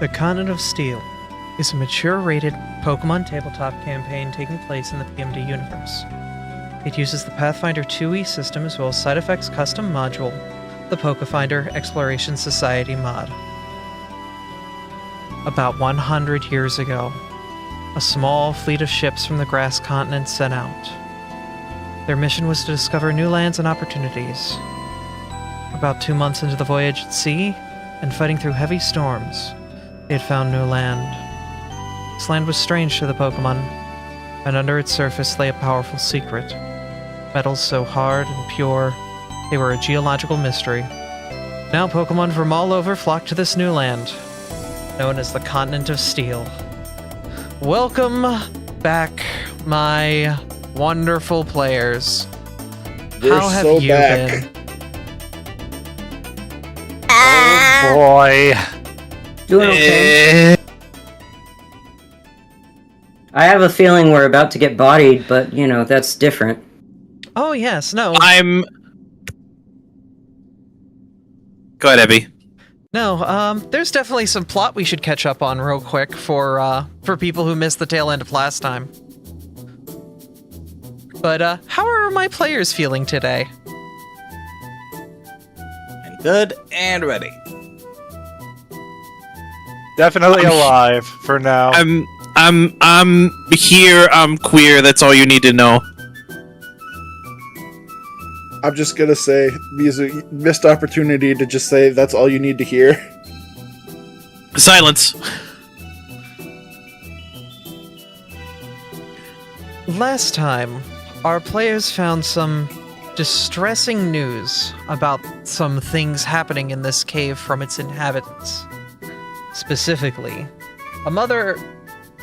The Continent of Steel is a mature-rated Pokemon tabletop campaign taking place in the PMD universe. It uses the Pathfinder 2e system as well as Side Effects custom module, the Pathfinder Exploration Society mod. About 100 years ago, a small fleet of ships from the Grass Continent set out. Their mission was to discover new lands and opportunities. About 2 months into the voyage at sea, and fighting through heavy storms, they had found new land. This land was strange to the Pokemon, and under its surface lay a powerful secret. Metals so hard and pure, they were a geological mystery. Now Pokemon from all over flocked to this new land, known as the Continent of Steel. Welcome back, my wonderful players. How have you been? Oh boy. Doing okay. I have a feeling we're about to get bodied, but, you know, that's different. Oh, yes, no. Go ahead, Abby. No, there's definitely some plot we should catch up on real quick for people who missed the tail end of last time. But, how are my players feeling today? I'm good and ready. Definitely alive for now. I'm here, I'm queer, that's all you need to know. I'm just gonna say, music missed opportunity to just say that's all you need to hear. Silence. Last time, our players found some distressing news about some things happening in this cave from its inhabitants. Specifically, a mother,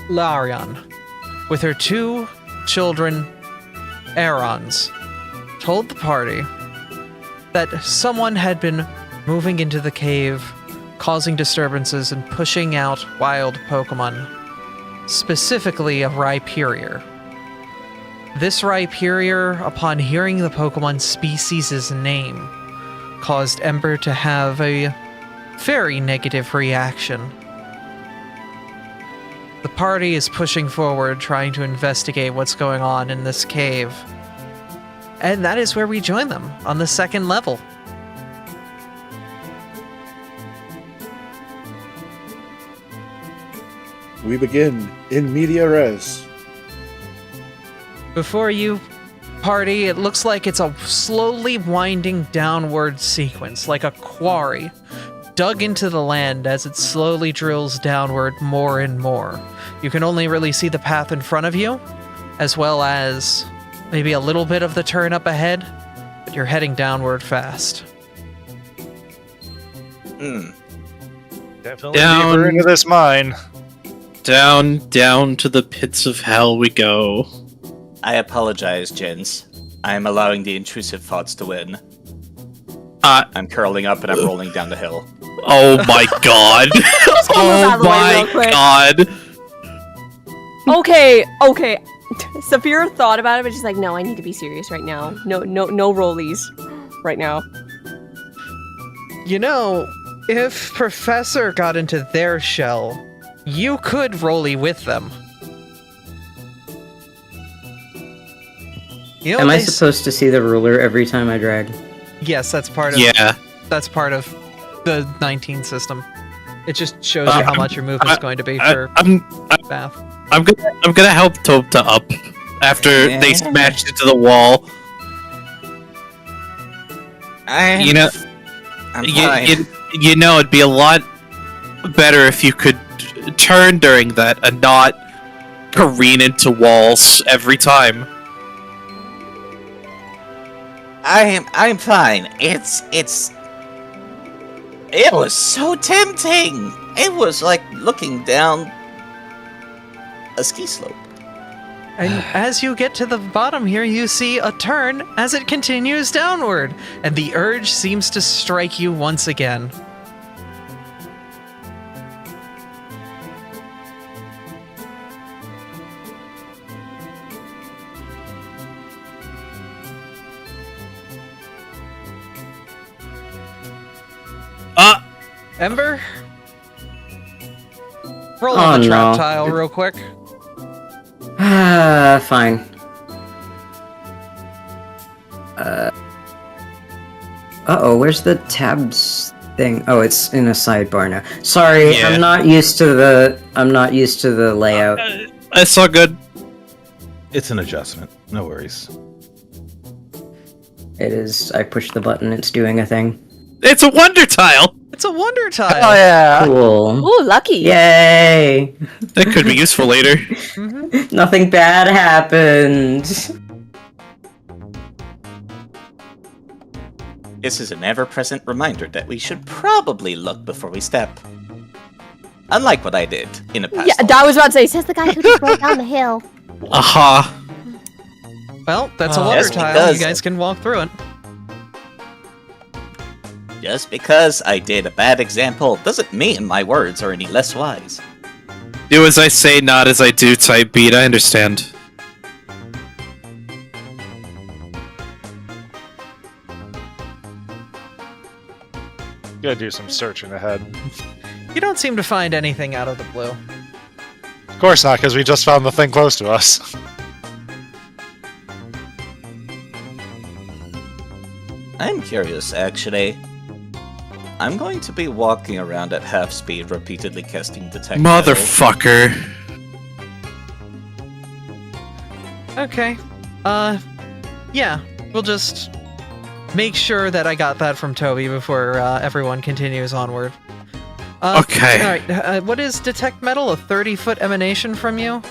Larion, with her 2 children, Arons, told the party that someone had been moving into the cave, causing disturbances and pushing out wild Pokemon, specifically a Rhyperior. This Rhyperior, upon hearing the Pokemon species' name, caused Ember to have a very negative reaction. The party is pushing forward, trying to investigate what's going on in this cave. And that is where we join them, on the 2nd level. We begin in media res. Before you, party, it looks like it's a slowly winding downward sequence, like a quarry, dug into the land as it slowly drills downward more and more. You can only really see the path in front of you, as well as maybe a little bit of the turn up ahead, but you're heading downward fast. Definitely deeper into this mine. Down to the pits of hell we go. I apologize, gents. I am allowing the intrusive thoughts to win. I'm curling up and I'm rolling down the hill. Oh my god. Oh my god. Okay. Saphira thought about it, but she's like, no, I need to be serious right now. No rollies right now. You know, if Professor got into their shell, you could rolly with them. You know, Am I supposed to see the ruler every time I drag? Yes, that's part of. Yeah. That's part of the 19 system. It just shows you how much your movement's going to be for Bath. I'm gonna help Topta up after they smashed into the wall. I'm fine. You know, it'd be a lot better if you could turn during that and not careen into walls every time. I'm fine. It was so tempting. It was like looking down a ski slope. And as you get to the bottom here, you see a turn as it continues downward, and the urge seems to strike you once again. Ember? Roll on the trap no. tile real quick. Fine. Uh-oh, where's the tabs thing? Oh, it's in a sidebar now. Sorry, Yeah. I'm not used to the layout. It's all good. It's an adjustment. No worries. It is. I pushed the button. It's doing a thing. It's a wonder tile. It's a wonder tile. Oh yeah. Cool. Ooh, lucky. Yay! That could be useful later. Nothing bad happened. This is an ever-present reminder that we should probably look before we step. Unlike what I did in a past Yeah, life. I was about to say, says the guy who just rode down the hill. Aha. Well, that's a wonder Yes, tile. because- You guys can walk through it. Just because I did a bad example doesn't mean my words are any less wise. Do as I say, not as I do type beat. I understand. Gotta do some searching ahead. You don't seem to find anything out of the blue. Of course not, because we just found the thing close to us. I'm curious, actually. I'm going to be walking around at half speed, repeatedly casting detect metal. Motherfucker. Okay. Yeah. We'll just make sure that I got that from Toby before everyone continues onward. Okay. Alright, what is detect metal? A 30-foot emanation from you?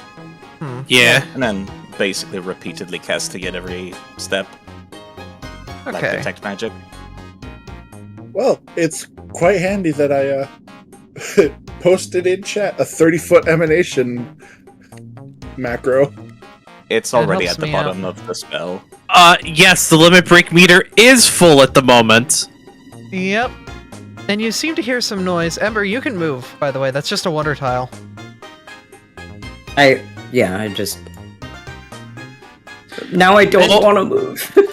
Yeah. And then basically repeatedly casting it every step. Like Okay. detect magic. Well, it's quite handy that I posted in chat a 30-foot emanation macro. It's That already helps at the me out. bottom of the spell. Yes, the limit break meter is full at the moment. Yep. And you seem to hear some noise. Ember, you can move, by the way. That's just a wonder tile. I just... Now I don't want to move.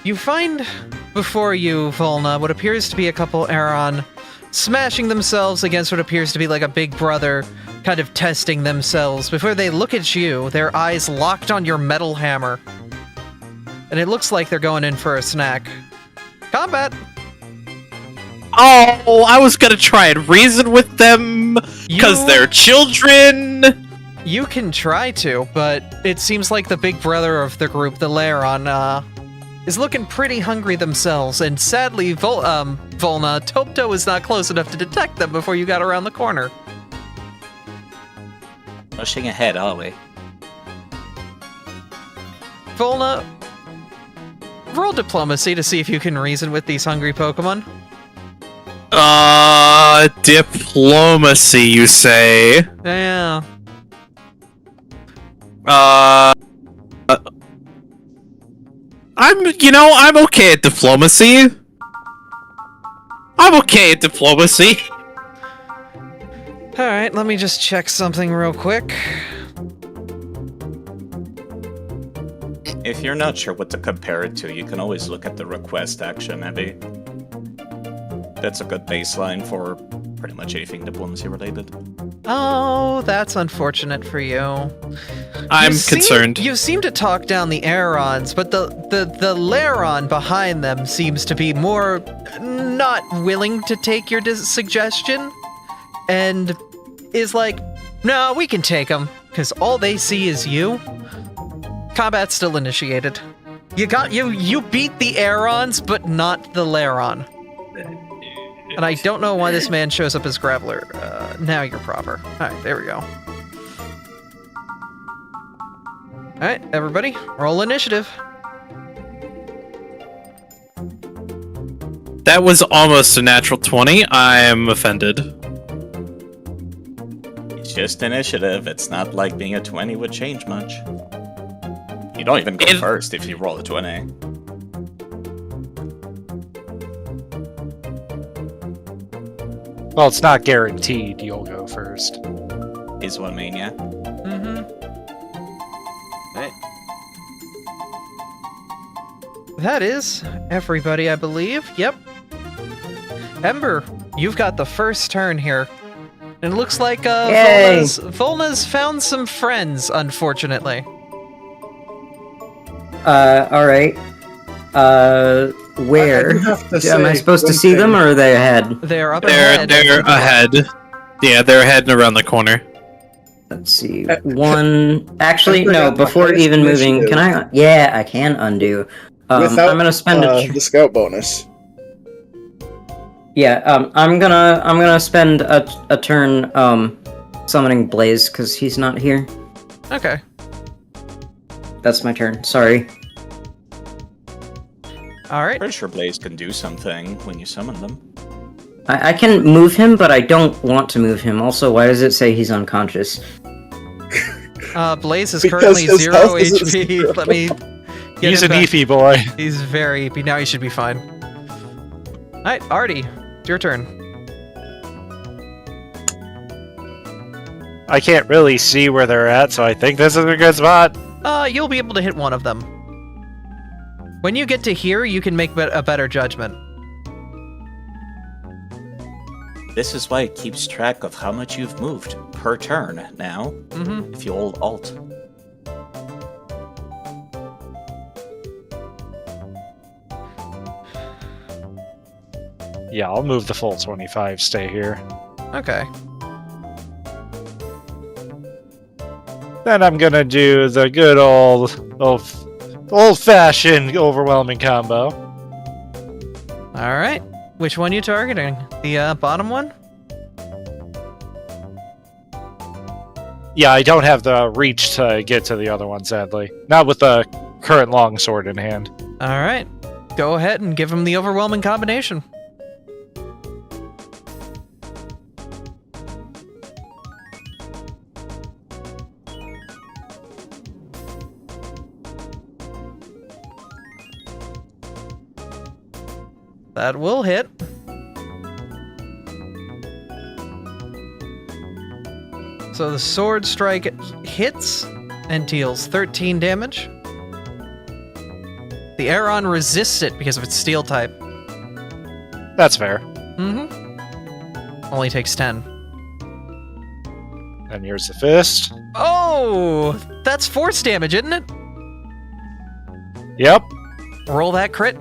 You find before you, Volna, what appears to be a couple Aeron smashing themselves against what appears to be like a big brother, kind of testing themselves. Before they look at you, their eyes locked on your metal hammer. And it looks like they're going in for a snack. Combat! Oh, I was gonna try and reason with them, because You- they're children. You can try to, but it seems like the big brother of the group, the Laeron, is looking pretty hungry themselves, and sadly, Volna, Topto is not close enough to detect them before you got around the corner. Pushing ahead, are we? Volna, roll diplomacy to see if you can reason with these hungry Pokemon. Diplomacy, you say? Yeah. I'm okay at diplomacy. I'm okay at diplomacy. Alright, let me just check something real quick. If you're not sure what to compare it to, you can always look at the request action, Abby. That's a good baseline for pretty much anything diplomacy related. Oh, that's unfortunate for you. I'm You seem- concerned. You seem to talk down the Aerons, but the Laeron behind them seems to be more not willing to take your suggestion, and is like, no, we can take them, because all they see is you. Combat's still initiated. You beat the Aerons, but not the Laeron. And I don't know why this man shows up as Graveler. Now you're proper. Alright, there we go. Alright, everybody, roll initiative. That was almost a natural 20. I'm offended. It's just initiative. It's not like being a 20 would change much. You don't even go It- first if you roll a 20. Well, it's not guaranteed you'll go first. Is what I mean, yeah? Mm-hmm. Alright. That is everybody, I believe. Yep. Ember, you've got the first turn here. And it looks like Yay! Volna's found some friends, unfortunately. Alright. Where? Am I supposed to see them, or are they ahead? They're up They're ahead. ahead. Yeah, they're heading around the corner. Let's see. One. Actually, I forgot no. the Before highest even moving, initiative. can I? Yeah, I can undo. Without I'm gonna spend the scout bonus. Yeah. I'm gonna spend a turn summoning Blaze because he's not here. Okay. That's my turn. Sorry. All right. Pretty sure Blaze can do something when you summon them. I can move him, but I don't want to move him. Also, why does it say he's unconscious? Blaze is Because currently his 0 health is at HP. 0. Let me. Get He's him an back. Eefy boy. He's very EP. Now he should be fine. All right, Artie, it's your turn. I can't really see where they're at, so I think this is a good spot. You'll be able to hit one of them. When you get to here, you can make a better judgment. This is why it keeps track of how much you've moved per turn now, Mm-hmm. if you hold Alt. Yeah, I'll move the full 25, stay here. Okay. Then I'm gonna do the good old-fashioned overwhelming combo. All right. Which one you targeting? The bottom one? Yeah, I don't have the reach to get to the other one, sadly. Not with the current longsword in hand. All right. Go ahead and give him the overwhelming combination. That will hit. So the sword strike hits and deals 13 damage. The Aeron resists it because of its steel type. That's fair. Mm-hmm. Only takes 10. And here's the fist. Oh! That's force damage, isn't it? Yep. Roll that crit.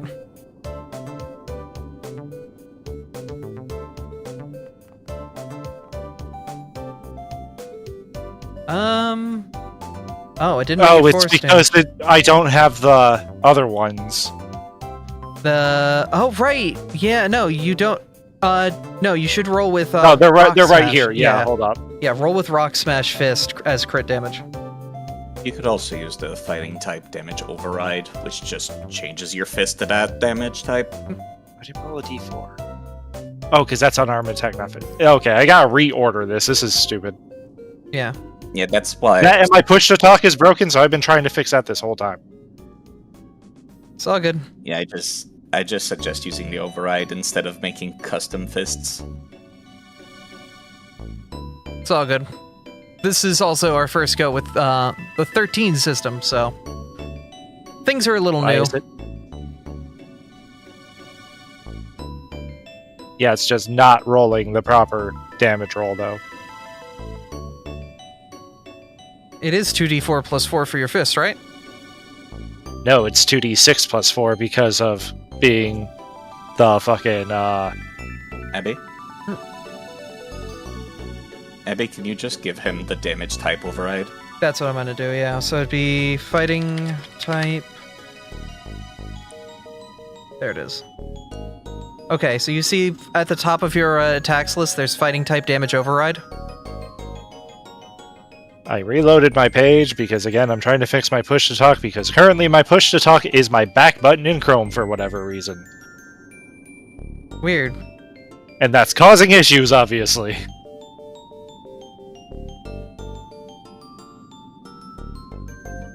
Oh, it didn't make Oh, it it's force damage. because I don't have the other ones. Oh, right. Yeah, no, you don't. No, you should roll with. Oh, they're right. Rock They're right Smash. here. Yeah, hold up. Yeah, roll with Rock Smash Fist as crit damage. You could also use the fighting type damage override, which just changes your fist to that damage type. I did roll a d4. Oh, because that's unarmed attack method. Okay, I gotta reorder this. This is stupid. Yeah. Yeah, that's why. And my push to talk is broken, so I've been trying to fix that this whole time. It's all good. Yeah, I just suggest using the override instead of making custom fists. It's all good. This is also our first go with the 13 system, so things are a little Why new. is it? Yeah, it's just not rolling the proper damage roll, though. It is 2d4 plus 4 for your fist, right? No, it's 2d6 plus 4 because of being the fucking, Abby? Abby, can you just give him the damage type override? That's what I'm gonna do, yeah. So it'd be fighting type. There it is. Okay, so you see at the top of your attacks list, there's fighting type damage override. I reloaded my page because, again, I'm trying to fix my push to talk because currently my push to talk is my back button in Chrome for whatever reason. Weird. And that's causing issues, obviously.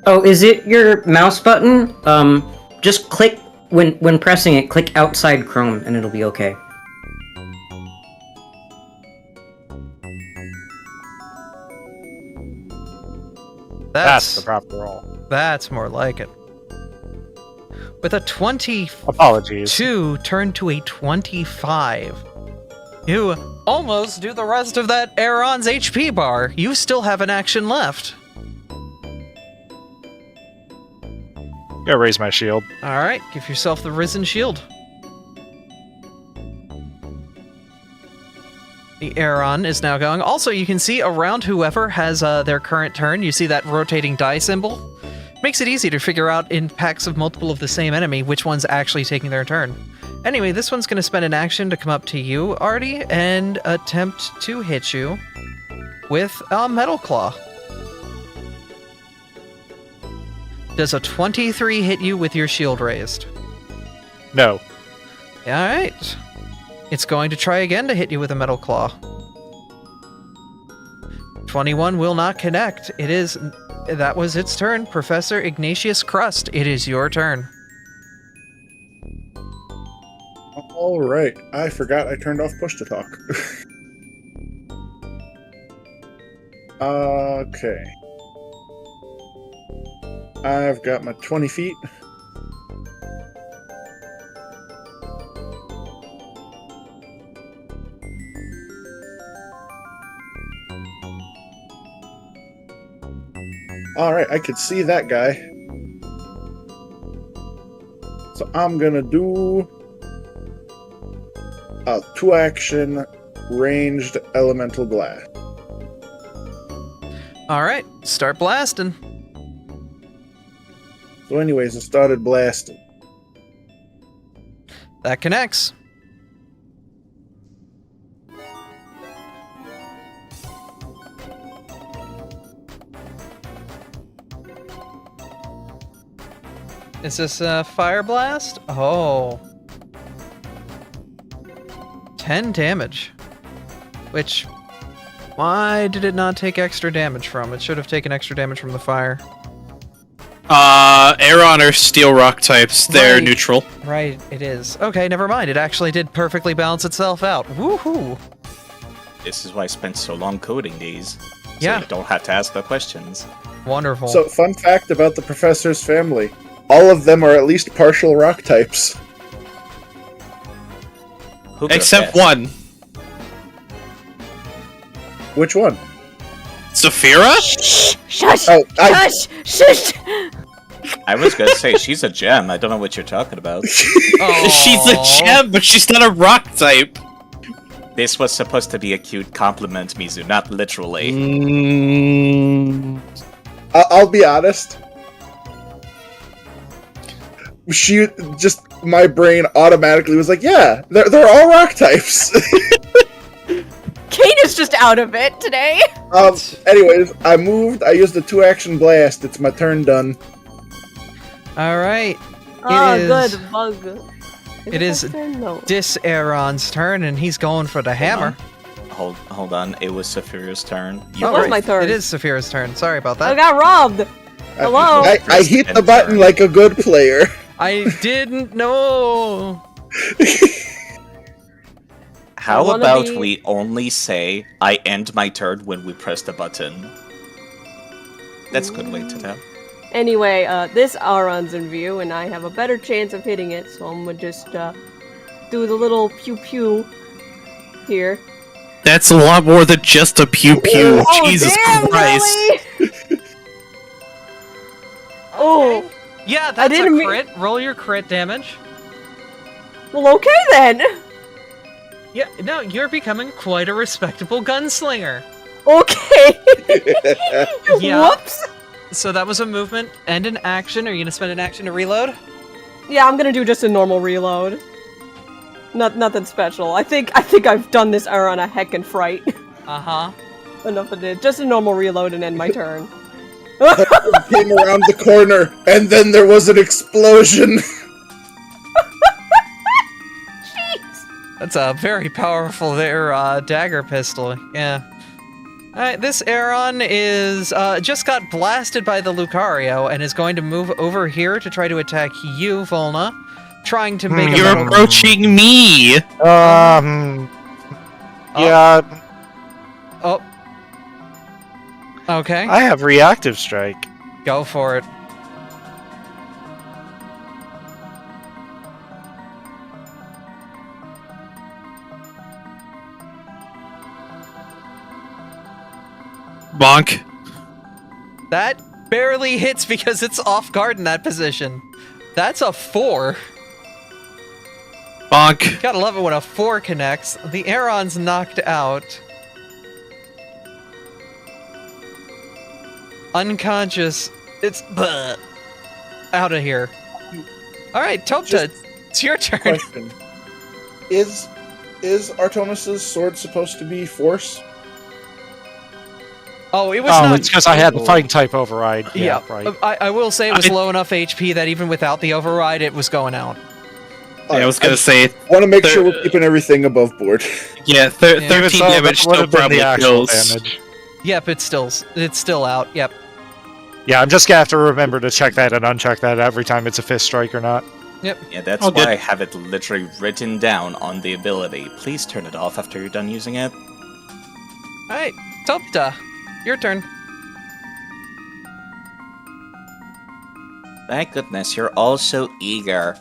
Oh, is it your mouse button? Just click when pressing it. Click outside Chrome, and it'll be okay. That's the proper roll. That's more like it. With a 22 Apologies. turned to a 25. You almost do the rest of that Aaron's HP bar. You still have an action left. Gotta raise my shield. Alright, give yourself the Risen Shield. The Aaron is now going. Also, you can see around whoever has their current turn, you see that rotating die symbol? Makes it easy to figure out in packs of multiple of the same enemy which one's actually taking their turn. Anyway, this one's going to spend an action to come up to you, Artie, and attempt to hit you with a Metal Claw. Does a 23 hit you with your shield raised? No. Alright. It's going to try again to hit you with a Metal Claw. 21 will not connect. That was its turn. Professor Ignatius Crust, it is your turn. All right. I forgot I turned off push to talk. Okay. I've got my 20 feet. Alright, I could see that guy. So I'm gonna do a 2-action ranged elemental blast. Alright, start blasting. So anyways, I started blasting. That connects. Is this a fire blast? Oh. 10 damage. Which, why did it not take extra damage from? It should have taken extra damage from the fire. Aeron or Steel Rock types, they're Right. neutral. Right, it is. Okay, never mind. It actually did perfectly balance itself out. Woohoo! This is why I spent so long coding these. So Yeah. you don't have to ask the questions. Wonderful. So, fun fact about the professor's family. All of them are at least partial rock types. Who could've Except guessed? one. Which one? Saphira? Shush! Oh, Shush! Shush! I was gonna say, she's a gem. I don't know what you're talking about. Oh. She's a gem, but she's not a rock type. This was supposed to be a cute compliment, Mizu, not literally. I'll be honest. My brain automatically was like, yeah, they're all rock types. Kate is just out of it today. Anyways, I moved, I used a 2-action blast, it's my turn done. Alright. Oh, is- good bug. it is- No. Dis-Aaron's turn, and he's going for the hammer. Hold on, it was Saphira's turn. Oh, was right. my turn. It is Saphira's turn. Sorry about I that. got robbed. Hello? I hit the button like a good player. I didn't know. How wanna about be- we only say, I end my turn when we press the button? That's a good way to tell. Anyway, this Aron's in view, and I have a better chance of hitting it, so I'm gonna just do the little pew pew here. That's a lot more than just a pew pew. Oh, Jesus damn, Christ. Nelly! Oh, Yeah, that's a didn't mean- crit. Roll your crit damage. well, okay then. Yeah, no, you're becoming quite a respectable gunslinger. Okay. Yeah. Whoops. So that was a movement and an action. Are you gonna spend an action to reload? Yeah, I'm gonna do just a normal reload. Nothing special. I think I've done this Aron a heckin' fright. Uh-huh. Enough of it. Just a normal reload and end my turn. Came around the corner, and then there was an explosion. That's a very powerful dagger pistol. Yeah. Alright, this Aaron is just got blasted by the Lucario and is going to move over here to try to attack you, Volna. Trying to make a You're metal- approaching me. Yeah, Oh. Okay. I have reactive strike. Go for it. Bonk. That barely hits because it's off guard in that position. That's a 4. Bonk. Gotta love it when a 4 connects. The Aeron's knocked out. Unconscious. It's out of here. All right, Topta, it's your turn. Question. Is Artonis's sword supposed to be force? Oh, it was Oh, not. it's because I had the fighting type override. Yeah, right. I will say it was low enough HP that even without the override, it was going out. Yeah, I was gonna say. Want to make sure we're keeping everything above board. Yeah, 13 damage That would still have been probably the actual kills. damage. Yep, it's still out. Yep. Yeah, I'm just gonna have to remember to check that and uncheck that every time it's a fist strike or not. Yep. Yeah, that's Oh, why good. I have it literally written down on the ability. Please turn it off after you're done using it. All right, Topta, your turn. Thank goodness, you're all so eager.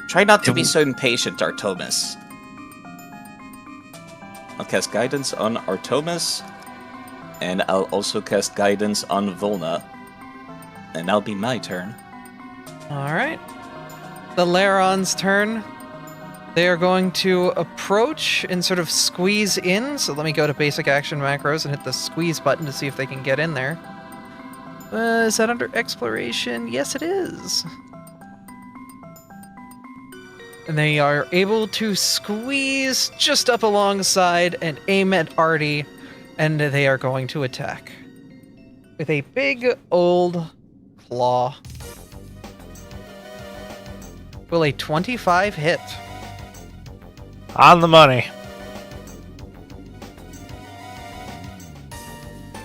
Try not to be so impatient, Artomis. I'll cast Guidance on Artomis, and I'll also cast Guidance on Volna. And that'll be my turn. All right. The Laron's turn. They are going to approach and sort of squeeze in. So let me go to basic action macros and hit the squeeze button to see if they can get in there. Is that under exploration? Yes, it is. And they are able to squeeze just up alongside and aim at Artie, and they are going to attack with a big old claw. Will a 25 hit? On the money.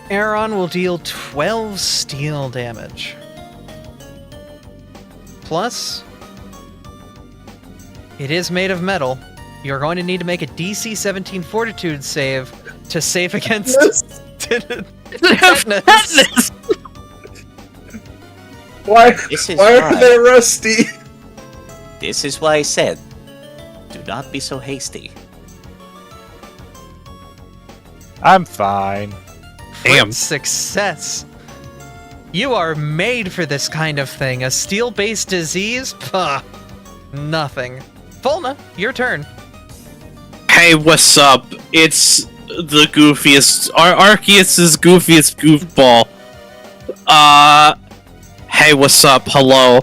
Aaron will deal 12 steel damage. Plus, it is made of metal. You're going to need to make a DC 17 Fortitude save to save against tetanus. Why This is why are why. they rusty? This is why I said, do not be so hasty. I'm fine. Damn. Success. You are made for this kind of thing. A steel-based disease? Puh. Nothing. Volna, your turn. Hey, what's up? It's the goofiest, Arceus's goofiest goofball. Hey, what's up? Hello.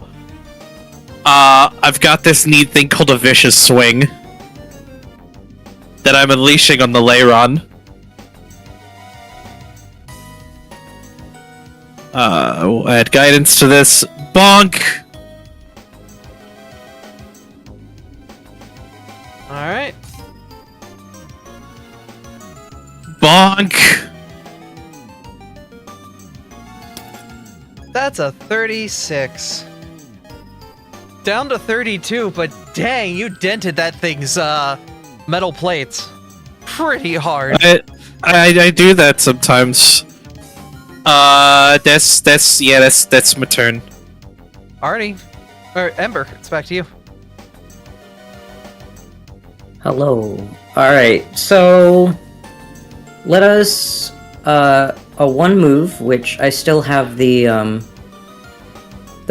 I've got this neat thing called a vicious swing that I'm unleashing on the Leiron. Add guidance to this. Bonk! Alright. Bonk! That's a 36. Down to 32, but dang, you dented that thing's metal plates pretty hard. I do that sometimes. That's my turn. Artie, or Ember, it's back to you. Hello. Alright, so let us a one move, which I still have the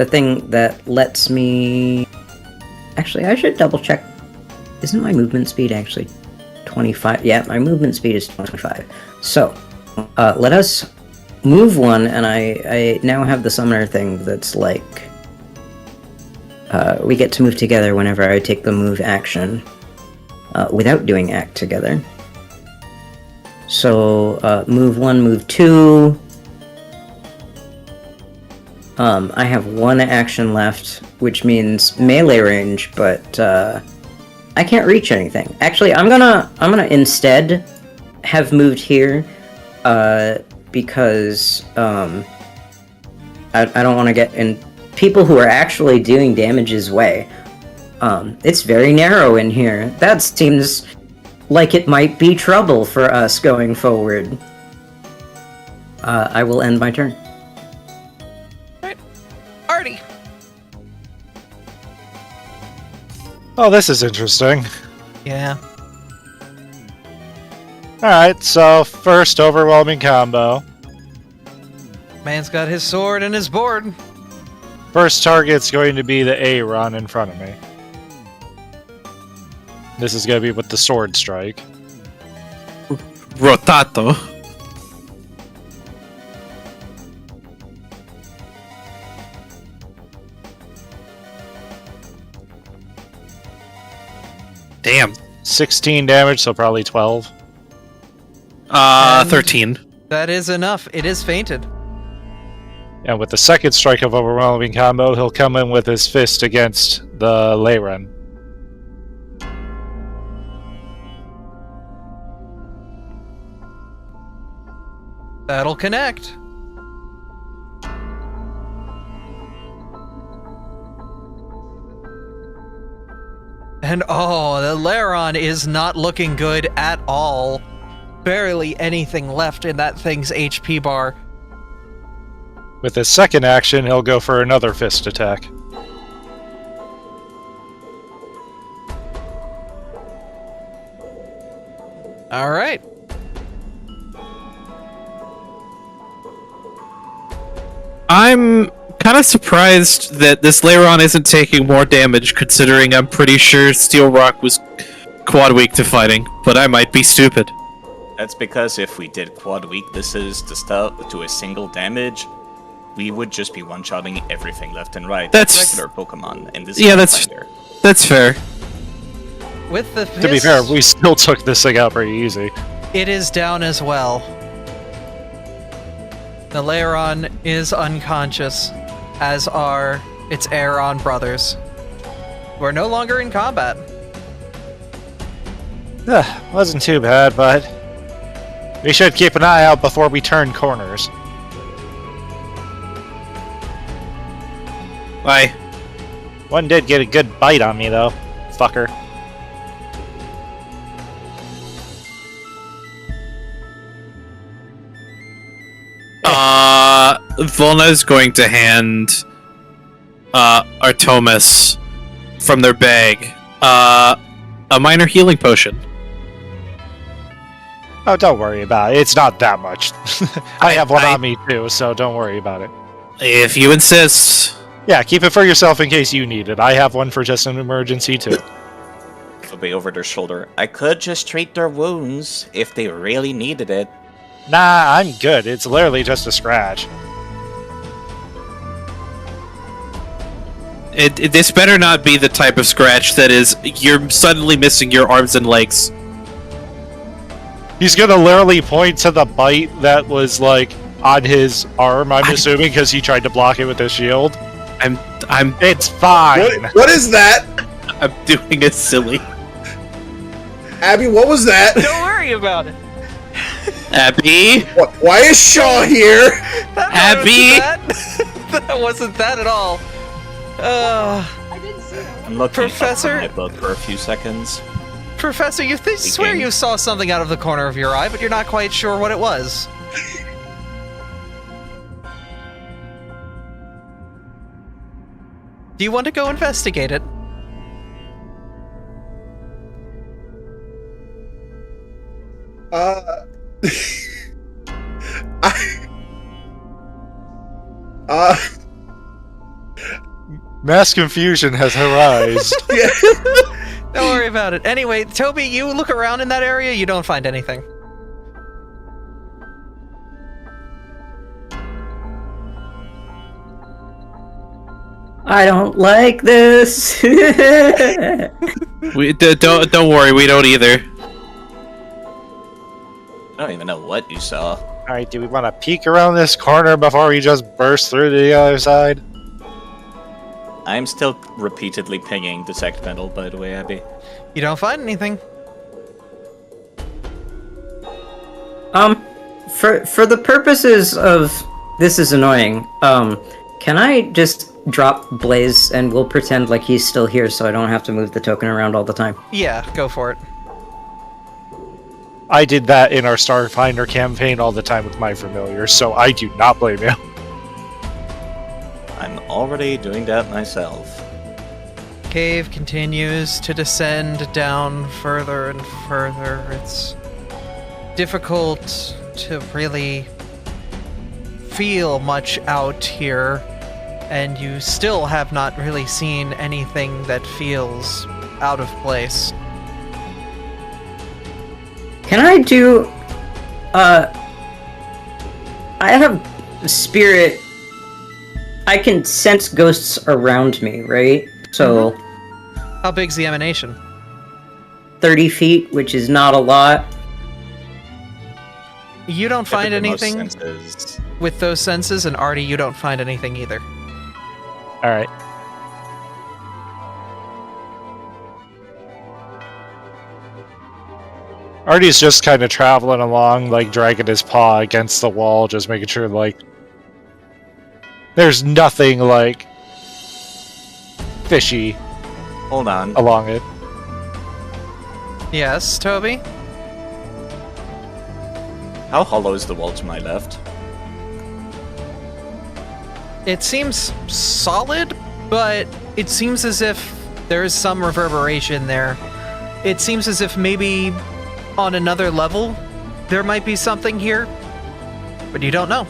thing that lets me. Actually, I should double check. Isn't my movement speed actually 25? Yeah, my movement speed is 25. So let us move one, and I now have the summoner thing that's like we get to move together whenever I take the move action. Without doing act together. So, move 1, move 2. I have 1 action left, which means melee range, but I can't reach anything. Actually, I'm gonna instead have moved here, because I don't want to get in people who are actually doing damage's way. It's very narrow in here. That seems like it might be trouble for us going forward. I will end my turn. Alright. Artie. Oh, this is interesting. Yeah. Alright, so first overwhelming combo. Man's got his sword and his board. First target's going to be the A-Run in front of me. This is going to be with the sword strike. Rotato. Damn. 16 damage, so probably 12. And 13. That is enough. It is fainted. And with the second strike of overwhelming combo, he'll come in with his fist against the Leyren. That'll connect. And oh, the Leyron is not looking good at all. Barely anything left in that thing's HP bar. With his second action, he'll go for another fist attack. Alright. I'm kind of surprised that this Leyron isn't taking more damage, considering I'm pretty sure Steel Rock was quad weak to fighting, but I might be stupid. That's because if we did quad weaknesses to a single damage, we would just be one-shotting everything left and right. That's- regular Pokemon, and this Yeah, is that's- Pathfinder. That's fair. With the To be fair, we still took this thing out pretty easy. it is down as well. The Leyron is unconscious, as are its Aeron brothers. We're no longer in combat. Wasn't too bad, but we should keep an eye out before we turn corners. Bye. One did get a good bite on me, though. Fucker. Volna's going to hand Artomis from their bag a minor healing potion. Oh, don't worry about it. It's not that much. I have one on me, too, so don't worry about it. If you insist. Yeah, keep it for yourself in case you need it. I have one for just an emergency, too. It'll be over their shoulder. I could just treat their wounds if they really needed it. Nah, I'm good. It's literally just a scratch. This better not be the type of scratch that is you're suddenly missing your arms and legs. He's gonna literally point to the bite that was, like, on his arm, I'm assuming, because he tried to block it with his shield. It's fine. What is that? I'm doing it silly. Abby, what was that? Don't worry about it. Abby? Why is Shaw here? Abby? That wasn't that at all. I didn't see it. I'm looking Professor? up from my book for a few seconds. Professor, you swear Speaking. you saw something out of the corner of your eye, but you're not quite sure what it was. Do you want to go investigate it? Mass confusion has arisen. Don't worry about it. Anyway, Toby, you look around in that area, you don't find anything. I don't like this. Don't worry, we don't either. I don't even know what you saw. Alright, do we want to peek around this corner before we just burst through to the other side? I'm still repeatedly pinging Detect Metal, by the way, Abby. You don't find anything. For the purposes of this is annoying, can I just drop Blaze and we'll pretend like he's still here so I don't have to move the token around all the time? Yeah, go for it. I did that in our Starfinder campaign all the time with my familiar, so I do not blame you. I'm already doing that myself. Cave continues to descend down further and further. It's difficult to really feel much out here, and you still have not really seen anything that feels out of place. Can I do... I have spirit... I can sense ghosts around me, right? So... How big's the emanation? 30 feet, which is not a lot. You don't find I think most anything senses- with those senses, and Artie, you don't find anything either. All right. Artie's just kind of traveling along, like dragging his paw against the wall, just making sure, like, there's nothing, like, fishy Hold on. along it. Yes, Toby? How hollow is the wall to my left? It seems solid, but it seems as if there is some reverberation there. It seems as if maybe on another level there might be something here, but you don't know.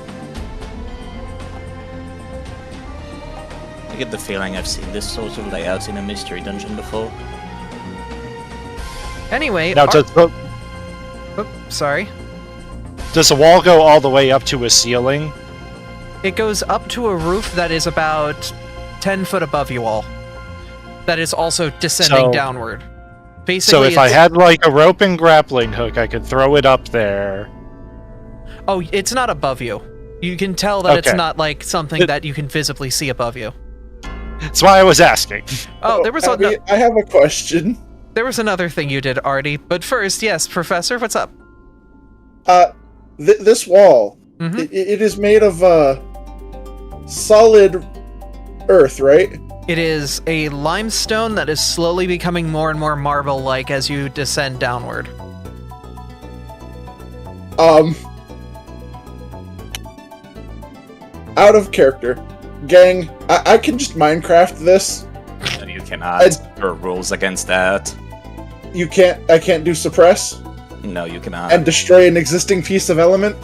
I get the feeling I've seen this sort of layout in a mystery dungeon before. Anyway, Now, does sorry. the wall go all the way up to a ceiling? It goes up to a roof that is about 10 foot above you all. That is also descending So- downward. Basically, So if I it's- had, like, a rope and grappling hook, I could throw it up there. Oh, it's not above you. You can tell that it's Okay. not like something that you can visibly see above you. That's why I was asking. Oh, there was Abby, I have a question. there was another thing you did, Artie. But first, yes, Professor, what's up? This wall, Mhm. it is made of solid earth, right? It is a limestone that is slowly becoming more and more marble-like as you descend downward. Out of character, gang. I can just Minecraft this. And you cannot. There are rules against that. You can't. I can't do suppress No, you cannot. and destroy an existing piece of element.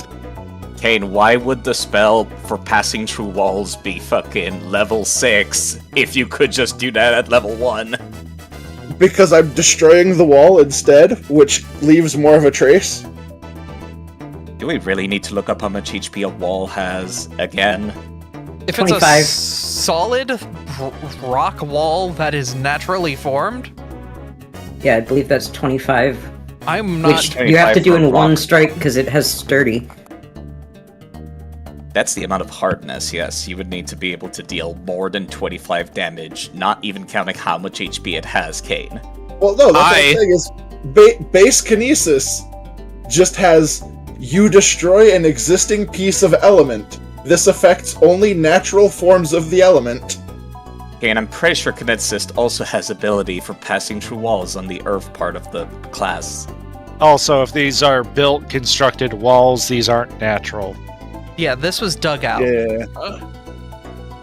Kane, why would the spell for passing through walls be fucking level 6 if you could just do that at level 1? Because I'm destroying the wall instead, which leaves more of a trace. Do we really need to look up how much HP a wall has again? If it's a 25. solid rock wall that is naturally formed, Yeah, I believe that's 25. I'm not... Which you have to 25 do for in one rock. strike because it has sturdy. That's the amount of hardness, yes. You would need to be able to deal more than 25 damage, not even counting how much HP it has, Kane. Well, no, that's what I'm saying is base kinesis just has you destroy an existing piece of element. This affects only natural forms of the element. Kane, I'm pretty sure Kineticist also has ability for passing through walls on the earth part of the class. Also, if these are built, constructed walls, these aren't natural. Yeah, this was dug out. Yeah.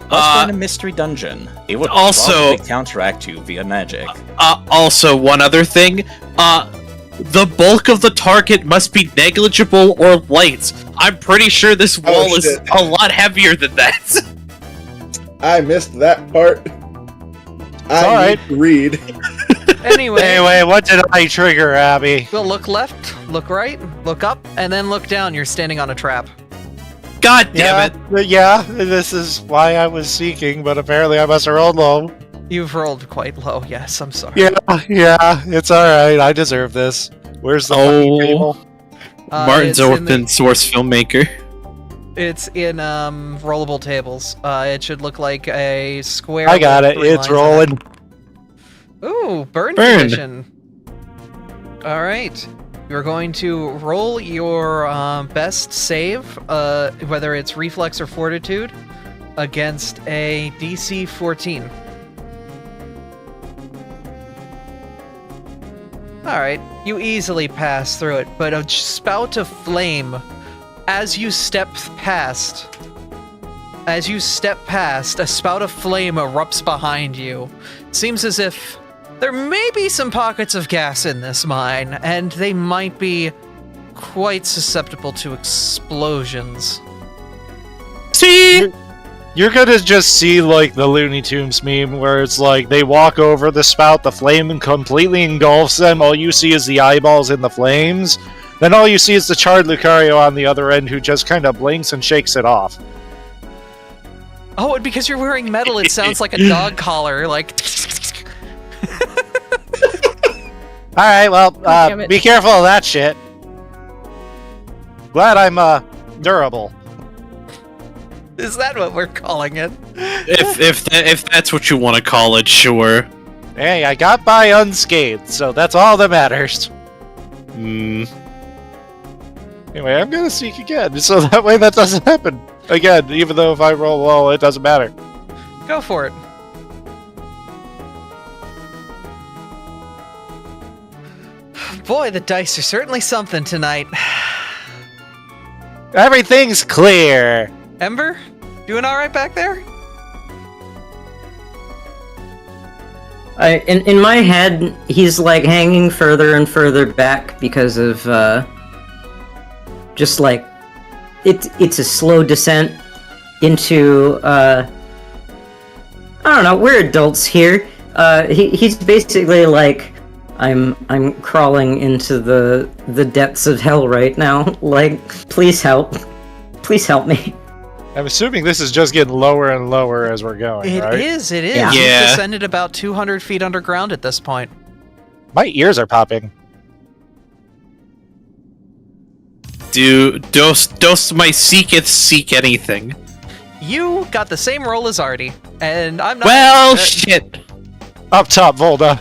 Plus, we're in a mystery dungeon. It would also- probably counteract you via magic. Also, one other thing. The bulk of the target must be negligible or light. I'm pretty sure this wall is shit. a lot heavier than that. I missed that part. I alright. need to read. Anyway, What did I trigger, Abby? we'll look left, look right, look up, and then look down. You're standing on a trap. God damn it. Yeah, this is why I was seeking, but apparently I must have rolled low. You've rolled quite low, yes, I'm sorry. Yeah, it's alright. I deserve this. Where's the fucking table? Martin's it's in open source filmmaker. It's in rollable tables. It should look like a square. I got with it. 3 It's lines in it. rolling. Ooh, burn Burn. condition. All right, you're going to roll your best save, whether it's reflex or fortitude, against a DC 14. All right, you easily pass through it, but a spout of flame as you step past. As you step past, a spout of flame erupts behind you. Seems as if there may be some pockets of gas in this mine, and they might be quite susceptible to explosions. See? You're gonna just see like the Looney Tunes meme where it's like they walk over the spout, the flame completely engulfs them, all you see is the eyeballs in the flames, then all you see is the charred Lucario on the other end who just kind of blinks and shakes it off. Oh, and because you're wearing metal, it sounds like a dog collar, like... Alright, well, damn it. be careful of that shit. Glad I'm, durable. Is that what we're calling it? If that's what you want to call it, sure. Hey, I got by unscathed, so that's all that matters. Hmm. Anyway, I'm gonna seek again, so that way that doesn't happen. Again, even though if I roll low, it doesn't matter. Go for it. Boy, the dice are certainly something tonight. Everything's clear! Ember, doing all right back there? In my head, he's like hanging further and further back because of just like it's a slow descent into I don't know. We're adults here. He's basically like I'm crawling into the depths of hell right now. Like, please help me. I'm assuming this is just getting lower and lower as we're going, It right? is. Yeah. You've Yeah. descended about 200 feet underground at this point. My ears are popping. Dos my seeketh seek anything. You got the same roll as Artie, and I'm not... Well, shit. Up top, Volda.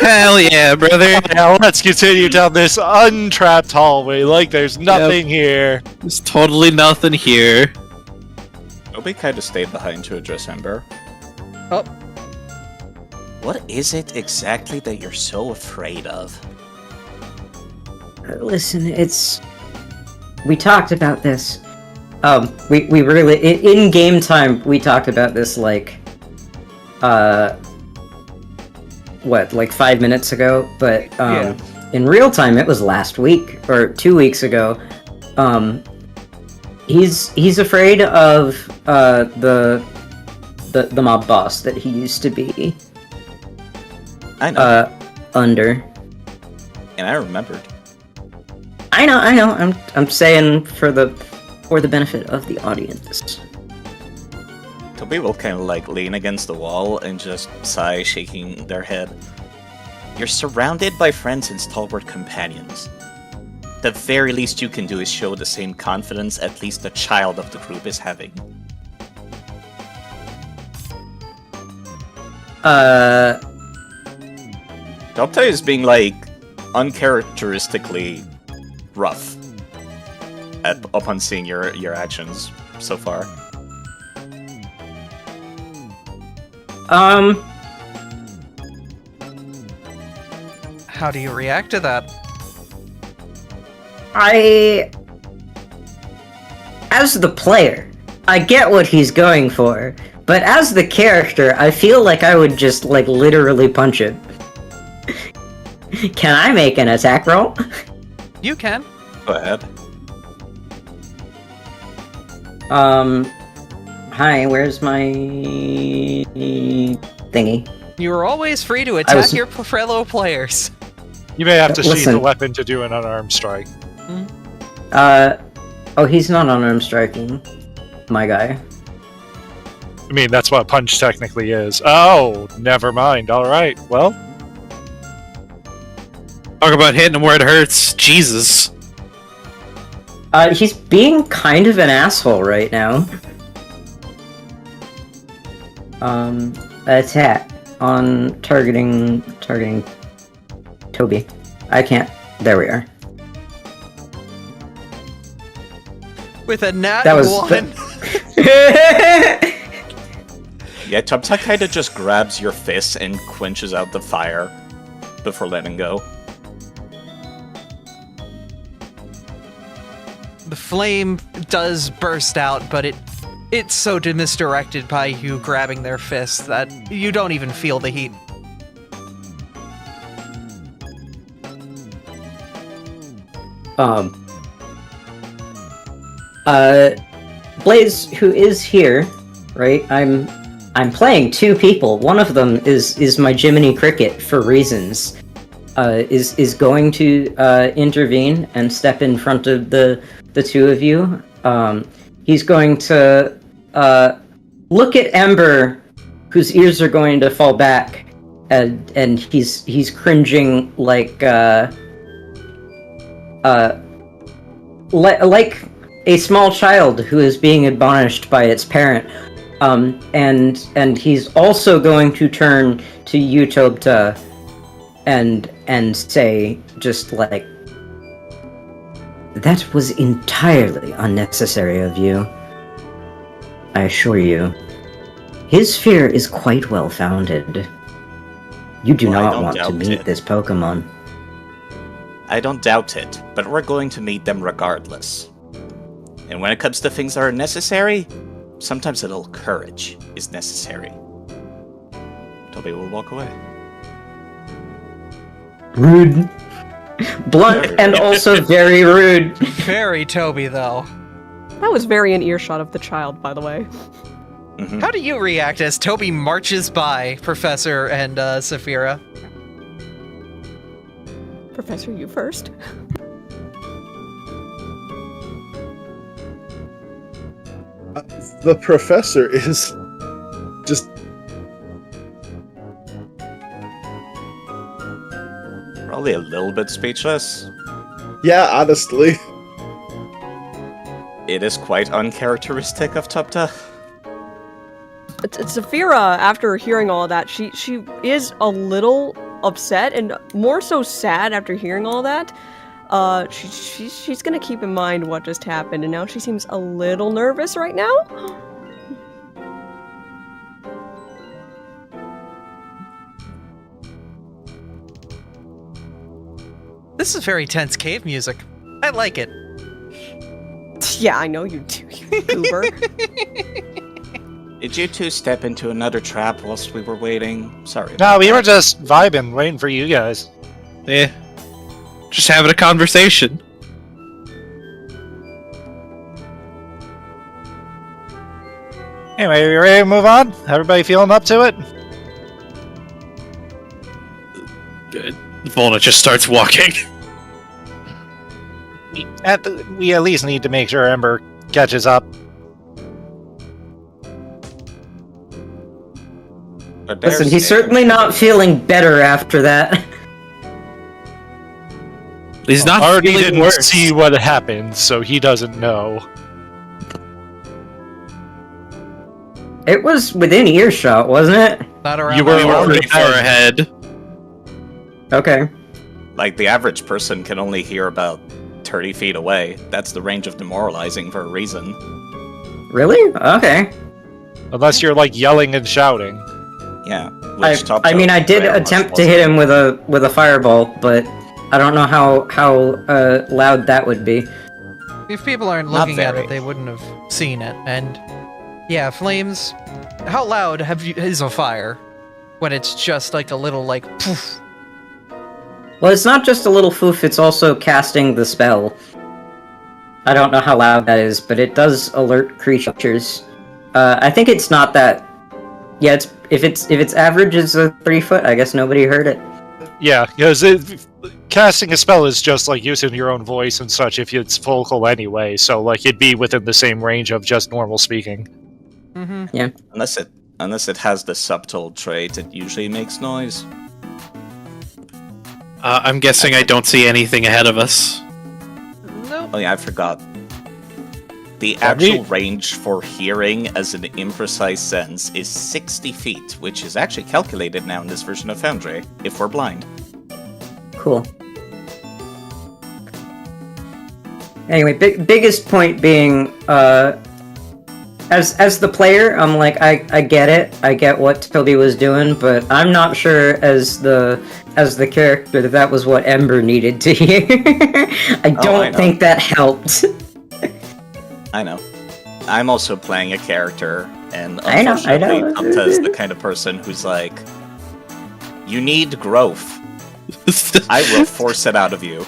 Hell yeah, brother. Now let's continue down this untrapped hallway like there's nothing here. There's totally nothing here. Obi kind of stayed behind to address Ember. Oh. What is it exactly that you're so afraid of? Listen, we talked about this. We really in game time we talked about this like like 5 minutes ago, but in real time it was last week or 2 weeks ago. He's afraid of the mob boss that he used to be I know, under. and I remembered. I know. I'm saying for the benefit of the audience. Toby will kind of like lean against the wall and just sigh, shaking their head. You're surrounded by friends and stalwart companions. The very least you can do is show the same confidence at least the child of the group is having. Dopta is being like uncharacteristically rough upon seeing your actions so far. How do you react to that? As the player, I get what he's going for, but as the character, I feel like I would just, like, literally punch him. Can I make an attack roll? You can. Go ahead. Hi, where's my thingy? You are always free to attack your fellow players. You may have to sheath Listen. the weapon to do an unarmed strike. Oh, he's not unarmed striking, my guy. I mean, that's what punch technically is. Oh, never mind. Alright, well. Talk about hitting him where it hurts. Jesus. He's being kind of an asshole right now. Attack on targeting Toby. I can't. There we are. With a nat That was 1. Yeah, Tubta kind of just grabs your fist and quenches out the fire before letting go. The flame does burst out, but it's so misdirected by you grabbing their fist that you don't even feel the heat. Blaze, who is here, right? I'm playing two people. One of them is my Jiminy Cricket for reasons. Is going to intervene and step in front of the two of you. He's going to look at Ember, whose ears are going to fall back, and he's cringing like a small child who is being admonished by its parent. And he's also going to turn to Utopta and say, just like, that was entirely unnecessary of you. I assure you. His fear is quite well founded. You do not want to meet this Pokemon. I don't doubt it, but we're going to meet them regardless. And when it comes to things that are necessary, sometimes a little courage is necessary. Toby will walk away. Rude. Blunt and also very rude. Very Toby, though. That was very in earshot of the child, by the way. Mm-hmm. How do you react as Toby marches by Professor and Saphira? Professor, you first. The professor is just Probably a little bit speechless. yeah, honestly. It is quite uncharacteristic of Tupta. Saphira, after hearing all that, she is a little upset and more so sad after hearing all that. She's gonna keep in mind what just happened, and now she seems a little nervous right now. This is very tense cave music. I like it. Yeah, I know you do, you goober. Did you two step into another trap whilst we were waiting? Sorry. No, we were just vibing, waiting for you guys. Yeah. Just having a conversation. Anyway, are you ready to move on? Everybody feeling up to it? Volna just starts walking. We at least need to make sure Ember catches up. Listen, he's certainly not feeling better after that. He's not already feeling didn't worse. see what happened, so he doesn't know. It was within earshot, wasn't it? Not around You were my already Pretty far ahead. Okay. Like, the average person can only hear about 30 feet away. That's the range of demoralizing for a reason. Really? Okay. Unless you're like yelling and shouting. Yeah. I mean, I did attempt to hit him with a fireball, but I don't know how loud that would be. If people aren't Not looking at very. it, they wouldn't have seen it. And yeah, flames. How loud is a fire when it's just like a little like poof? Well, it's not just a little foof, it's also casting the spell. I don't know how loud that is, but it does alert creatures. I think it's not that. Yeah, if its average is a 3 foot, I guess nobody heard it. Yeah, because casting a spell is just like using your own voice and such if it's vocal anyway, so like it'd be within the same range of just normal speaking. Mm-hmm. Yeah. Unless it has the subtle trait, it usually makes noise. I'm guessing I don't see anything ahead of us. Nope. Oh yeah, I forgot. The actual range for hearing as an imprecise sense is 60 feet, which is actually calculated now in this version of Foundry, if we're blind. Cool. Anyway, biggest point being, as the player, I'm like, I get it, I get what Toby was doing, but I'm not sure as the character that was what Ember needed to hear. I don't think that helped. I know. I'm also playing a character, and I know. Tupta is the kind of person who's like, you need growth. I will force it out of you.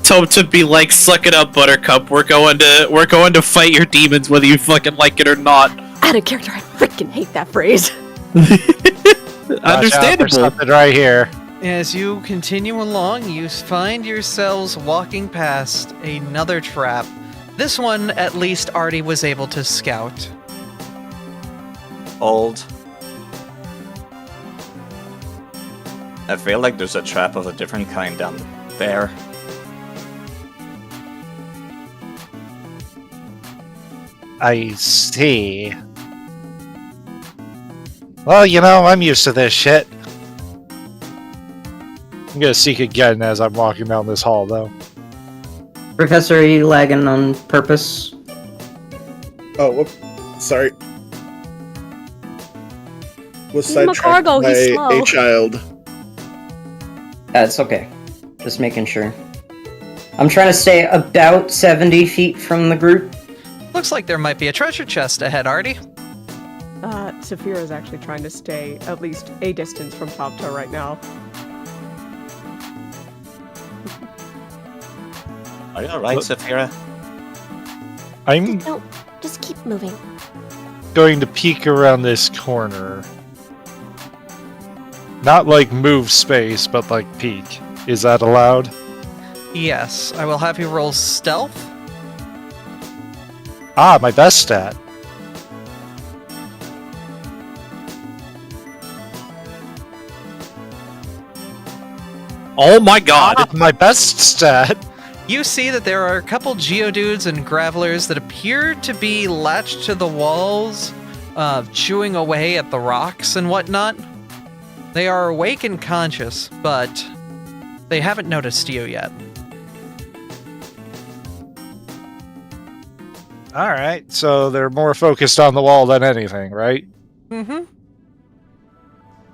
Tome to be like, "Suck it up, Buttercup. We're going to fight your demons, whether you fucking like it or not." Out of character, I freaking hate that phrase. Understandable. Something right here. As you continue along, you find yourselves walking past another trap. This one, at least, Artie was able to scout. Old. I feel like there's a trap of a different kind down there. I see. Well, you know, I'm used to this shit. I'm gonna seek again as I'm walking down this hall, though. Professor, are you lagging on purpose? Oh, whoop. Sorry. Was He's my sidetracked cargo, by he's slow. a child. It's okay. Just making sure. I'm trying to stay about 70 feet from the group. Looks like there might be a treasure chest ahead, Artie. Saphira is actually trying to stay at least a distance from Top Toe right now. Are you alright, Saphira? I'm No, just keep moving. going to peek around this corner. Not like move space, but like peek. Is that allowed? Yes, I will have you roll stealth. Ah, my best stat. Oh my god. Ah, my best stat. You see that there are a couple geodudes and gravelers that appear to be latched to the walls, chewing away at the rocks and whatnot. They are awake and conscious, but they haven't noticed you yet. Alright, so they're more focused on the wall than anything, right? Mm-hmm.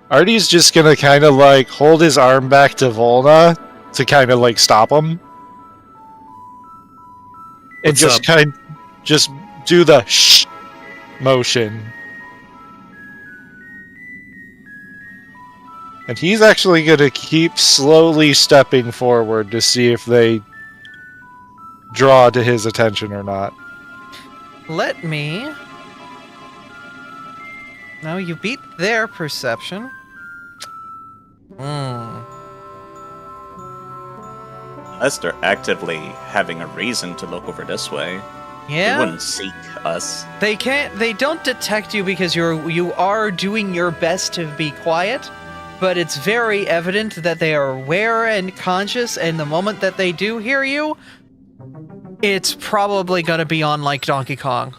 Artie's just gonna kind of like hold his arm back to Volna to kind of like stop him. And What's up? just do the shh motion. And he's actually gonna keep slowly stepping forward to see if they draw to his attention or not. Let me... No, you beat their perception. Unless they're actively having a reason to look over this way. They Yeah? wouldn't seek us. They can't. They don't detect you because you are doing your best to be quiet, but it's very evident that they are aware and conscious. And the moment that they do hear you, it's probably gonna be on like Donkey Kong.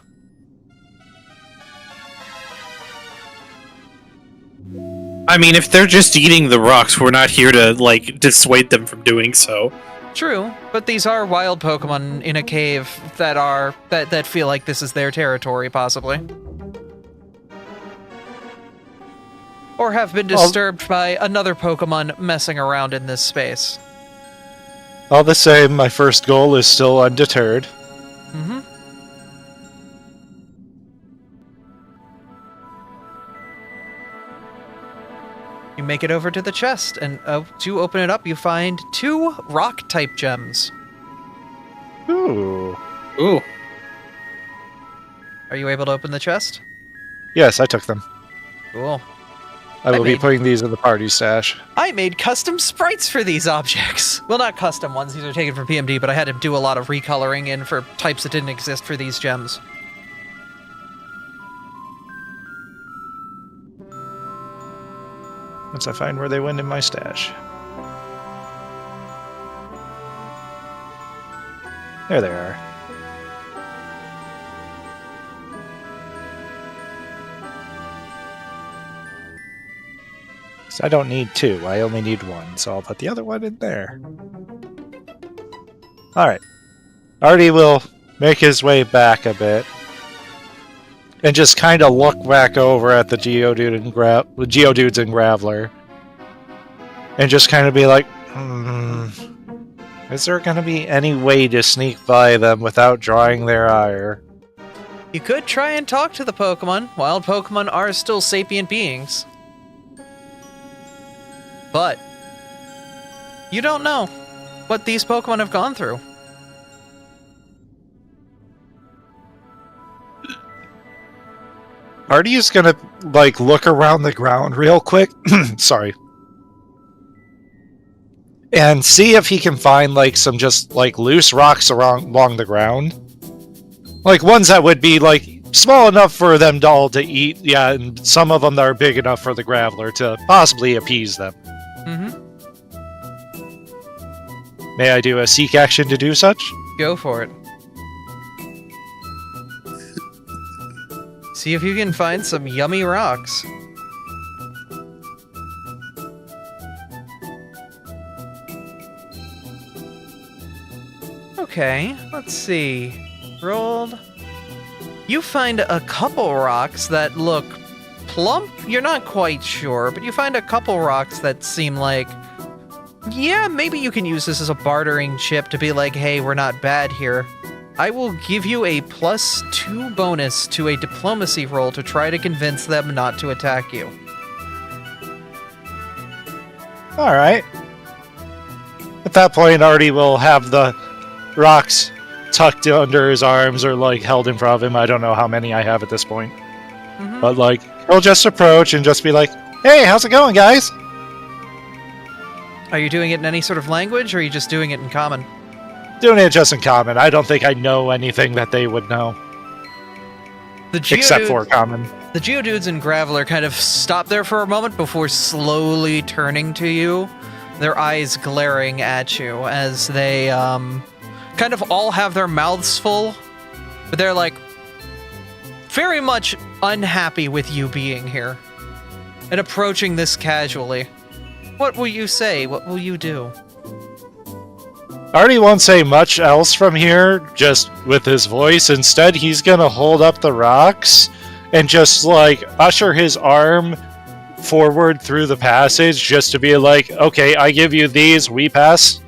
I mean, if they're just eating the rocks, we're not here to, like, dissuade them from doing so. True, but these are wild Pokemon in a cave that feel like this is their territory, possibly. Or have been disturbed by another Pokemon messing around in this space. All the same, my first goal is still undeterred. Mm-hmm. You make it over to the chest, and to open it up, you find 2 rock-type gems. Ooh. Ooh. Are you able to open the chest? Yes, I took them. Cool. I will be made- putting these in the party stash. I made custom sprites for these objects. Well, not custom ones, these are taken from PMD, but I had to do a lot of recoloring in for types that didn't exist for these gems. Once I find where they went in my stash. There they are. So I don't need 2, I only need 1, so I'll put the other one in there. Alright. Artie will make his way back a bit. And just kind of look back over at the Geodude and Geodudes and Graveler. And just kind of be like, is there going to be any way to sneak by them without drawing their ire? You could try and talk to the Pokemon. Wild Pokemon are still sapient beings. But you don't know. what these Pokemon have gone through. Artie is gonna, like, look around the ground real quick. Sorry. And see if he can find, like, some just, like, loose rocks along the ground. Like, ones that would be, like, small enough for them all to eat, yeah, and some of them that are big enough for the Graveler to possibly appease them. Mm-hmm. May I do a seek action to do such? Go for it. See if you can find some yummy rocks. Okay, let's see. Rolled. You find a couple rocks that look plump. You're not quite sure, but you find a couple rocks that seem like, yeah, maybe you can use this as a bartering chip to be like, hey, we're not bad here. I will give you a +2 bonus to a diplomacy roll to try to convince them not to attack you. Alright. At that point, Artie will have the rocks tucked under his arms or, like, held in front of him. I don't know how many I have at this point. Mm-hmm. But, like, he'll just approach and just be like, hey, how's it going, guys? Are you doing it in any sort of language, or are you just doing it in common? Doing it just in common. I don't think I know anything that they would know. The Except for common. The Geodudes and Graveler kind of stop there for a moment before slowly turning to you, their eyes glaring at you as they kind of all have their mouths full, but they're like very much unhappy with you being here and approaching this casually. What will you say? What will you do? Artie won't say much else from here, just with his voice. Instead, he's gonna hold up the rocks and just, like, usher his arm forward through the passage just to be like, okay, I give you these, we pass.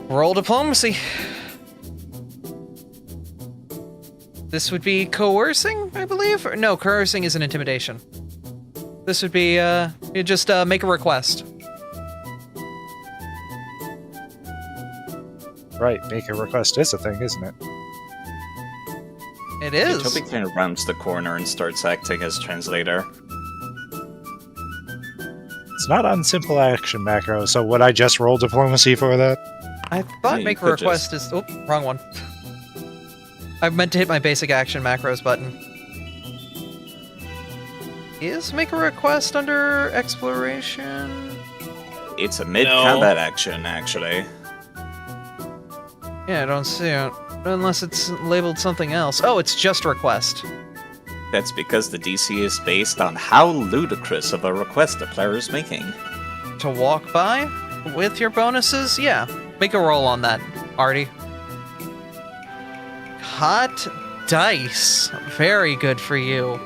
Roll diplomacy. This would be coercing, I believe? Or, no, coercing is an intimidation. This would be, you just make a request. Right, make a request is a thing, isn't it? It is. Toby kind of rounds the corner and starts acting as translator. It's not on simple action macro, so would I just roll diplomacy for that? I thought you make a could request is... Oh, wrong one. I meant to hit my basic action macros button. Is make a request under exploration? It's a mid-combat action, actually. Yeah, I don't see it. Unless it's labeled something else. Oh, it's just request. That's because the DC is based on how ludicrous of a request the player is making. To walk by? With your bonuses? Yeah. Make a roll on that, Artie. Hot dice. Very good for you.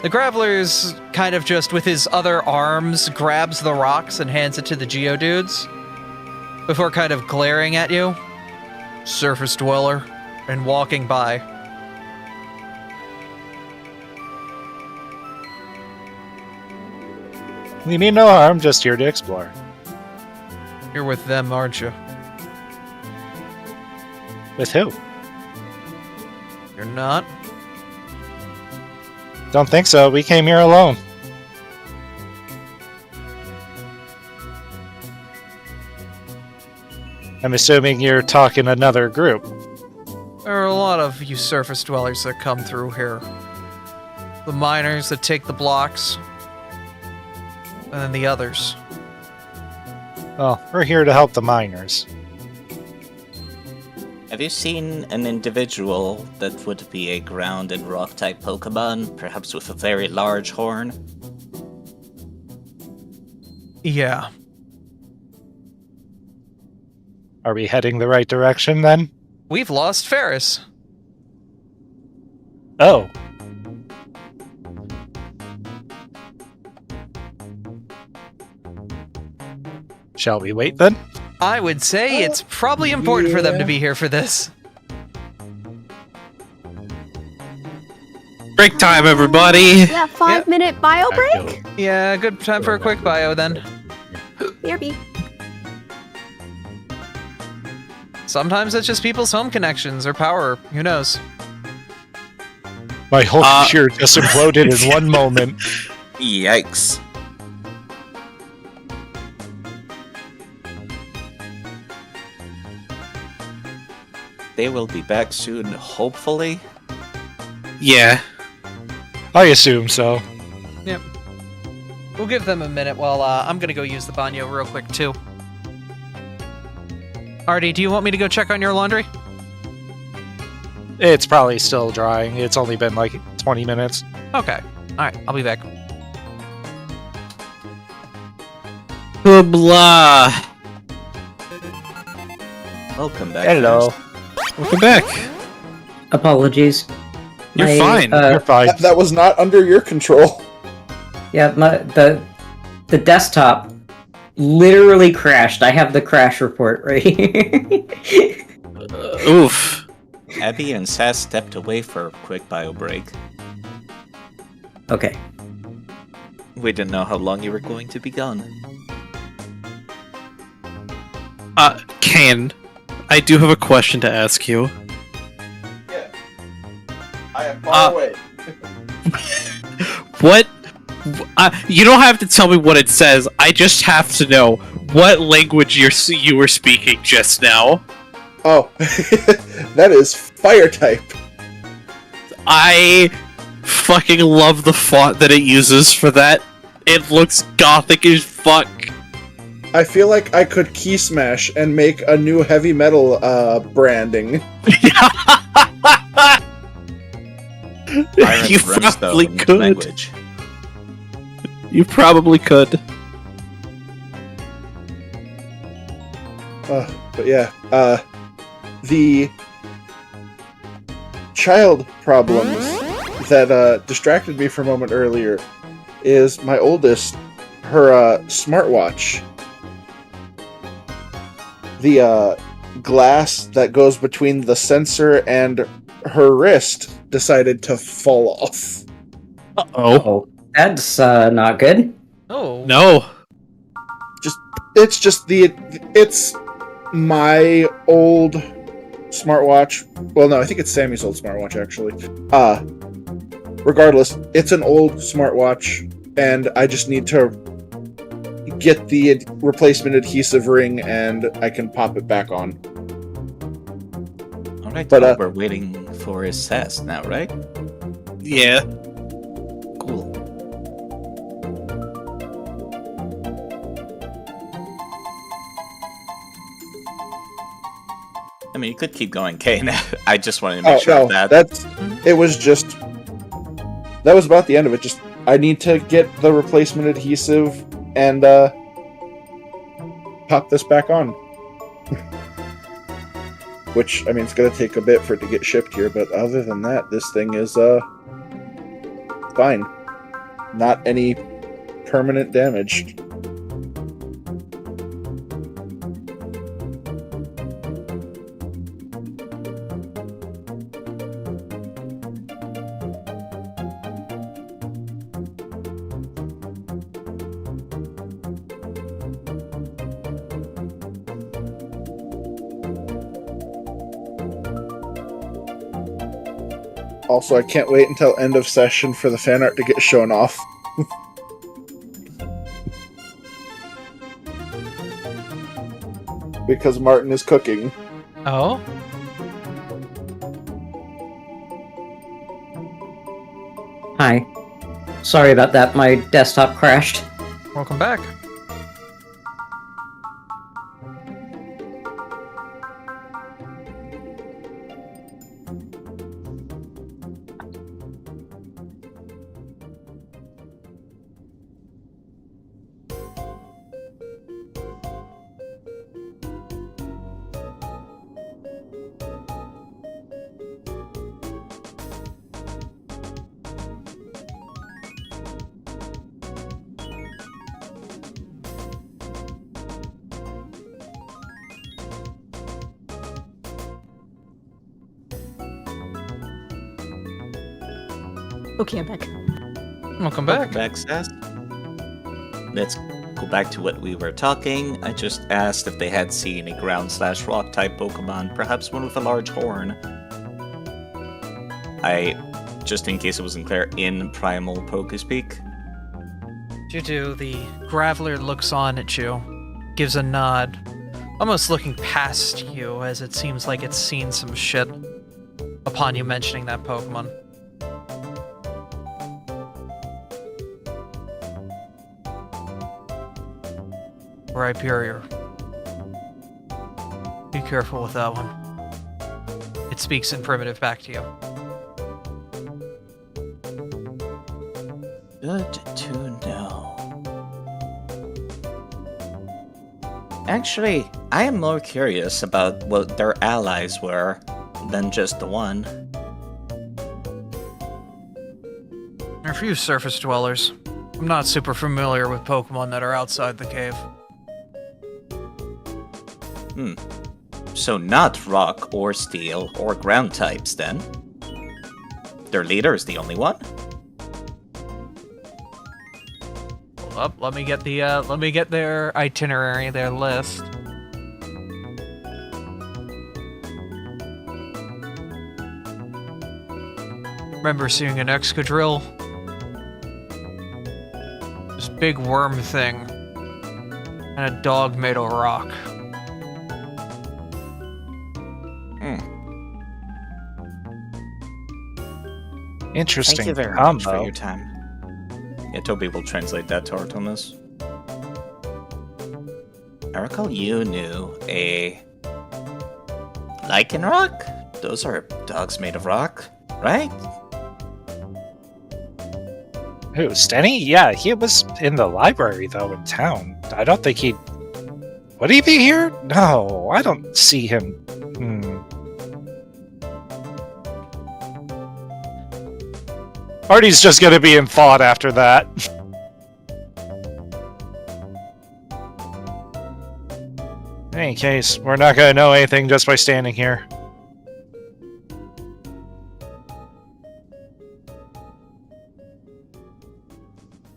The Graveler's kind of just, with his other arms, grabs the rocks and hands it to the Geodudes before kind of glaring at you. Surface Dweller, and walking by. We mean no harm, just here to explore. You're with them, aren't you? With who? You're not? Don't think so, we came here alone. I'm assuming you're talking another group. There are a lot of you surface dwellers that come through here. The miners that take the blocks, and then the others. Well, we're here to help the miners. Have you seen an individual that would be a ground and rock type Pokemon, perhaps with a very large horn? Yeah. Are we heading the right direction then? We've lost Ferris. Oh. Shall we wait then? I would say it's probably important for them to yeah. be here for this. Break time, everybody! Yeah, 5-minute bio break? Yeah, good time for a quick bio then. BRB. Sometimes it's just people's home connections or power. Who knows? My whole computer just imploded in one moment. Yikes. They will be back soon, hopefully. Yeah. I assume so. Yep. We'll give them a minute while I'm gonna go use the banyo real quick too. Artie, do you want me to go check on your laundry? It's probably still drying. It's only been like 20 minutes. Okay. Alright, I'll be back. Blah. Welcome back. Hello. Welcome back. Apologies. You're My, fine. You're fine. That was not under your control. Yeah, the desktop literally crashed. I have the crash report right here. Oof. Abby and Sass stepped away for a quick bio break. Okay. We didn't know how long you were going to be gone. Kane, I do have a question to ask you. Yeah. I am far away. What? You don't have to tell me what it says. I just have to know what language you were speaking just now. Oh, that is fire type. I fucking love the font that it uses for that. It looks gothic as fuck. I feel like I could key smash and make a new heavy metal branding. You probably could. Language. You probably could. But yeah, the child problems that distracted me for a moment earlier is my oldest, her smartwatch. The glass that goes between the sensor and her wrist decided to fall off. Oh. That's not good. Oh. No. It's my old smartwatch. Well, no, I think it's Sammy's old smartwatch, actually. Regardless, it's an old smartwatch, and I just need to get the replacement adhesive ring, and I can pop it back on. Alright, But, we're waiting for his Sass now, right? Yeah. Cool. I mean, you could keep going, Kane. I just wanted to make sure of that. It was just... That was about the end of it. Just, I need to get the replacement adhesive and, pop this back on. Which, I mean, it's gonna take a bit for it to get shipped here, but other than that, this thing is, fine. Not any permanent damage. Also, I can't wait until end of session for the fan art to get shown off. Because Martin is cooking. Oh? Hi. Sorry about that, my desktop crashed. Welcome back. Okay, I'm back. Welcome back. Back, Sass. Let's go back to what we were talking. I just asked if they had seen a ground/rock type Pokemon, perhaps one with a large horn. Just in case it wasn't clear, in Primal Pokespeak. You do. The Graveler looks on at you, gives a nod, almost looking past you as it seems like it's seen some shit upon you mentioning that Pokemon. Rhyperior. Be careful with that one. It speaks in primitive back to you. Good to know. Actually, I am more curious about what their allies were than just the one. There are a few surface dwellers. I'm not super familiar with Pokemon that are outside the cave. So not rock or steel or ground types then? Their leader is the only one? Hold up, let me get their itinerary, their list. Remember seeing an Excadrill? This big worm thing. And a dog made of rock. Interesting Thank you very combo. much for your time. Yeah, Toby will translate that to Artemis. I recall you knew a Lycanroc? Those are dogs made of rock, right? Who, Stenny? Yeah, he was in the library, though, in town. I don't think he'd... Would he be here? No, I don't see him. Artie's just gonna be in thought after that. In any case, we're not gonna know anything just by standing here.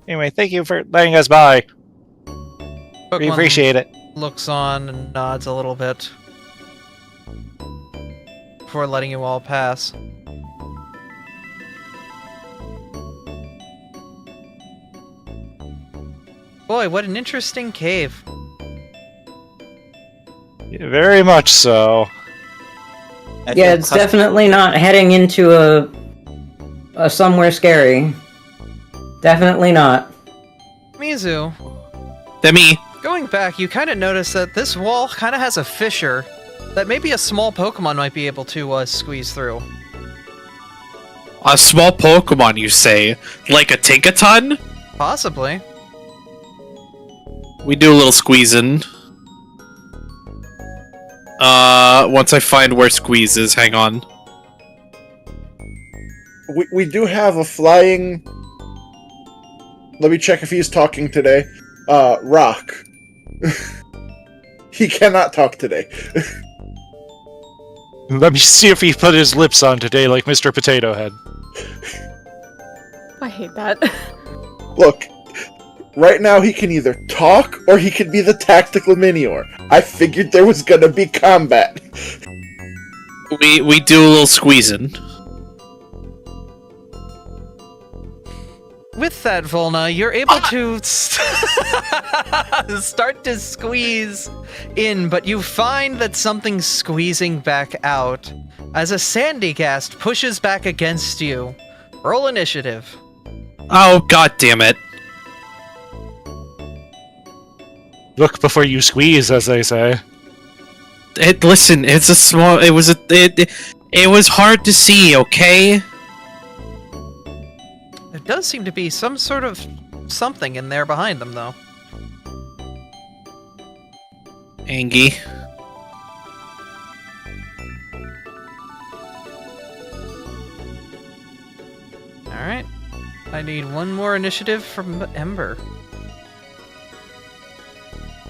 Anyway, thank you for letting us by. We Pokemon appreciate it. looks on and nods a little bit before letting you all pass. Boy, what an interesting cave. Yeah, very much so. Yeah, it's definitely not heading into a somewhere scary. Definitely not. Mizu, Demi, going back, you kind of notice that this wall kind of has a fissure that maybe a small Pokemon might be able to squeeze through. a small Pokemon, you say? Like a Tinkaton? Possibly. We do a little squeezing. Once I find where squeeze is, hang on. We do have a flying... Let me check if he's talking today. Rock. He cannot talk today. Let me see if he put his lips on today like Mr. Potato Head. I hate that. Look, right now he can either talk or he can be the tactical Minior. I figured there was gonna be combat. We do a little squeezing. With that, Volna, you're able to start to squeeze in, but you find that something's squeezing back out as a Sandygast pushes back against you. Roll initiative. Oh, god damn it. Look before you squeeze, as they say. Listen, it's a small... It was hard to see, okay? There does seem to be some sort of something in there behind them, though. Angie. Alright. I need one more initiative from Ember.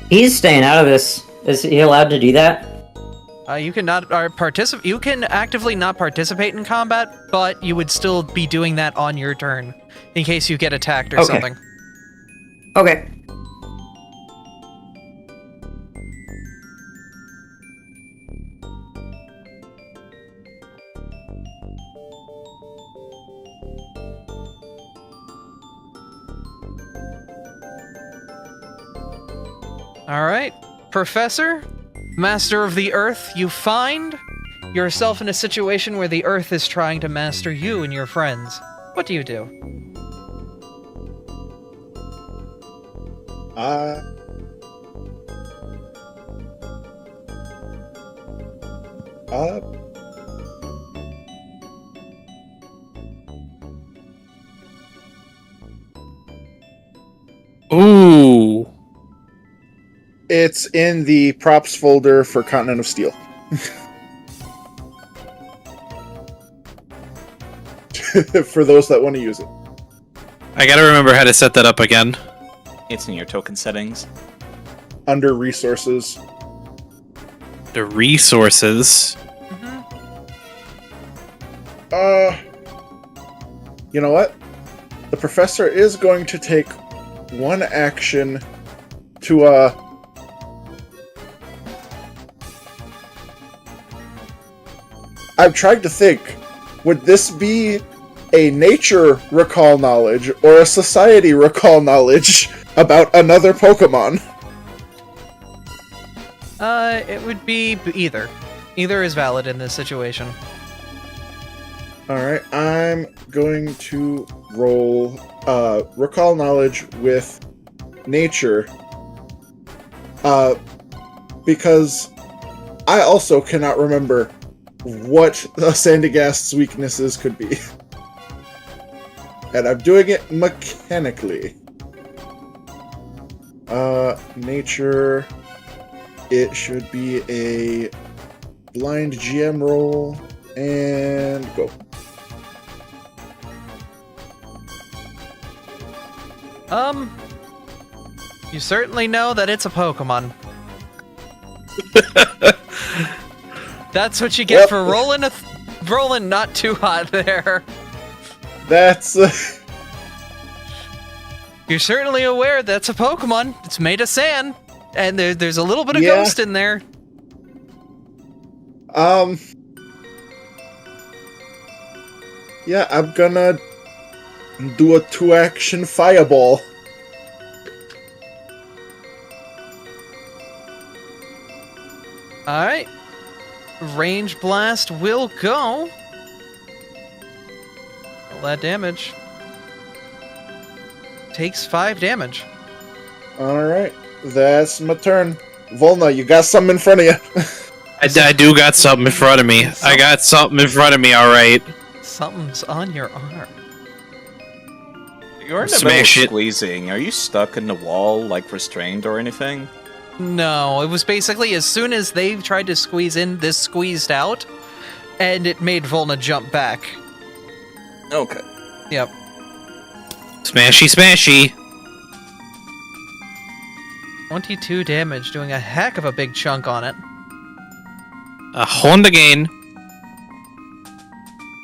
He's staying out of this. Is he allowed to do that? You can not participate. You can actively not participate in combat, but you would still be doing that on your turn, in case you get attacked or Okay. something. Okay. Alright. Professor, Master of the Earth, you find yourself in a situation where the Earth is trying to master you and your friends. What do you do? Ooh. It's in the props folder for Continent of Steel. For those that want to use it. I gotta remember how to set that up again. It's in your token settings. Under resources. The resources. You know what? The professor is going to take one action to, I'm trying to think. Would this be a nature recall knowledge or a society recall knowledge about another Pokemon? It would be either. Either is valid in this situation. Alright, I'm going to roll recall knowledge with nature. Because I also cannot remember what Sandygast's weaknesses could be. And I'm doing it mechanically. Nature. It should be a blind GM roll. And go. You certainly know that it's a Pokemon. That's what you get for rolling rolling not too hot there. That's... You're certainly aware that's a Pokemon. It's made of sand, and there's a little bit of ghost in there. Yeah, I'm gonna do a 2-action fireball. Alright. Range Blast will go. All that damage. Takes 5 damage. Alright, that's my turn. Volna, you got something in front of you. I do got something in front of me. I got something in front of me, alright. Something's on your arm. You're in the middle of squeezing. Are you stuck in the wall, like restrained or anything? No, it was basically as soon as they tried to squeeze in, this squeezed out, and it made Volna jump back. Okay. Yep. Smashy, smashy. 22 damage, doing a heck of a big chunk on it. A Honda gain.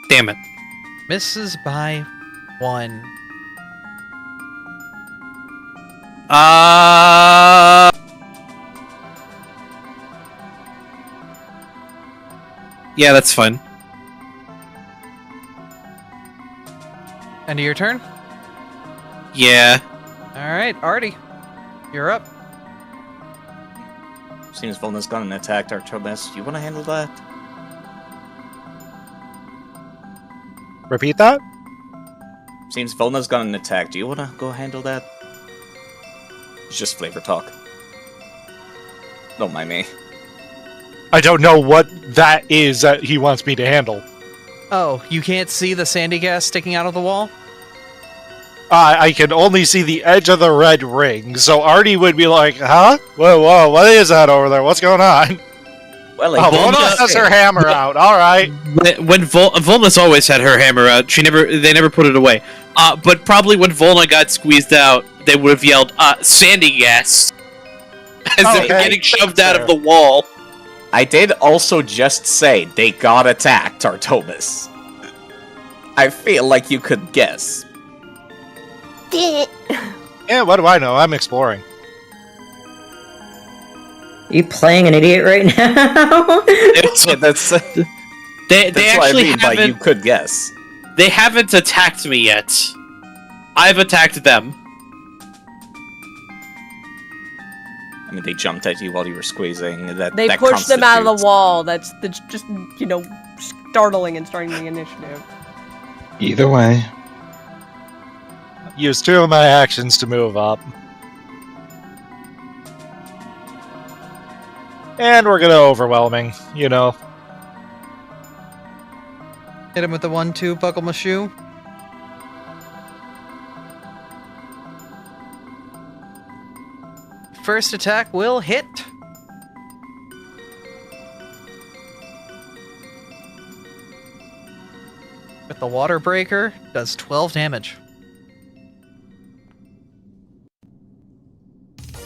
Damn it. Misses by 1. Yeah, that's fine. End of your turn? Yeah. Alright, Artie. You're up. Seems Volna's gone and attacked Artemis. You want to handle that? Repeat that? Seems Volna's gone and attacked. Do you want to go handle that? It's just flavor talk. Don't mind me. I don't know what that is that he wants me to handle. Oh, you can't see the Sandygast sticking out of the wall? I can only see the edge of the red ring, so Artie would be like, huh? Whoa, what is that over there? What's going on? Well, like, Volna has her hammer out, alright. When Volna's always had her hammer out, they never put it away. But probably when Volna got squeezed out, they would have yelled, Sandygast, as they were getting shoved out of the wall. I did also just say they got attacked, Artemis. I feel like you could guess. Yeah, what do I know? I'm exploring. Are you playing an idiot right now? Yeah, that's they what I actually mean by haven't. you could guess. They haven't attacked me yet. I've attacked them. I mean, they jumped at you while you were squeezing. They that pushed them out of the constitutes- wall. That's just, startling and starting the initiative. Either way. Use 2 of my actions to move up. And we're gonna overwhelming, Hit him with the 1-2, buckle my shoe. First attack will hit. With the water breaker, does 12 damage.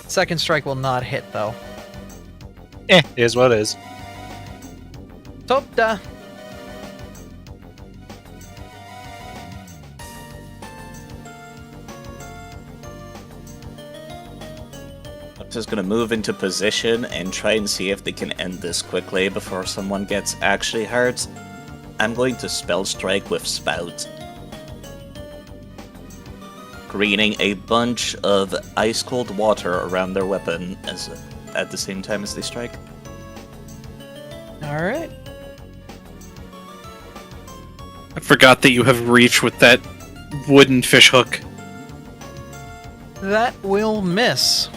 Second strike will not hit, though. Is what it is. Topda. I'm just gonna move into position and try and see if they can end this quickly before someone gets actually hurt. I'm going to spell strike with Spout. Greening a bunch of ice cold water around their weapon at the same time as they strike. Alright. I forgot that you have reach with that wooden fish hook. That will miss.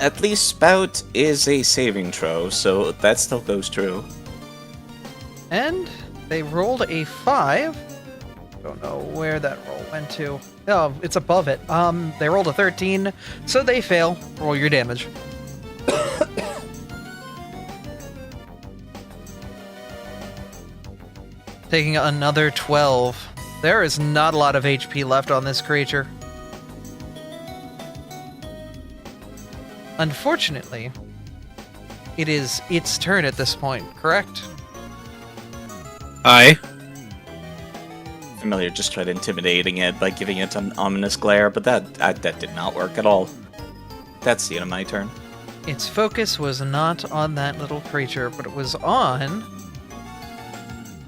At least Spout is a saving throw, so that still goes through. And they rolled a 5. Don't know where that roll went to. Oh, it's above it. They rolled a 13, so they fail. Roll your damage. Taking another 12. There is not a lot of HP left on this creature. Unfortunately, it is its turn at this point, correct? Aye. Familiar just tried intimidating it by giving it an ominous glare, but that did not work at all. That's the end of my turn. Its focus was not on that little creature, but it was on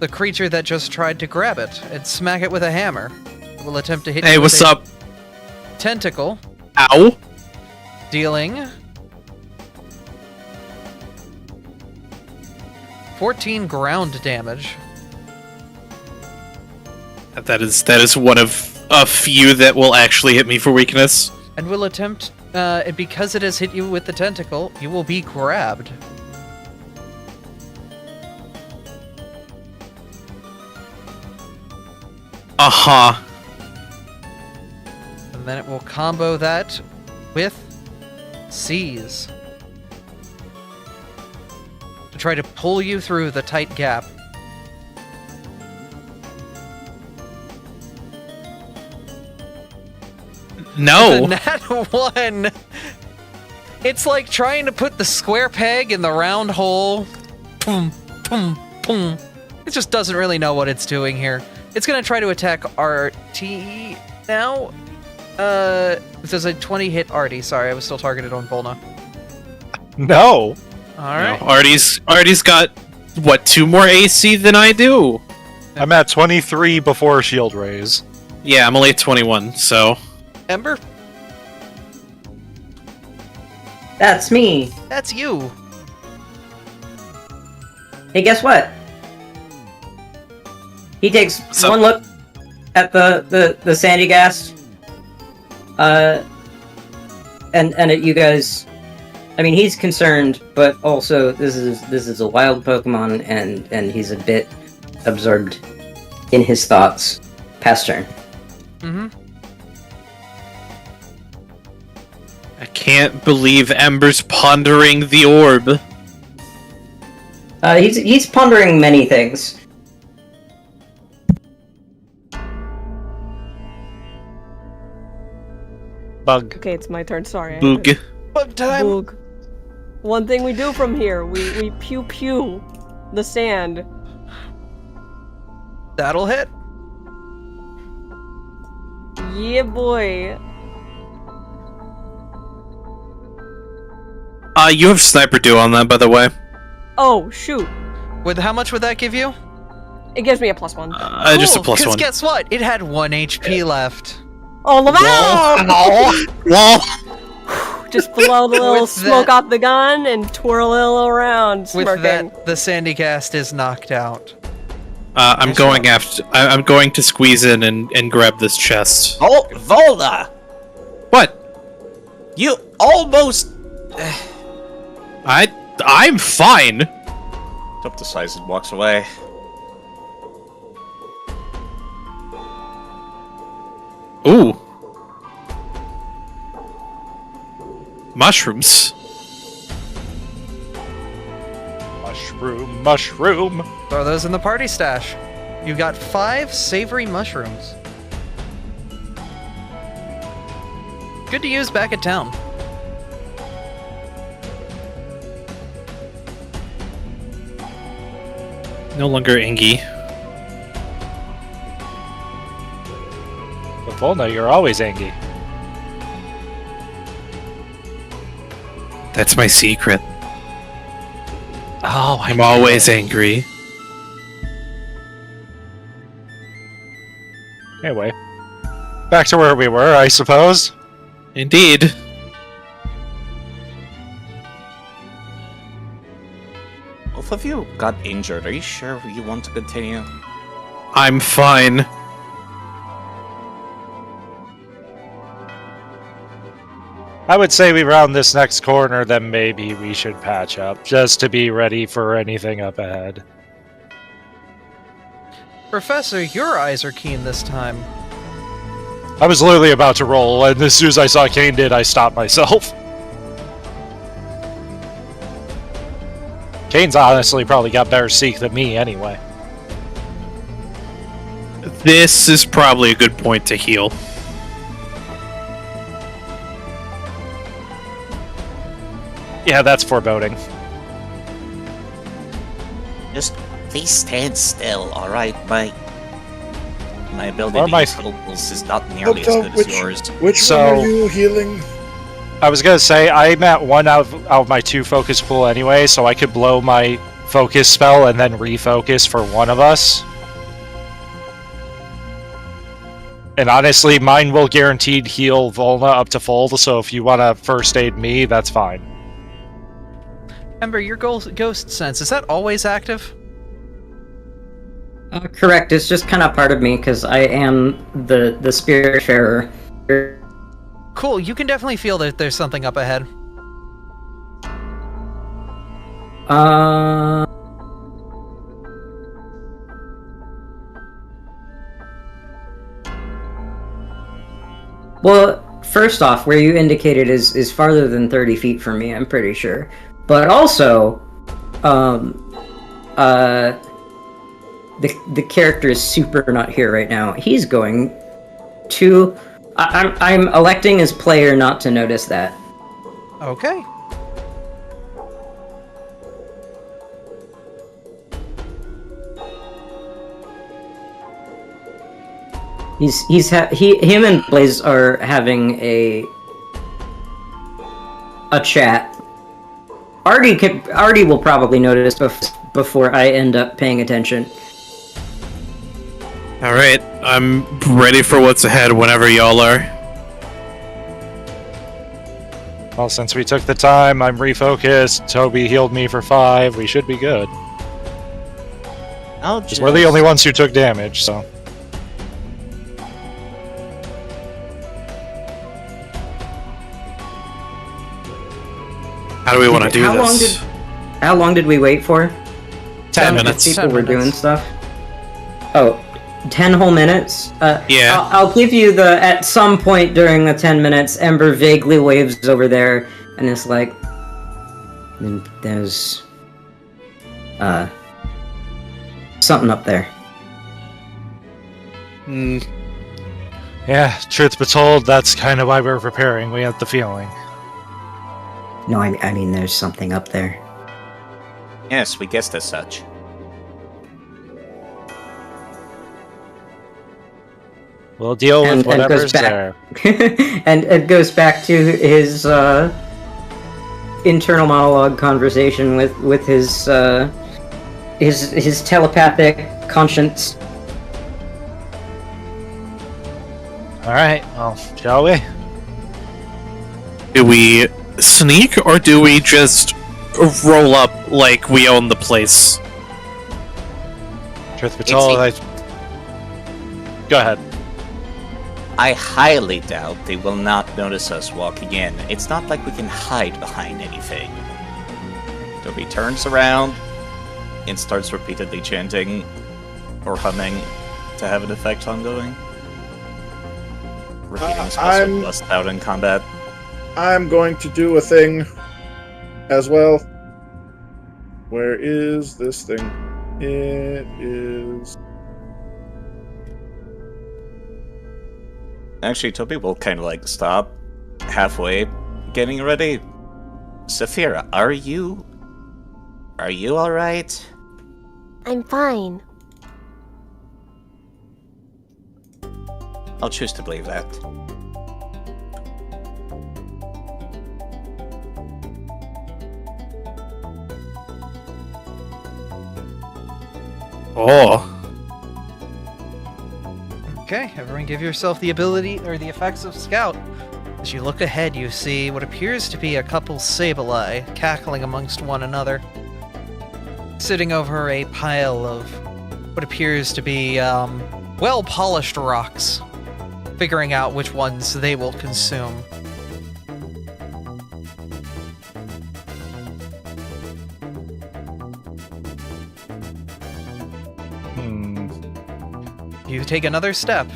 the creature that just tried to grab it and smack it with a hammer. It will attempt to hit Hey, you with what's a up? tentacle, Ow. dealing 14 ground damage. That is one of a few that will actually hit me for weakness. And will attempt, because it has hit you with the tentacle, you will be grabbed. Uh-huh. And then it will combo that with Seize. To try to pull you through the tight gap. No. Nat 1! It's like trying to put the square peg in the round hole. Boom, boom, boom. It just doesn't really know what it's doing here. It's gonna try to attack RT now. It says a 20 hit Artie. Sorry, I was still targeted on Volna. No. Alright. No, Artie's got, what, 2 more AC than I do? I'm at 23 before shield raise. Yeah, I'm only at 21, so... Ember, That's me. that's you. Hey, guess what? He takes So- one look at the sandy gas, and at you guys. I mean, he's concerned, but also this is a wild Pokemon, and he's a bit absorbed in his thoughts. Pass turn. Mm-hmm. I can't believe Ember's pondering the orb. He's pondering many things. Bug. Okay, it's my turn. Sorry. Boog. Bug time. Boog. One thing we do from here, we pew pew the sand. That'll hit. Yeah, boy. You have Sniper Dew on that, by the way. Oh, shoot. With how much would that give you? It gives me a +1. Just a Cool, 'cause +1. guess what? It had 1 HP left. Oh, Lamau! Wall. just blow the little With smoke that- off the gun and twirl it a little around, With smirking. that, the Sandy cast is knocked out. I'm going after. I'm going to squeeze in and grab this chest. Oh, Volna! What? You almost... I'm fine. Up the size and walks away. Ooh. Mushrooms. Mushroom. Throw those in the party stash. You got 5 savory mushrooms. Good to use back at town. No longer Ingy. But Volna, you're always angry. That's my secret. Oh, I'm always angry. Anyway, back to where we were, I suppose. Indeed. Both of you got injured. Are you sure you want to continue? I'm fine. I would say we round this next corner, then maybe we should patch up, just to be ready for anything up ahead. Professor, your eyes are keen this time. I was literally about to roll, and as soon as I saw Kane did, I stopped myself. Kane's honestly probably got better seek than me anyway. This is probably a good point to heal. Yeah, that's foreboding. Just please stand still, alright? My ability Or to my- use heals is not nearly as good as yours. Which So- one are you healing? I was gonna say, I'm at 1 out of my 2 focus pool anyway, so I could blow my focus spell and then refocus for one of us. And honestly, mine will guaranteed heal Volna up to full, so if you want to first aid me, that's fine. Ember, your ghost sense, is that always active? Correct. It's just kind of part of me because I am the Spiritfarer. Cool, you can definitely feel that there's something up ahead. Well, first off, where you indicated is farther than 30 feet from me, I'm pretty sure. But also, the character is super not here right now. He's going to... I'm electing as player not to notice that. Okay. Him and Blaze are having a chat. Artie will probably notice before I end up paying attention. Alright, I'm ready for what's ahead whenever y'all are. Well, since we took the time, I'm refocused. Toby healed me for 5. We should be good. I'll 'Cause just... we're the only ones who took damage, so... How do we want to do this? How long did we wait for? 10 minutes. People 10 were minutes. doing stuff. Oh, 10 whole minutes? Yeah. I'll give you the... At some point during the 10 minutes, Ember vaguely waves over there, and it's like... There's... something up there. Yeah, truth be told, that's kind of why we're preparing. We have the feeling. No, I mean there's something up there. Yes, we guessed as such. We'll deal with And whatever's goes back. there. And it goes back to his internal monologue conversation with his telepathic conscience. Alright, well, shall we? Do we sneak, or do we just roll up like we own the place? Truth be told, Go ahead. I highly doubt they will not notice us walking in. It's not like we can hide behind anything. Toby turns around and starts repeatedly chanting or humming to have an effect ongoing. Repeating spells bust out in combat. I'm going to do a thing as well. Where is this thing? It is... Actually, Toby will kind of like stop halfway, getting ready. Saphira, are you alright? I'm fine. I'll choose to believe that. Oh. Okay, everyone give yourself the ability or the effects of Scout. As you look ahead, you see what appears to be a couple Sableye cackling amongst one another, sitting over a pile of what appears to be well-polished rocks, figuring out which ones they will consume. You take another step,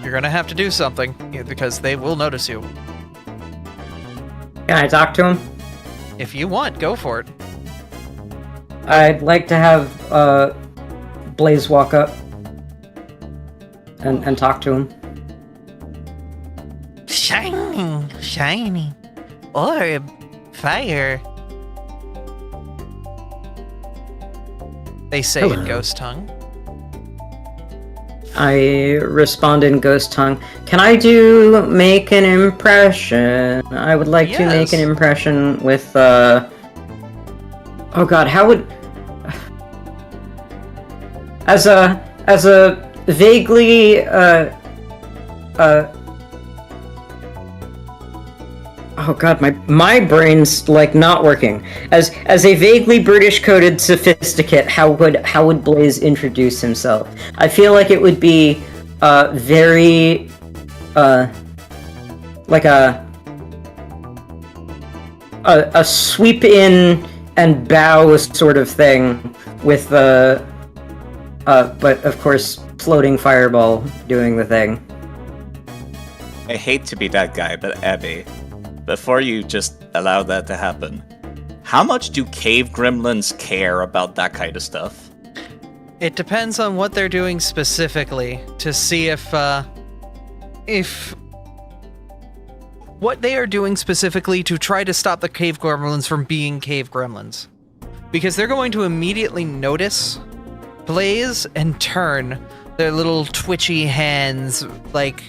you're gonna have to do something, because they will notice you. Can I talk to him? If you want, go for it. I'd like to have Blaze walk up and talk to him. Shining, shiny, orb, fire. They say in ghost tongue. I respond in ghost tongue. Can I do make an impression? I would like to make an impression with oh god, how would as a vaguely oh god, my brain's like not working. As a vaguely British coded sophisticate, how would Blaze introduce himself? I feel like it would be very like a sweep in and bow sort of thing with but of course floating fireball doing the thing. I hate to be that guy, but Abby, before you just allow that to happen, how much do cave gremlins care about that kind of stuff? It depends on what they're doing specifically to see if what they are doing specifically to try to stop the cave gremlins from being cave gremlins. Because they're going to immediately notice Blaze and turn their little twitchy hands, like,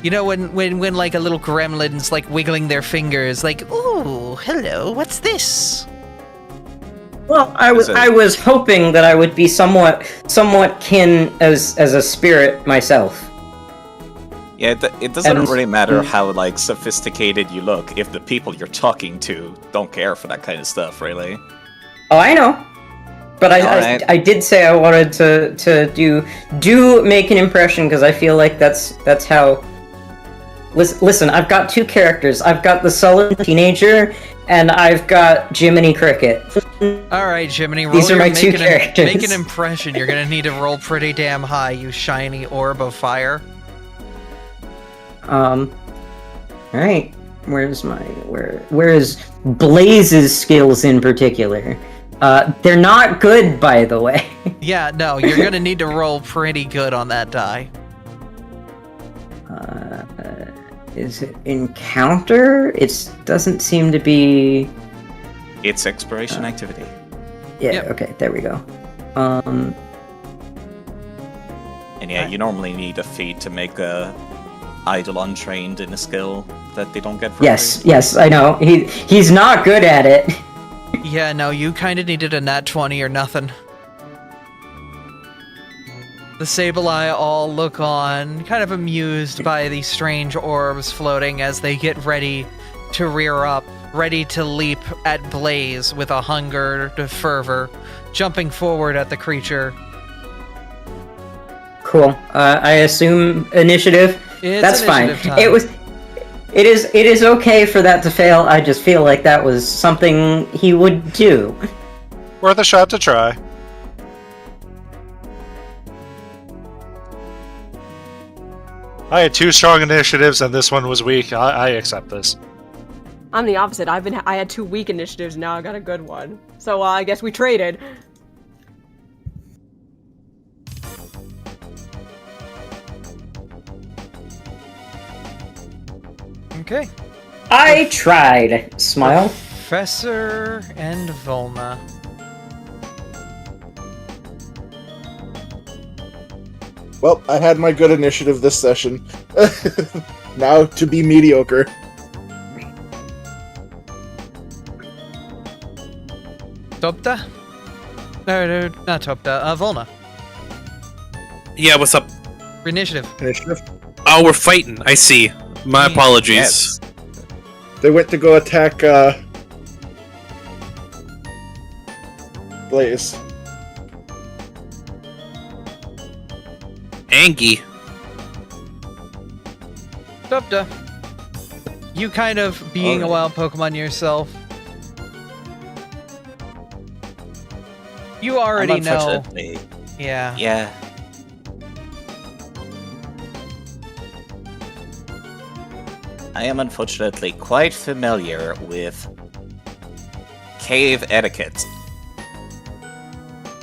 you know, when like a little gremlin's like wiggling their fingers, like, ooh, hello, what's this? Well, I was hoping that I would be somewhat kin as a spirit myself. Yeah, it doesn't really matter how like sophisticated you look if the people you're talking to don't care for that kind of stuff, really. Oh, I know. But I did say I wanted to do make an impression because I feel like that's how. Listen, I've got two characters. I've got the sullen teenager, and I've got Jiminy Cricket. All right, Jiminy, these are my two characters. Make an impression. You're gonna need to roll pretty damn high, you shiny orb of fire. All right. Where is Blaze's skills in particular? They're not good, by the way. Yeah, no, you're gonna need to roll pretty good on that die. Is it encounter? It doesn't seem to be. It's exploration activity. Yeah. Yep. Okay. There we go. And yeah, you normally need a feat to make a idle untrained in a skill that they don't get for free. Yes, I know. He's not good at it. Yeah, no, you kind of needed a nat 20 or nothing. The Sableye all look on, kind of amused by these strange orbs floating as they get ready to rear up, ready to leap at Blaze with a hunger to fervor, jumping forward at the creature. Cool. I assume initiative. It's That's initiative fine. time. It is okay for that to fail. I just feel like that was something he would do. Worth a shot to try. I had 2 strong initiatives and this one was weak. I accept this. I'm the opposite. I had 2 weak initiatives, now I got a good one. So I guess we traded. Okay. I tried. Smile. Professor and Volna. Well, I had my good initiative this session. Now to be mediocre. Topta? No, not Topta. Volna. Yeah, what's up? Initiative. Initiative. Oh, we're fighting. I see. My apologies. Yes. They went to go attack, Blaze. Angie. Topta. You kind of being a wild Pokemon yourself. You already know. Unfortunately, Yeah. yeah. I am unfortunately quite familiar with cave etiquette.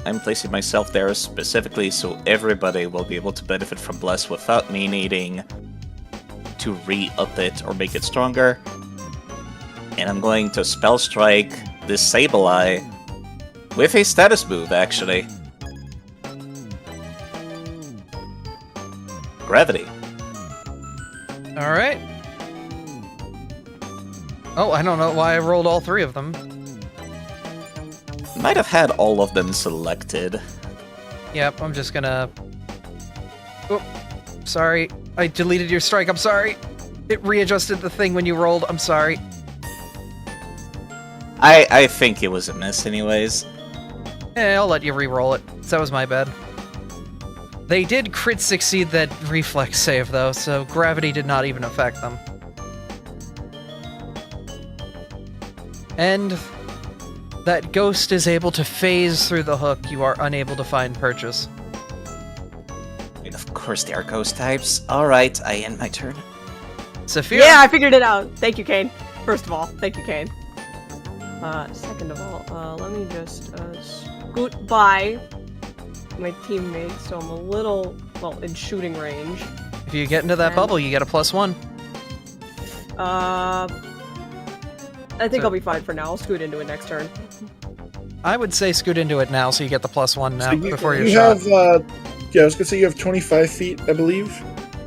I'm placing myself there specifically so everybody will be able to benefit from Bless without me needing to re-up it or make it stronger. And I'm going to Spell Strike this Sableye with a status move, actually. Gravity. Alright. Oh, I don't know why I rolled all 3 of them. Might have had all of them selected. Yep, I'm just gonna... Oh, sorry. I deleted your strike, I'm sorry. It readjusted the thing when you rolled, I'm sorry. I think it was a miss anyways. I'll let you re-roll it. That was my bad. They did crit succeed that reflex save, though, so gravity did not even affect them. And that ghost is able to phase through the hook. You are unable to find purchase. And of course they are ghost types. Alright, I end my turn. Saphira. Yeah, I figured it out. Thank you, Kane. First of all, thank you, Kane. Second of all, let me just scoot by my teammate, so I'm a little, well, in shooting range. If you get into that bubble, you get a +1. I think I'll be fine for now. I'll scoot into it next turn. I would say scoot into it now, so you get the +1 now So before your you shot. have, yeah, I was gonna say you have 25 feet, I believe.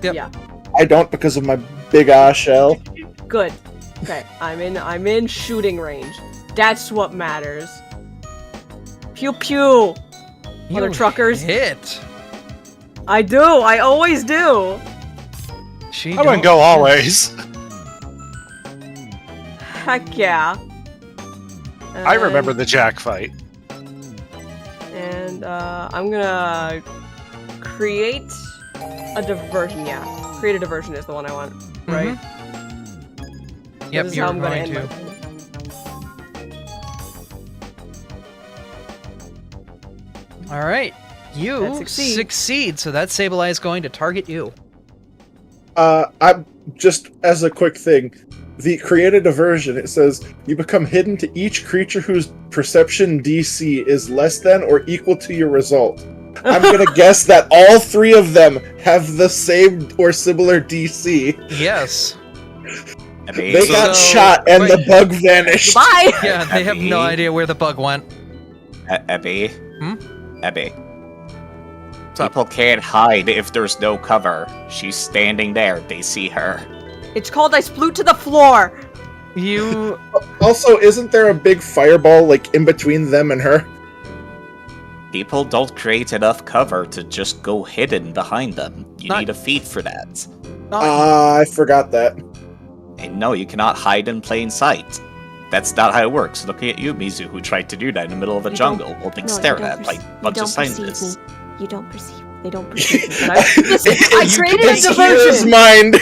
Yep. Yeah. I don't because of my big ass shell. Good. Okay, I'm in shooting range. That's what matters. Pew pew. You Other truckers. hit. I do. I always do. I wouldn't go always. Heck yeah. I remember the Jack fight. And I'm gonna create a diversion. Yeah, create a diversion is the one I want, right? Yep, This is you're how I'm gonna going end to. my turn. All right, you That succeeds. succeed. So that Sableye is going to target you. I'm just as a quick thing. The create a diversion, it says you become hidden to each creature whose perception DC is less than or equal to your result. I'm gonna guess that all 3 of them have the same or similar DC. Yes. Abby. They got So- shot and the wait. bug vanished. Bye. Yeah, they have no Abby. idea where the bug went. Abby. Hmm? Abby. up? People can't hide if there's no cover. She's standing there. They see her. It's called I sploot to the floor. You Also, isn't there a big fireball like in between them and her? People don't create enough cover to just go hidden behind them. You Not- need a feat for that. not, I forgot that. And no, you cannot hide in plain sight. That's not how it works. Look at you, Mizu, who tried to do that in the middle of a jungle while being stared at by a bunch of scientists. You don't perceive. They don't perceive me. But I created a It's Saphira's diversion. mind.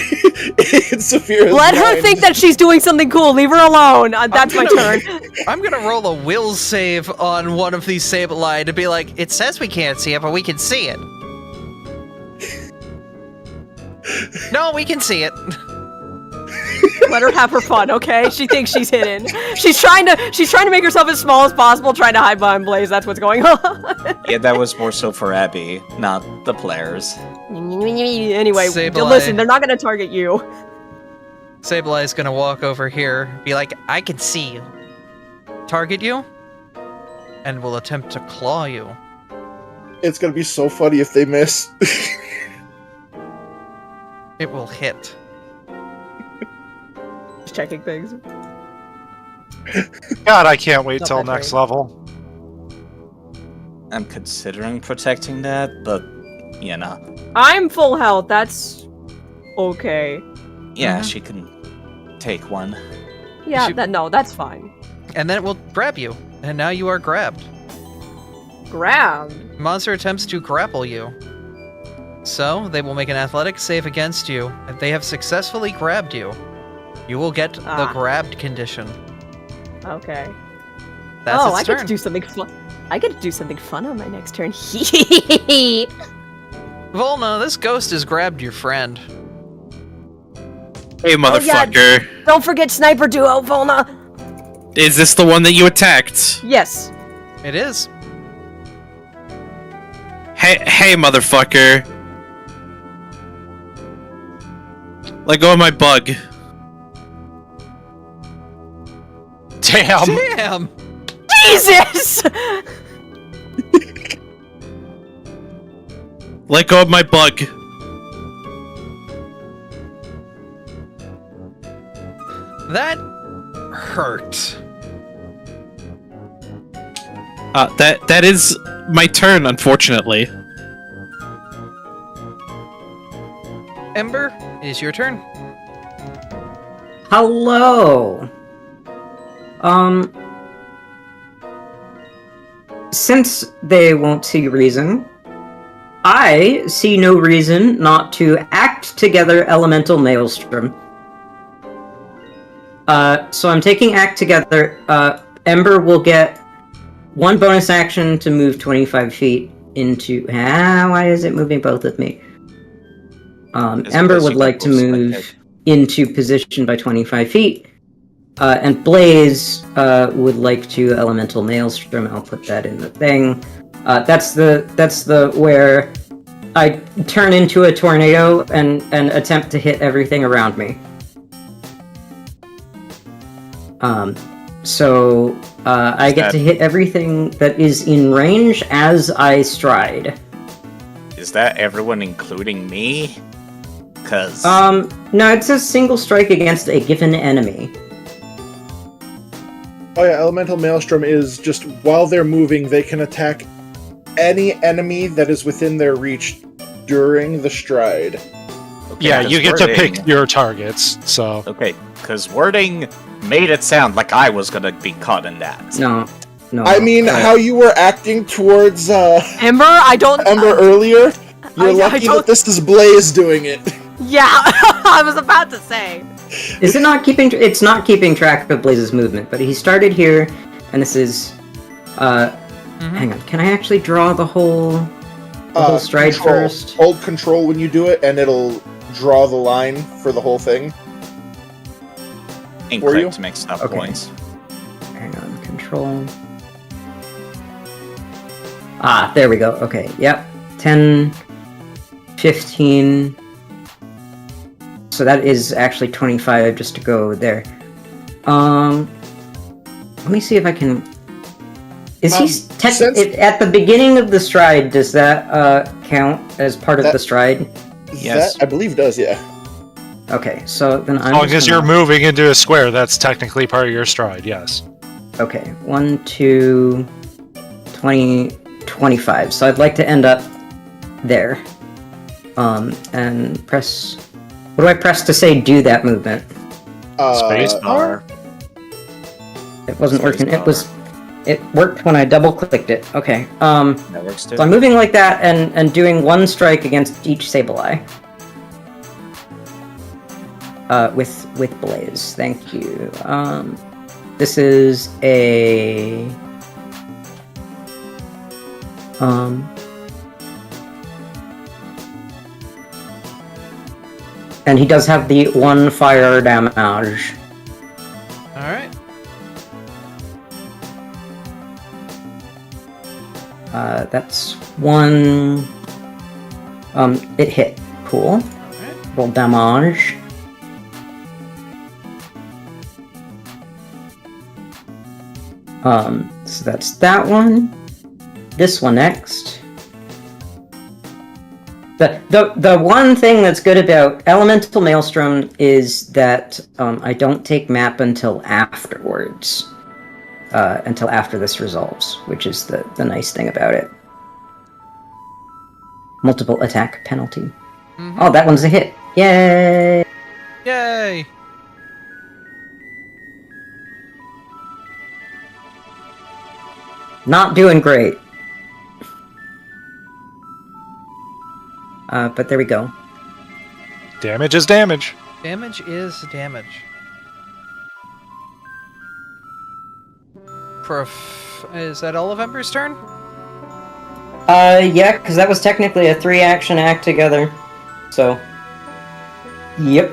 It's Saphira's Let her mind. think that she's doing something cool. Leave her alone. That's my turn. I'm gonna roll a will save on one of these Sableye to be like, it says we can't see it, but we can see it. No, we can see it. Let her have her fun, okay? She thinks she's hidden. She's trying to make herself as small as possible, trying to hide behind Blaze. That's what's going on. Yeah, that was more so for Abby, not the players. Anyway, Sableye. listen, they're not gonna target you. Sableye's gonna walk over here, be like, I can see you. Target you, and will attempt to claw you. It's gonna be so funny if they miss. It will hit. Just checking things. God, I can't wait Not till that next great. level. I'm considering protecting that, but, you know. I'm full health. That's okay. Yeah, Mhm. she can take one. Yeah, She- that's fine. And then it will grab you, and now you are grabbed. Grab. Monster attempts to grapple you. So, they will make an athletics save against you. If they have successfully grabbed you, you will get the Ah. grabbed condition. Okay. That's its I turn. get to do something fun. I get to do something fun on my next turn. Volna, this ghost has grabbed your friend. Hey, motherfucker. Don't forget Sniper Duo, Volna. Is this the one that you attacked? Yes. It is. Hey, motherfucker. Let go of my bug. Damn. Damn! Jesus. Let go of my bug. That hurt. That is my turn, unfortunately. Ember, it is your turn. Hello. Since they won't see reason, I see no reason not to act together Elemental Maelstrom. So I'm taking Act Together. Ember will get one bonus action to move 25 feet into... why is it moving both of me? As Ember opposed would to like to both like move that. into position by 25 feet. And Blaze would like to Elemental Maelstrom. I'll put that in the thing. That's the where I turn into a tornado and attempt to hit everything around me. So I get to hit everything that is in range as I stride. Is that everyone including me? Cause No, it says single strike against a given enemy. Oh yeah, Elemental Maelstrom is just while they're moving, they can attack any enemy that is within their reach during the stride. okay, Yeah, 'cause you get to wording- pick your targets, so... Okay, because wording made it sound like I was gonna be caught in that. No. I mean, how you were acting towards Ember, I don't. Ember earlier, you're I lucky don't- that this is Blaze doing it. Yeah, I was about to say. Is it not keeping? It's not keeping track of Blaze's movement, but he started here, and this is. Hang on. Can I actually draw the whole stride Control. first? Hold control when you do it, and it'll draw the line for the whole thing. Incorrect to make stop Okay. points. Hang on. Control. There we go. Okay. Yep. 10, 15. So that is actually 25 just to go there. Let me see if I can. Is he since- at the beginning of the stride? Does that count as part of That- the stride? Yes. That, I believe, does, yeah. Okay, so then I'm. As long just as gonna- you're moving into a square, that's technically part of your stride, yes. Okay, 1, 2, 20, 25. So I'd like to end up there. And press. What do I press to say do that movement? Spacebar. It wasn't working. Spacebar. It worked when I double-clicked it. Okay. That works too. So I'm moving like that and doing one strike against each Sableye. With Blaze. Thank you. This is a... And he does have the 1 fire damage. Alright. That's 1... it hit. Cool. Alright. Roll damage. So that's that one. This one next. The one thing that's good about Elemental Maelstrom is that I don't take map until afterwards. Until after this resolves, which is the nice thing about it. Multiple attack penalty. Mhm. Oh, that one's a hit. Yay! Yay! Not doing great. But there we go. Damage is damage. Damage is damage. Is that all of Ember's turn? Yeah, because that was technically a 3-action act together. So, yep.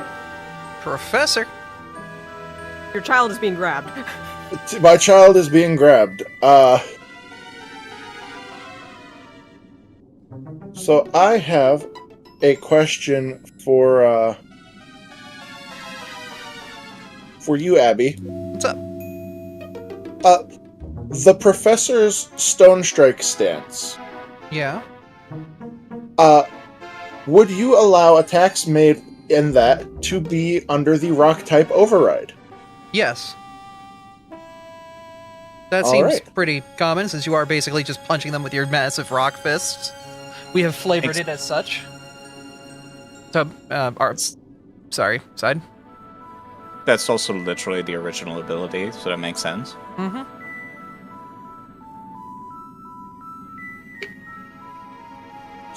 Professor. Your child is being grabbed. My child is being grabbed. So I have a question for you, Abby. What's up? The professor's Stone Strike stance. Yeah. Would you allow attacks made in that to be under the rock type override? Yes. That All seems right. pretty common, since you are basically just punching them with your massive rock fists. We have flavored it as such. So, sorry, side. That's also literally the original ability, so that makes sense. Mm-hmm.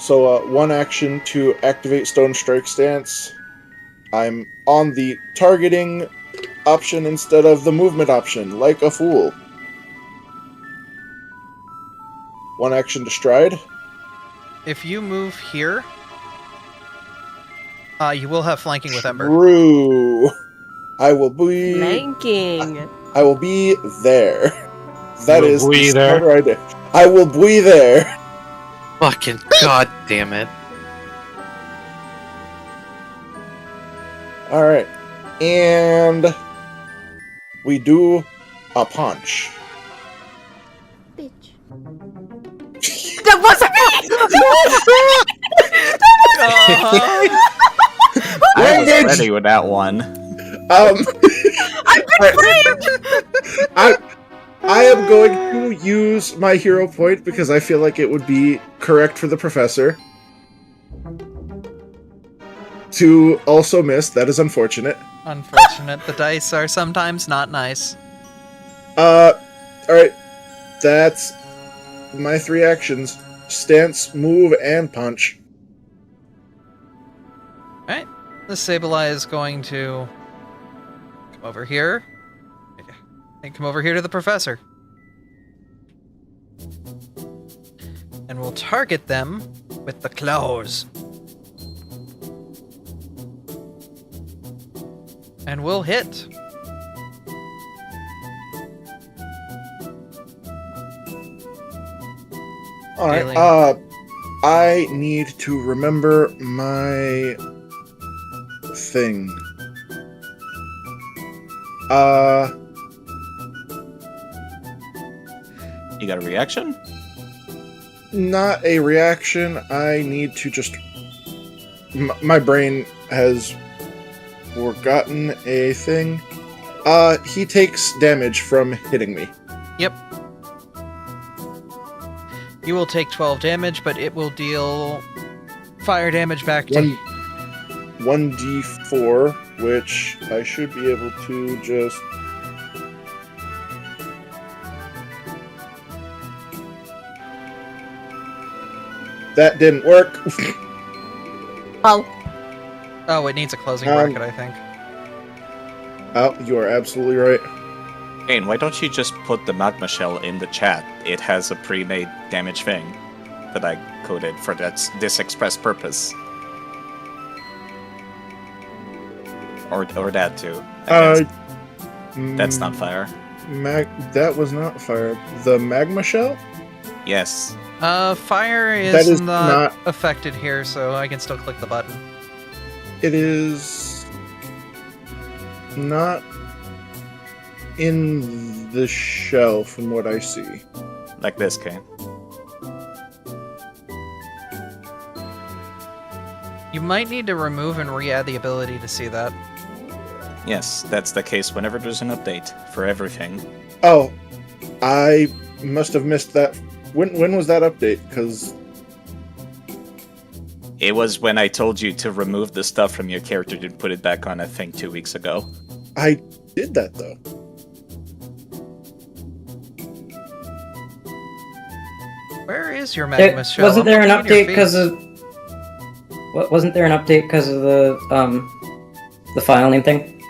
So, 1 action to activate Stone Strike stance. I'm on the targeting option instead of the movement option, like a fool. 1 action to stride. If you move here, you will have flanking with Ember. True. I will be. Flanking. I will be there. That will is the be there. starter idea. I will be there. Fucking god damn it. All right, and we do a punch. Bitch. That wasn't me! I was Language! ready with that one. I am going to use my hero point because I feel like it would be correct for the professor to also miss. That is unfortunate. Unfortunate. The dice are sometimes not nice. Alright. That's my 3 actions. Stance, move, and punch. Alright. The Sableye is going to come over here. And come over here to the professor. And we'll target them with the claws. And we'll hit. Alright, Dealing. I need to remember my thing. You got a reaction? Not a reaction. I need to just... my brain has forgotten a thing. He takes damage from hitting me. Yep. You will take 12 damage, but it will deal fire damage back to 1d4. which I should be able to just... That didn't work. Well, Oh, it needs a closing bracket, I think. Oh, you are absolutely right. Kane, why don't you just put the magma shell in the chat? It has a pre-made damage thing that I coded for this express purpose. Or that too. I guess. That's not fire. That was not fire. The magma shell? Yes. Fire That is is not not- affected here, so I can still click the button. It is not in the shell from what I see. Like this, Kane. You might need to remove and re-add the ability to see that. Yes, that's the case whenever there's an update for everything. Oh, I must have missed that. When was that update? Because It was when I told you to remove the stuff from your character and put it back on, I think, 2 weeks ago. I did that though. Where is your magma shell? Wasn't there an I'm looking at update your because feed. of? Wasn't there an update because of the file name thing?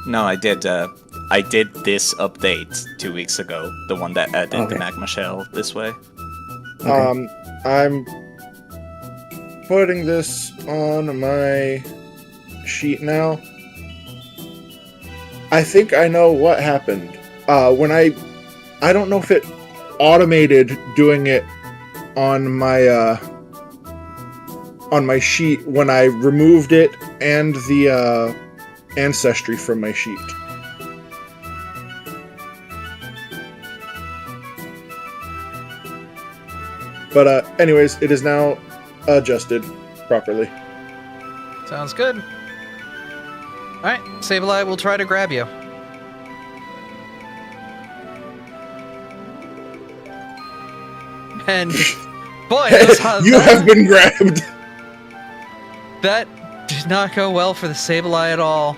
No, I did this update 2 weeks ago. The one that added the Okay. magma shell this way. Okay. I'm putting this on my sheet now. I think I know what happened. When I don't know if it automated doing it on my sheet when I removed it and the ancestry from my sheet. But anyways, it is now adjusted properly. Sounds good. Alright, Sableye will try to grab you. And boy, You have been grabbed. that did not go well for the Sableye at all.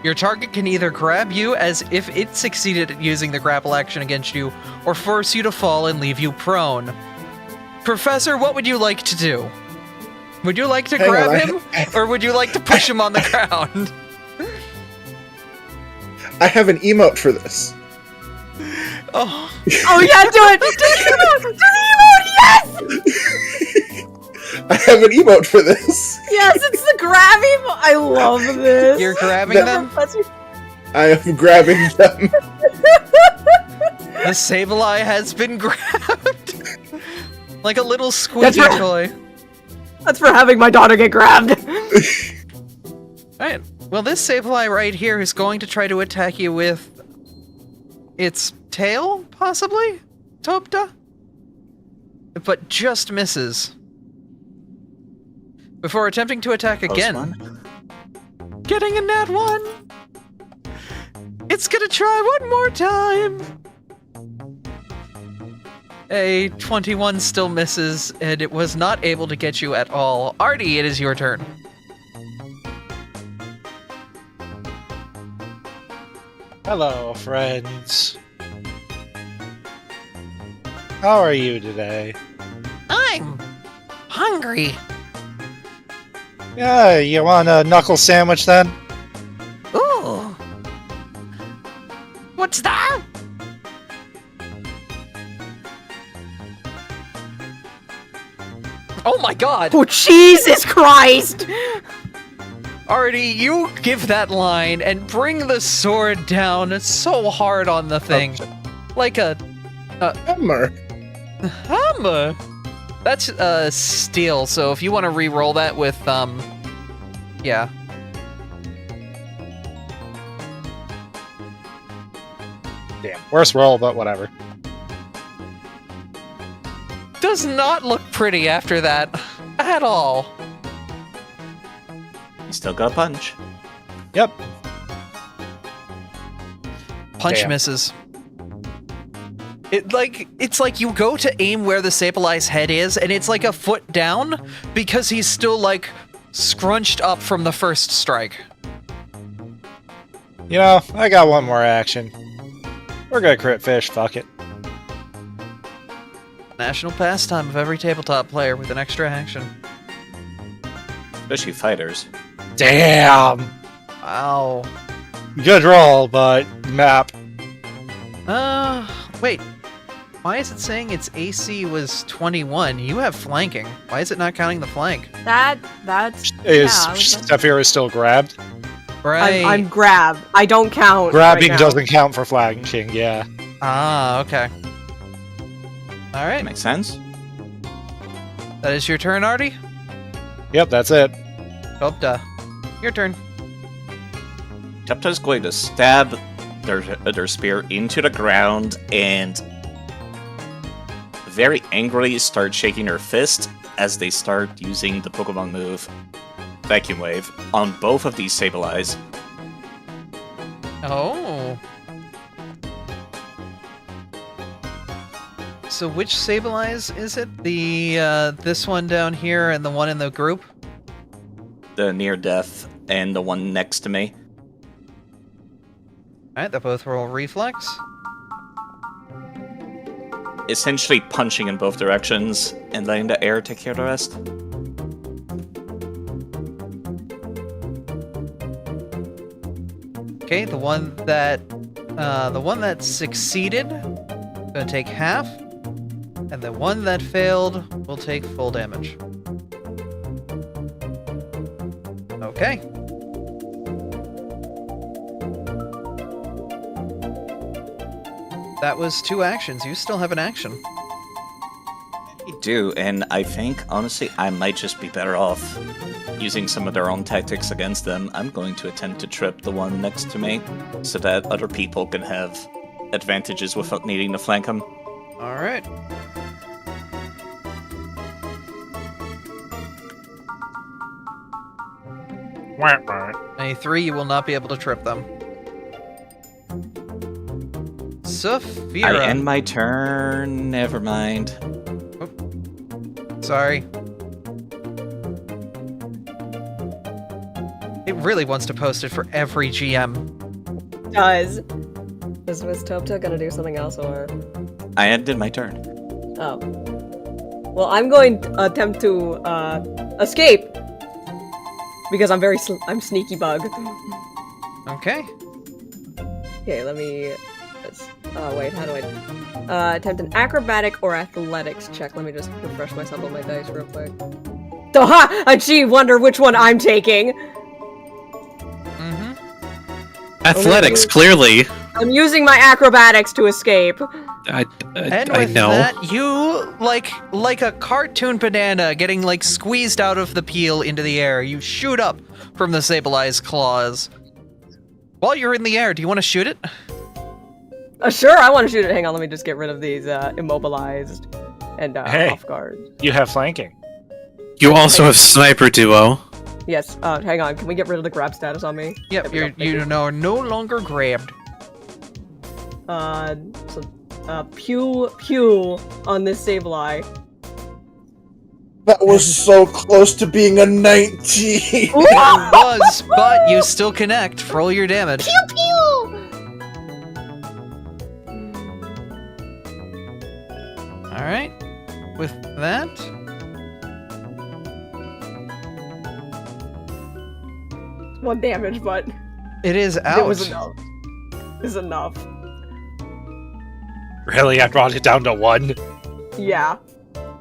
Your target can either grab you as if it succeeded at using the grapple action against you, or force you to fall and leave you prone. Professor, what would you like to do? Would you like to Hang grab on, him, or would you like to push him on the ground? I have an emote for this. Oh, oh yeah, do it! Do the emote! Do the emote! Yes! I have an emote for this. Yes, it's the grab emote! I love this! you're grabbing them? I am grabbing them. The Sableye has been grabbed! Like a little squeaky That's right. toy. That's for having my daughter get grabbed. Alright, well this Sableye right here is going to try to attack you with its tail, possibly? Topta? But just misses. Before attempting to attack Close again. one. Getting a nat 1! It's gonna try one more time! A 21 still misses, and it was not able to get you at all. Artie, it is your turn. Hello, friends. How are you today? I'm hungry. Yeah, you want a knuckle sandwich then? Ooh. What's that? Oh my god! Oh, Jesus Christ! Artie, you give that line and bring the sword down so hard on the thing. Like a Hammer. hammer. That's steel, so if you want to re-roll that with yeah. Damn, worst roll, but whatever. Does not look pretty after that at all. You still got a punch. Yep. Punch Damn. misses. It's like you go to aim where the Sableye's head is, and it's like a foot down because he's still like scrunched up from the first strike. You know, I got one more action. We're gonna crit fish, fuck it. National pastime of every tabletop player with an extra action. Especially fighters. Damn! Wow. Good roll, but map. Wait. Why is it saying its AC was 21? You have flanking. Why is it not counting the flank? That's Is yeah, I was like- Zephyr is still grabbed? Right. I'm grab. I don't count. Grabbing right now. doesn't count for flanking, yeah. Ah, okay. Alright. Makes sense. That is your turn, Artie? Yep, that's it. Topta. Your turn. Tepta's going to stab their spear into the ground and very angrily start shaking her fist as they start using the Pokemon move Vacuum Wave on both of these Sableyes. Oh. So which Sableyes is it? The this one down here and the one in the group? The near death and the one next to me. Alright, they both roll reflex. Essentially punching in both directions and letting the air take care of the rest. Okay, the one that succeeded gonna take half, and the one that failed will take full damage. Okay. That was 2 actions. You still have an action. I do, and I think, honestly, I might just be better off using some of their own tactics against them. I'm going to attempt to trip the one next to me so that other people can have advantages without needing to flank them. Alright. A 3, you will not be able to trip them. Saphira. I end my turn. Never mind. Sorry. It really wants to post it for every GM. Does. Was Topta gonna do something else or? I ended my turn. Oh. Well, I'm going to attempt to escape because I'm I'm sneaky bug. Okay. Okay, let me. Wait, how do I attempt an acrobatic or athletics check? Let me just refresh myself on my dice real quick. Aha! Achieve! Wonder which one I'm taking. Athletics, clearly. I'm using my acrobatics to escape. And I with know. that, you like a cartoon banana getting like squeezed out of the peel into the air. You shoot up from the Sableye's claws. While you're in the air, do you want to shoot it? Sure, I want to shoot it. Hang on, let me just get rid of these immobilized and Hey. off guard. You have flanking. You also have sniper duo. Yes. Hang on. Can we get rid of the grab status on me? Yep, There we go, you are no longer grabbed. Pew on this Sableye. That was so close to being a 19. It was, but you still connect. Roll your damage. Pew pew! Alright. With that, One damage, but it is it out. was enough. Is enough. Really? I brought it down to 1? Yeah.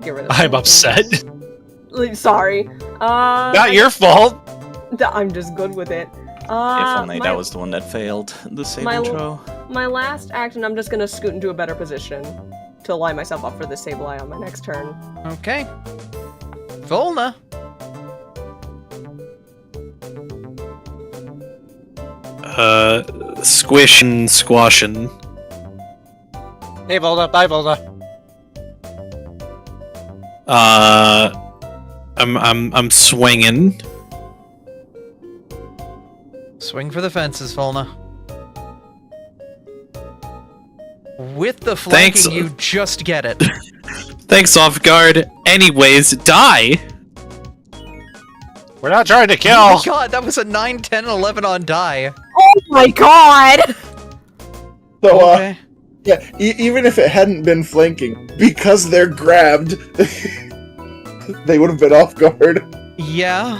Get rid of I'm that. upset. Sorry. Not your fault! I'm just good with it. If only that was the one that failed the saving throw. My last action, I'm just gonna scoot into a better position to line myself up for the Sableye on my next turn. Okay. Volna. Squishin' squashin'. Hey, Volna, bye, Volna. I'm swinging. Swing for the fences, Volna. With the flanking, Thanks. you just get it. Thanks, off guard. Anyways, die. We're not trying to kill! Oh my god, that was a 9, 10, 11 on die. Oh my god! So, Okay. yeah, even if it hadn't been flanking, because they're grabbed, they would have been off guard. Yeah.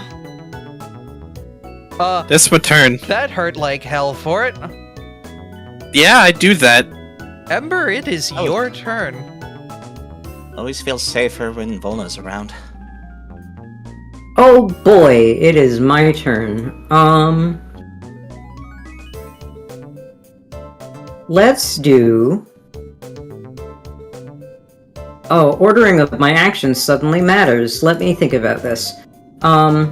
This my turn. That hurt like hell for it. Yeah, I do that. Ember, it is Oh. your turn. Always feels safer when Volna's around. Oh boy, it is my turn. Let's do... Oh, ordering of my actions suddenly matters. Let me think about this. I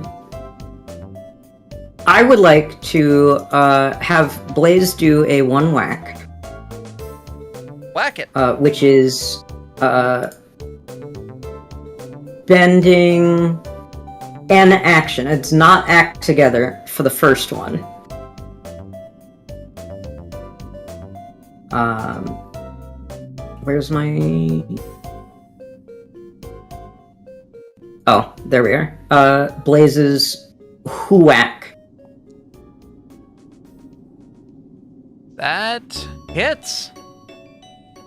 would like to, have Blaze do a one whack. Whack it. Which is, bending an action. It's not act together for the first one. Where's my... Oh, there we are. Blaze's whack. That hits.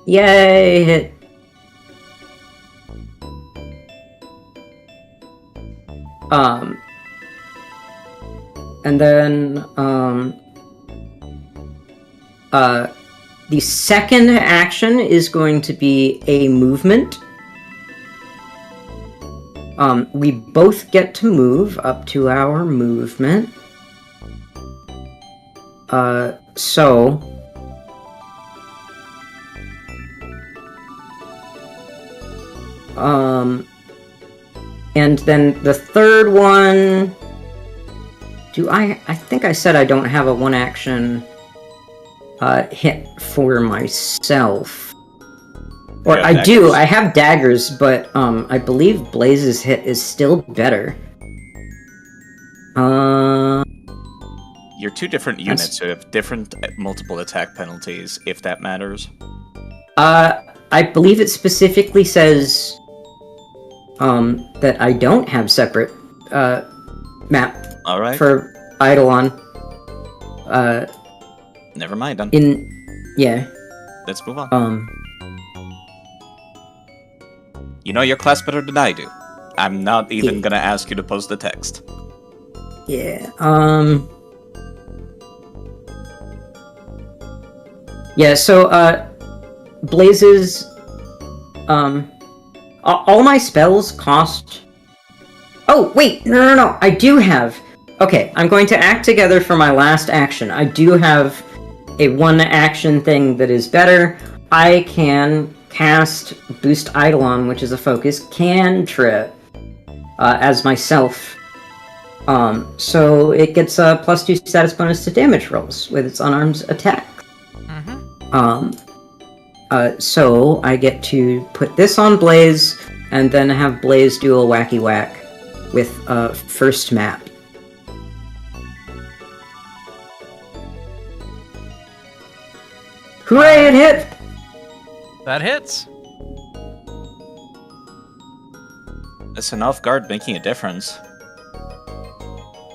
Yay, hit. And then, the second action is going to be a movement. We both get to move up to our movement. And then the third one... I think I said I don't have a one action hit for myself. Or Yeah, I do, daggers. I have daggers, but I believe Blaze's hit is still better. You're two different units who have different multiple attack penalties, if that matters. I believe it specifically says that I don't have separate map Alright, for Eidolon. never mind then. Yeah. Let's move on. You know your class better than I do. I'm not even gonna ask you to post the text. Yeah, Yeah, so, Blaze's, all my spells cost... Oh, wait, no, I do have... Okay, I'm going to act together for my last action. I do have a one action thing that is better. I can cast Boost Eidolon, which is a focus cantrip, as myself. So it gets a +2 status bonus to damage rolls with its unarmed attack. So I get to put this on Blaze, and then have Blaze do a wacky whack with first map. Hooray, it hit! That hits. Listen, off guard making a difference.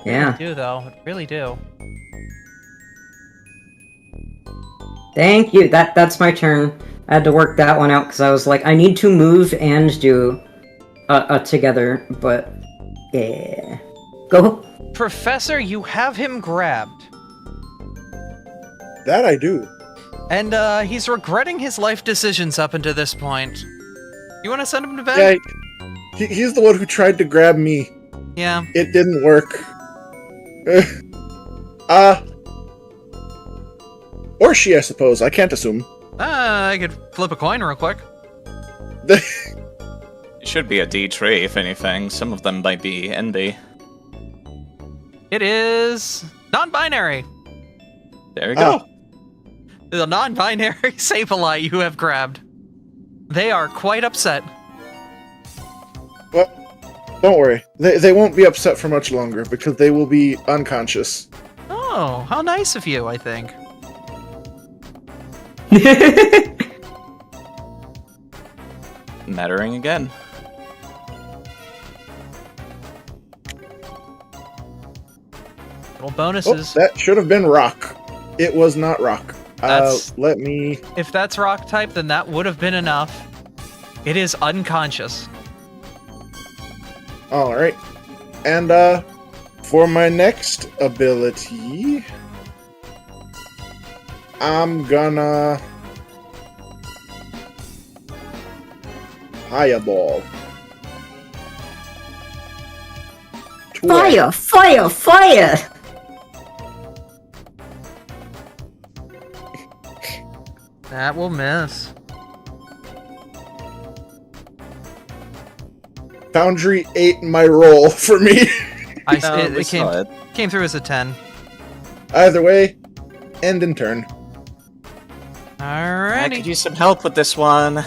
Yeah. Do though. I really do. Thank you. That's my turn. I had to work that one out because I was like, I need to move and do a together, but yeah. Go. Professor, you have him grabbed. That I do. And he's regretting his life decisions up until this point. You want to send him to bed? Yeah, he's the one who tried to grab me. Yeah. It didn't work. Or she, I suppose. I can't assume. I could flip a coin real quick. It should be a D3, if anything. Some of them might be NB. It is non-binary. There we go. The non-binary Sableye you have grabbed. They are quite upset. Well, don't worry. They won't be upset for much longer, because they will be unconscious. Oh, how nice of you, I think. Mattering again. Little Oh, bonuses. that should have been rock. It was not rock. That's- Let me... If that's rock type, then that would have been enough. It is unconscious. Alright. And, for my next ability... I'm gonna... Fireball. Fire! Fire! Fire! That will miss. Foundry ate my roll for me. It saw it. came through as a 10. Either way, end in turn. I could Alrighty. use some help with this one.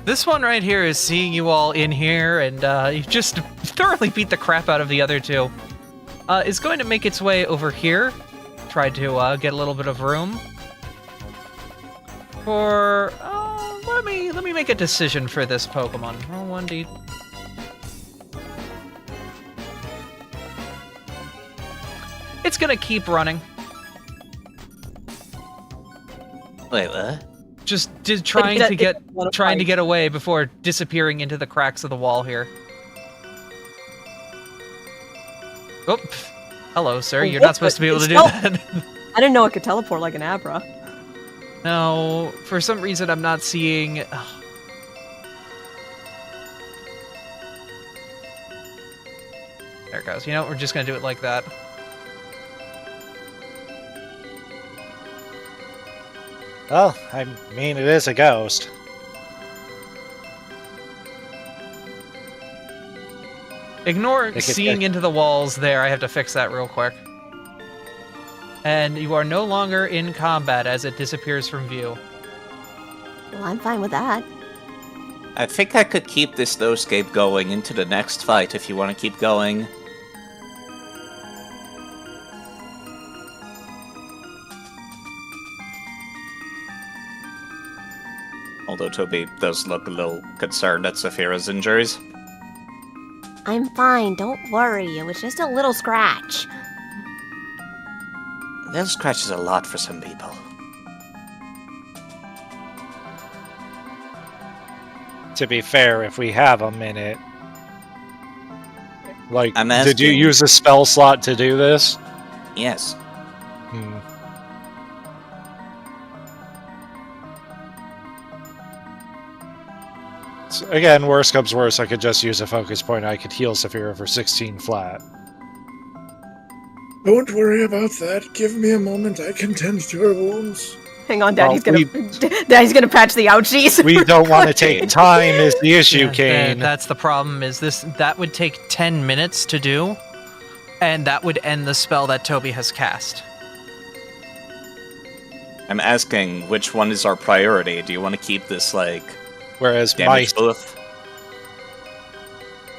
This one right here is seeing you all in here, and you just thoroughly beat the crap out of the other two. Is going to make its way over here. Try to get a little bit of room. For let me make a decision for this Pokemon. Roll 1d. It's gonna keep running. Wait, what? Just trying to wanna get fight. away before disappearing into the cracks of the wall here. Oh, hello, sir. You're what not supposed to be able to the- do Oh. that. I didn't know it could teleport like an Abra. No, for some reason I'm not seeing. There it goes. You know what? We're just gonna do it like that. Well, I mean, it is a ghost. Ignore Make it seeing good. into the walls there. I have to fix that real quick. And you are no longer in combat as it disappears from view. Well, I'm fine with that. I think I could keep this snowscape going into the next fight if you want to keep going. Although Toby does look a little concerned at Saphira's injuries. I'm fine, don't worry. It was just a little scratch. That scratches a lot for some people. To be fair, if we have a minute. Like, I'm did you asking- use a spell slot to do this? Yes. Hmm. So again, worst comes worst, I could just use a focus point. I could heal Saphira for 16 flat. Don't worry about that. Give me a moment. I can tend to her wounds. Hang on, Well, Daddy's gonna patch the ouchies. We don't want to take time is the issue, Yeah, Kane. that's the problem. Is that would take 10 minutes to do, and that would end the spell that Toby has cast. I'm asking which one is our priority. Do you want to keep this, like, Whereas damage buff?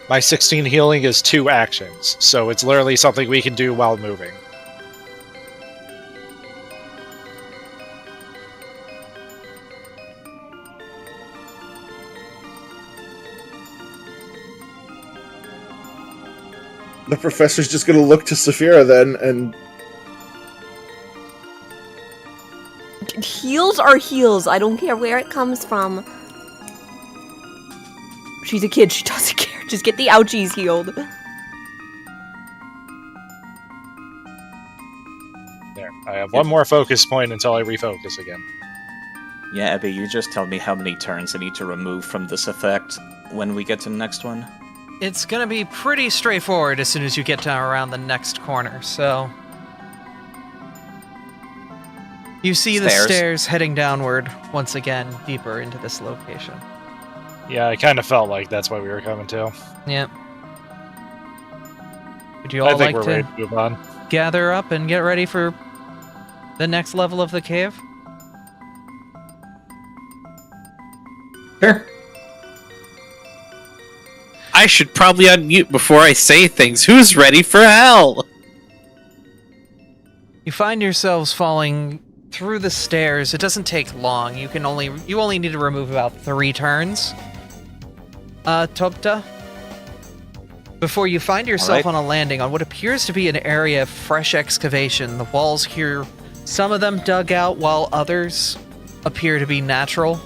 my 16 healing is 2 actions, so it's literally something we can do while moving. The professor's just gonna look to Saphira then, and Heals are heals. I don't care where it comes from. She's a kid. She doesn't care. Just get the ouchies healed. There. I have one more focus point until I refocus again. Yeah, Abby, you just tell me how many turns I need to remove from this effect when we get to the next one. It's gonna be pretty straightforward as soon as you get to around the next corner, so... You see the Stairs. stairs heading downward once again, deeper into this location. Yeah, I kind of felt like that's why we were coming to. Yep. Would you I all think like we're ready to to move on. gather up and get ready for the next level of the cave? Sure. I should probably unmute before I say things. Who's ready for hell? You find yourselves falling through the stairs. It doesn't take long. You only need to remove about 3 turns. Topta? Before you find yourself Alright. on a landing on what appears to be an area of fresh excavation, the walls here, some of them dug out while others appear to be natural.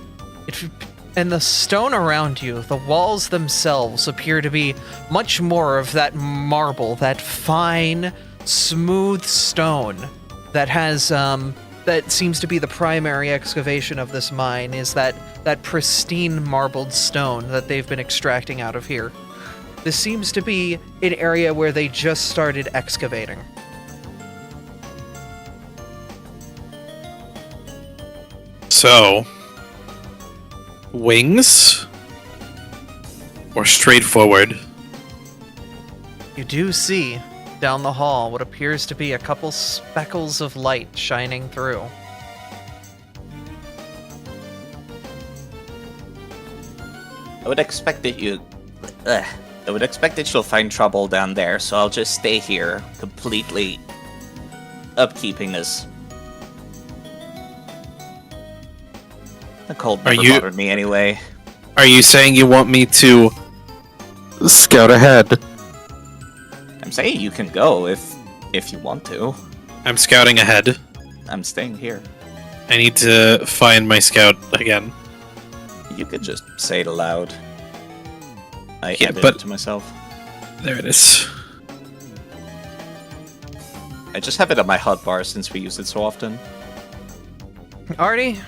And the stone around you, the walls themselves appear to be much more of that marble, that fine, smooth stone that has, that seems to be the primary excavation of this mine, is that pristine marbled stone that they've been extracting out of here. This seems to be an area where they just started excavating. So, wings? Or straightforward? You do see, down the hall, what appears to be a couple speckles of light shining through. I would expect that you'll find trouble down there, so I'll just stay here, completely upkeeping this. The cold never bothered me anyway. Are you saying you want me to scout ahead? I'm saying you can go if you want to. I'm scouting ahead. I'm staying here. I need to find my scout again. You could just say it aloud. I Yeah, added but- it to myself. There it is. I just have it on my hotbar since we use it so often. Artie,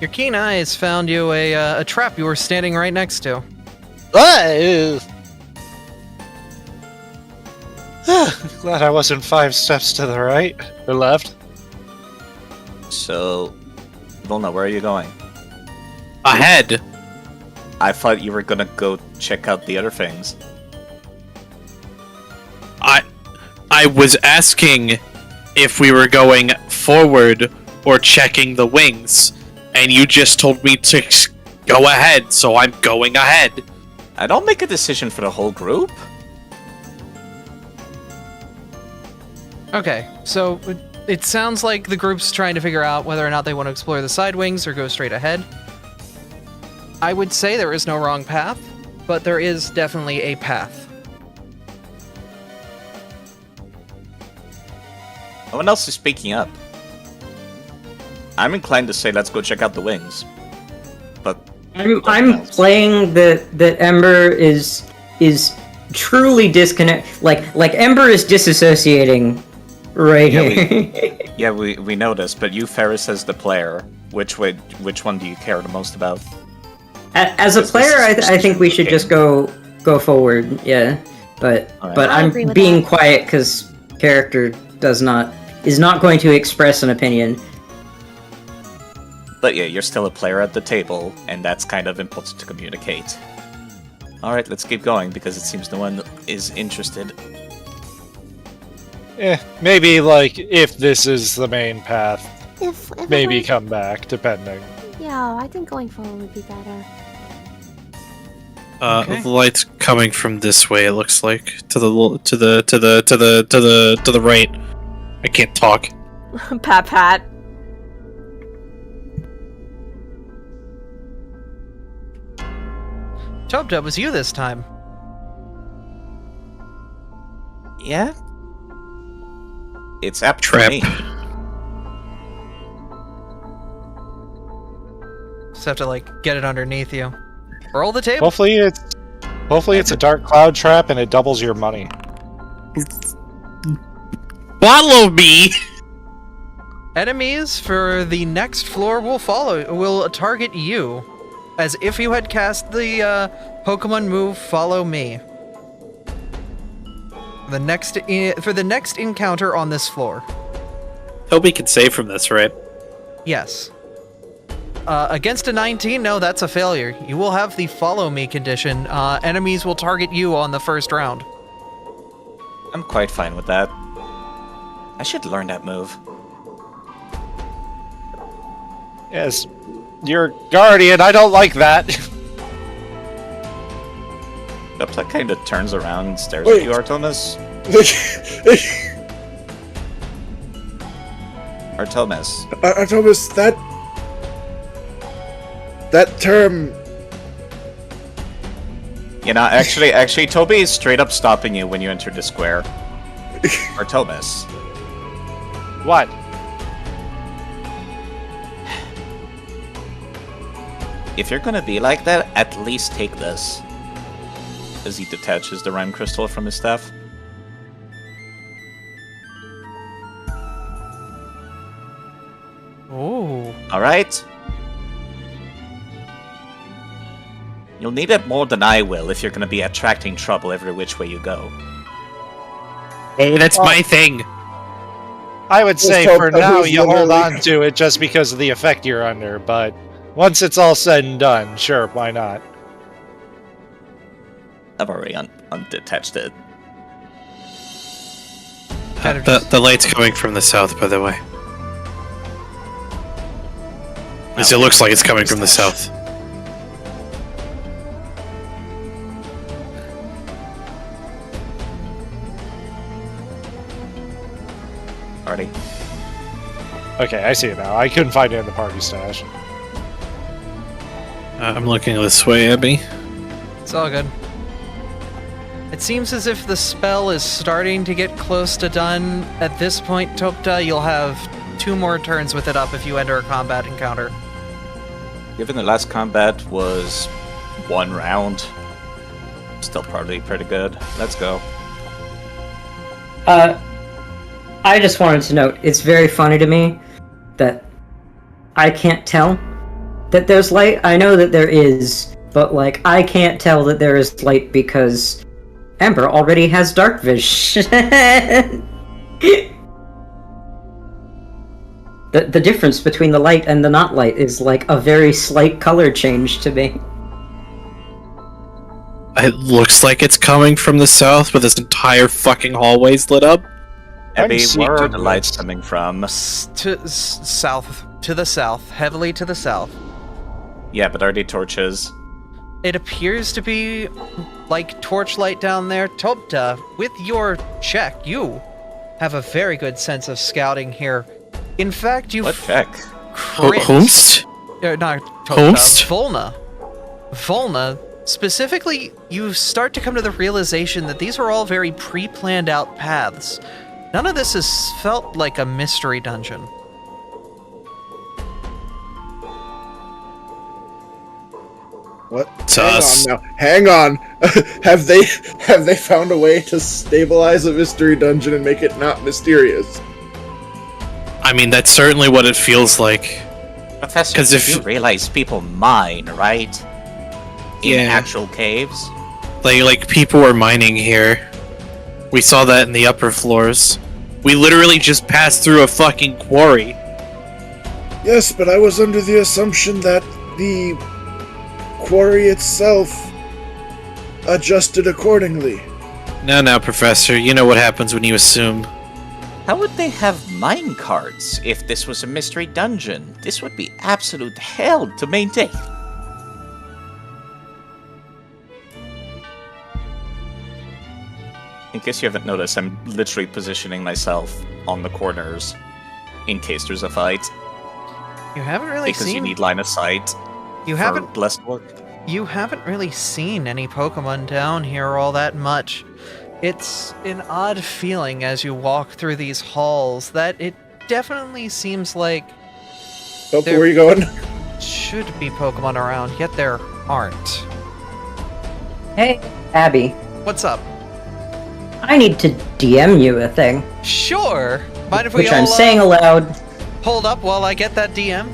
your keen eyes found you a trap you were standing right next to. Glad I wasn't 5 steps to the right or left. So, Volna, where are you going? Ahead. I thought you were gonna go check out the other things. I was asking if we were going forward or checking the wings, and you just told me to go ahead, so I'm going ahead. I don't make a decision for the whole group. Okay, so it sounds like the group's trying to figure out whether or not they want to explore the side wings or go straight ahead. I would say there is no wrong path, but there is definitely a path. No one else is speaking up. I'm inclined to say let's go check out the wings. But I'm playing that Ember is truly disconnect. Like Ember is disassociating right Yeah, here. yeah, we know this. But you, Ferris, as the player, which one do you care the most about? As a player, I think we should just go forward. Yeah, but Alright. but I I'm agree with being that. quiet because character is not going to express an opinion. But yeah, you're still a player at the table, and that's kind of important to communicate. Alright, let's keep going, because it seems no one is interested. Maybe, like, if this is the main path, If maybe we're come back, depending. yeah, I think going forward would be better. Okay. The light's coming from this way. It looks like to the right. I can't talk. Pat pat. Tubtub, was you this time. Yeah? It's apt Trap. for me. Just have to, like, get it underneath you. Roll the table. Hopefully it's a dark cloud trap and it doubles your money. Follow me. Enemies for the next floor will target you, as if you had cast the Pokemon move Follow Me. For the next encounter on this floor. Toby can save from this, right? Yes. Against a 19, no, that's a failure. You will have the Follow Me condition. Enemies will target you on the first round. I'm quite fine with that. I should learn that move. Yes, you're guardian. I don't like that. Dubsec kind of turns around and stares Wait. at you, Artemis. Artemis. Thomas, that term You know, actually, Toby is straight up stopping you when you enter the square. Or Thomas. What? If you're gonna be like that, at least take this. As he detaches the rhyme crystal from his staff. Ooh. Alright? You'll need it more than I will if you're gonna be attracting trouble every which way you go. Hey, that's my thing. I would say Just for hope now who's you hold literally- on to it just because of the effect you're under, but once it's all said and done, sure, why not? I've already undetached it. Kind of just- The light's coming from the south, by the way. As it looks like it's coming from the south. Already. Okay, I see it now. I couldn't find it in the party stash. I'm looking this way, Abby. It's all good. It seems as if the spell is starting to get close to done. At this point, Topta, you'll have 2 more turns with it up if you enter a combat encounter. Given the last combat was 1 round, still probably pretty good. Let's go. I just wanted to note, it's very funny to me that I can't tell that there's light. I know that there is, but, like, I can't tell that there is light because Amber already has dark vision. The difference between the light and the not light is, like, a very slight color change to me. It looks like it's coming from the south, but this entire fucking hallway's lit up. Abby, seeing where are the darkness. lights coming from? South, to the south, heavily to the south. Yeah, but are they torches? It appears to be like torchlight down there. Topta, with your check, you have a very good sense of scouting here. In fact, you What check? Homst? Not Host? Topta, Volna. Specifically, you start to come to the realization that these are all very pre-planned out paths. None of this has felt like a mystery dungeon. What? Sus. Hang on now. Hang on. have they found a way to stabilize a mystery dungeon and make it not mysterious? I mean, that's certainly what it feels like. Professor, 'Cause if- you realize people mine, right? In Yeah. actual caves? Like people were mining here. We saw that in the upper floors. We literally just passed through a fucking quarry. Yes, but I was under the assumption that the quarry itself adjusted accordingly. No, Professor. You know what happens when you assume. How would they have mine carts if this was a mystery dungeon? This would be absolute hell to maintain. In case you haven't noticed, I'm literally positioning myself on the corners in case there's a fight. You haven't really Because seen. you need line of sight You for haven't. blessed work. You haven't really seen any Pokemon down here all that much. It's an odd feeling as you walk through these halls that it definitely seems like Oh, There- where are you going? should be Pokemon around, yet there aren't. Hey, Abby, What's up? I need to DM you a thing, Sure. Mind if we which all I'm saying aloud. hold up while I get that DM?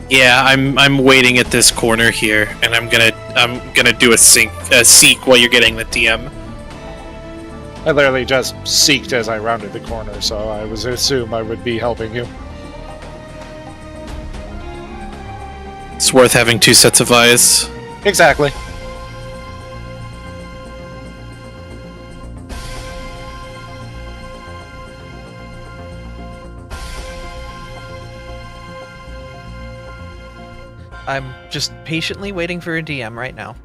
Yeah, I'm waiting at this corner here, and I'm gonna do a seek while you're getting the DM. I literally just seeked as I rounded the corner, so I was assume I would be helping you. It's worth having 2 sets of eyes. Exactly. I'm just patiently waiting for a DM right now.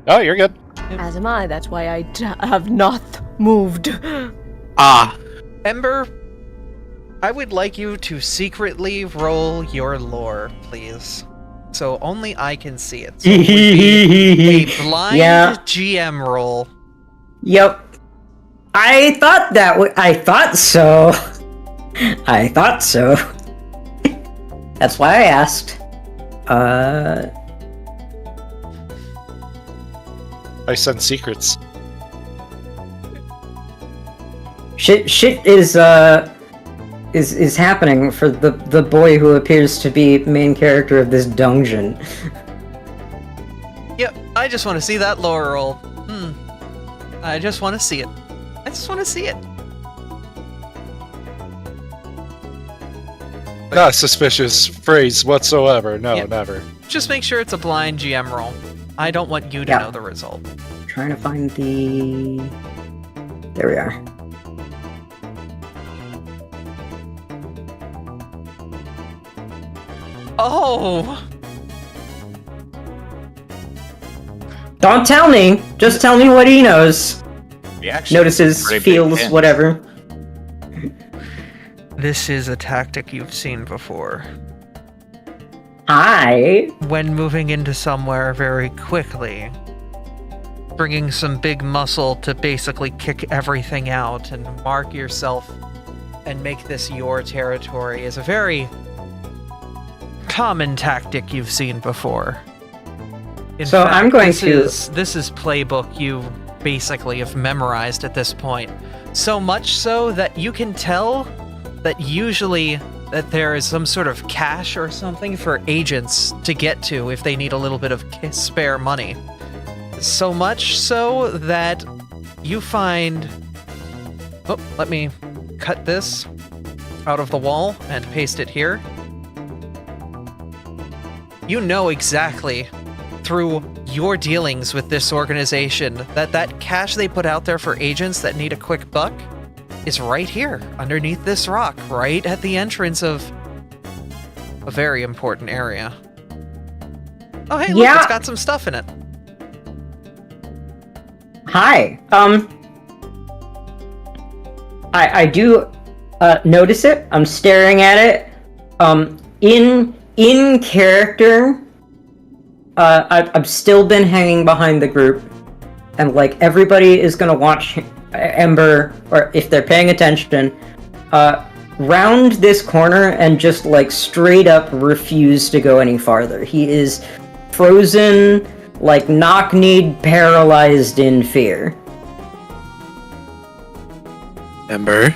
Oh, you're good. As am I. That's why I have not moved. Ah, Ember, I would like you to secretly roll your lore, please. so only I can see it. So it would be a blind GM roll. Yep. I thought I thought so. I thought so. That's why I asked. I sense secrets. Shit is happening for the boy who appears to be main character of this dungeon. Yep, I just want to see that lore roll. I just want to see it. I just want to see it. Not a suspicious phrase whatsoever. No, Yep. never. Just make sure it's a blind GM roll. I don't want you to know the result. Trying to find the... There we are. Oh! Don't tell me! Just tell me what he knows. Reaction. Notices, Pretty big feels, hint. whatever. This is a tactic you've seen before. Hi! When moving into somewhere very quickly, bringing some big muscle to basically kick everything out and mark yourself and make this your territory is a very common tactic you've seen before. So I'm going this to- This is playbook you basically have memorized at this point. So much so that you can tell that usually that there is some sort of cache or something for agents to get to if they need a little bit of spare money. So much so that you find... Oh, let me cut this out of the wall and paste it here. You know exactly, through your dealings with this organization, that cash they put out there for agents that need a quick buck is right here, underneath this rock, right at the entrance of a very important area. Oh, hey, look, Yeah. it's got some stuff in it. Hi. I do notice it. I'm staring at it. In character, I've still been hanging behind the group, and like everybody is gonna watch Ember, or if they're paying attention, round this corner and just like straight up refuse to go any farther. He is frozen, like knock-kneed, paralyzed in fear. Ember,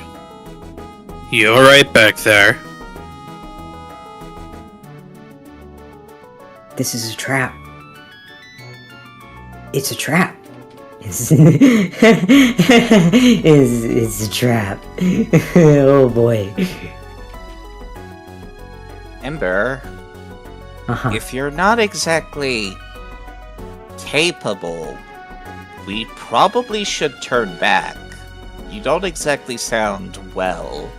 you alright back there? This is a trap. It's a trap. It's, it's a trap. Oh boy. Ember, if you're not exactly capable, we probably should turn back. You don't exactly sound well.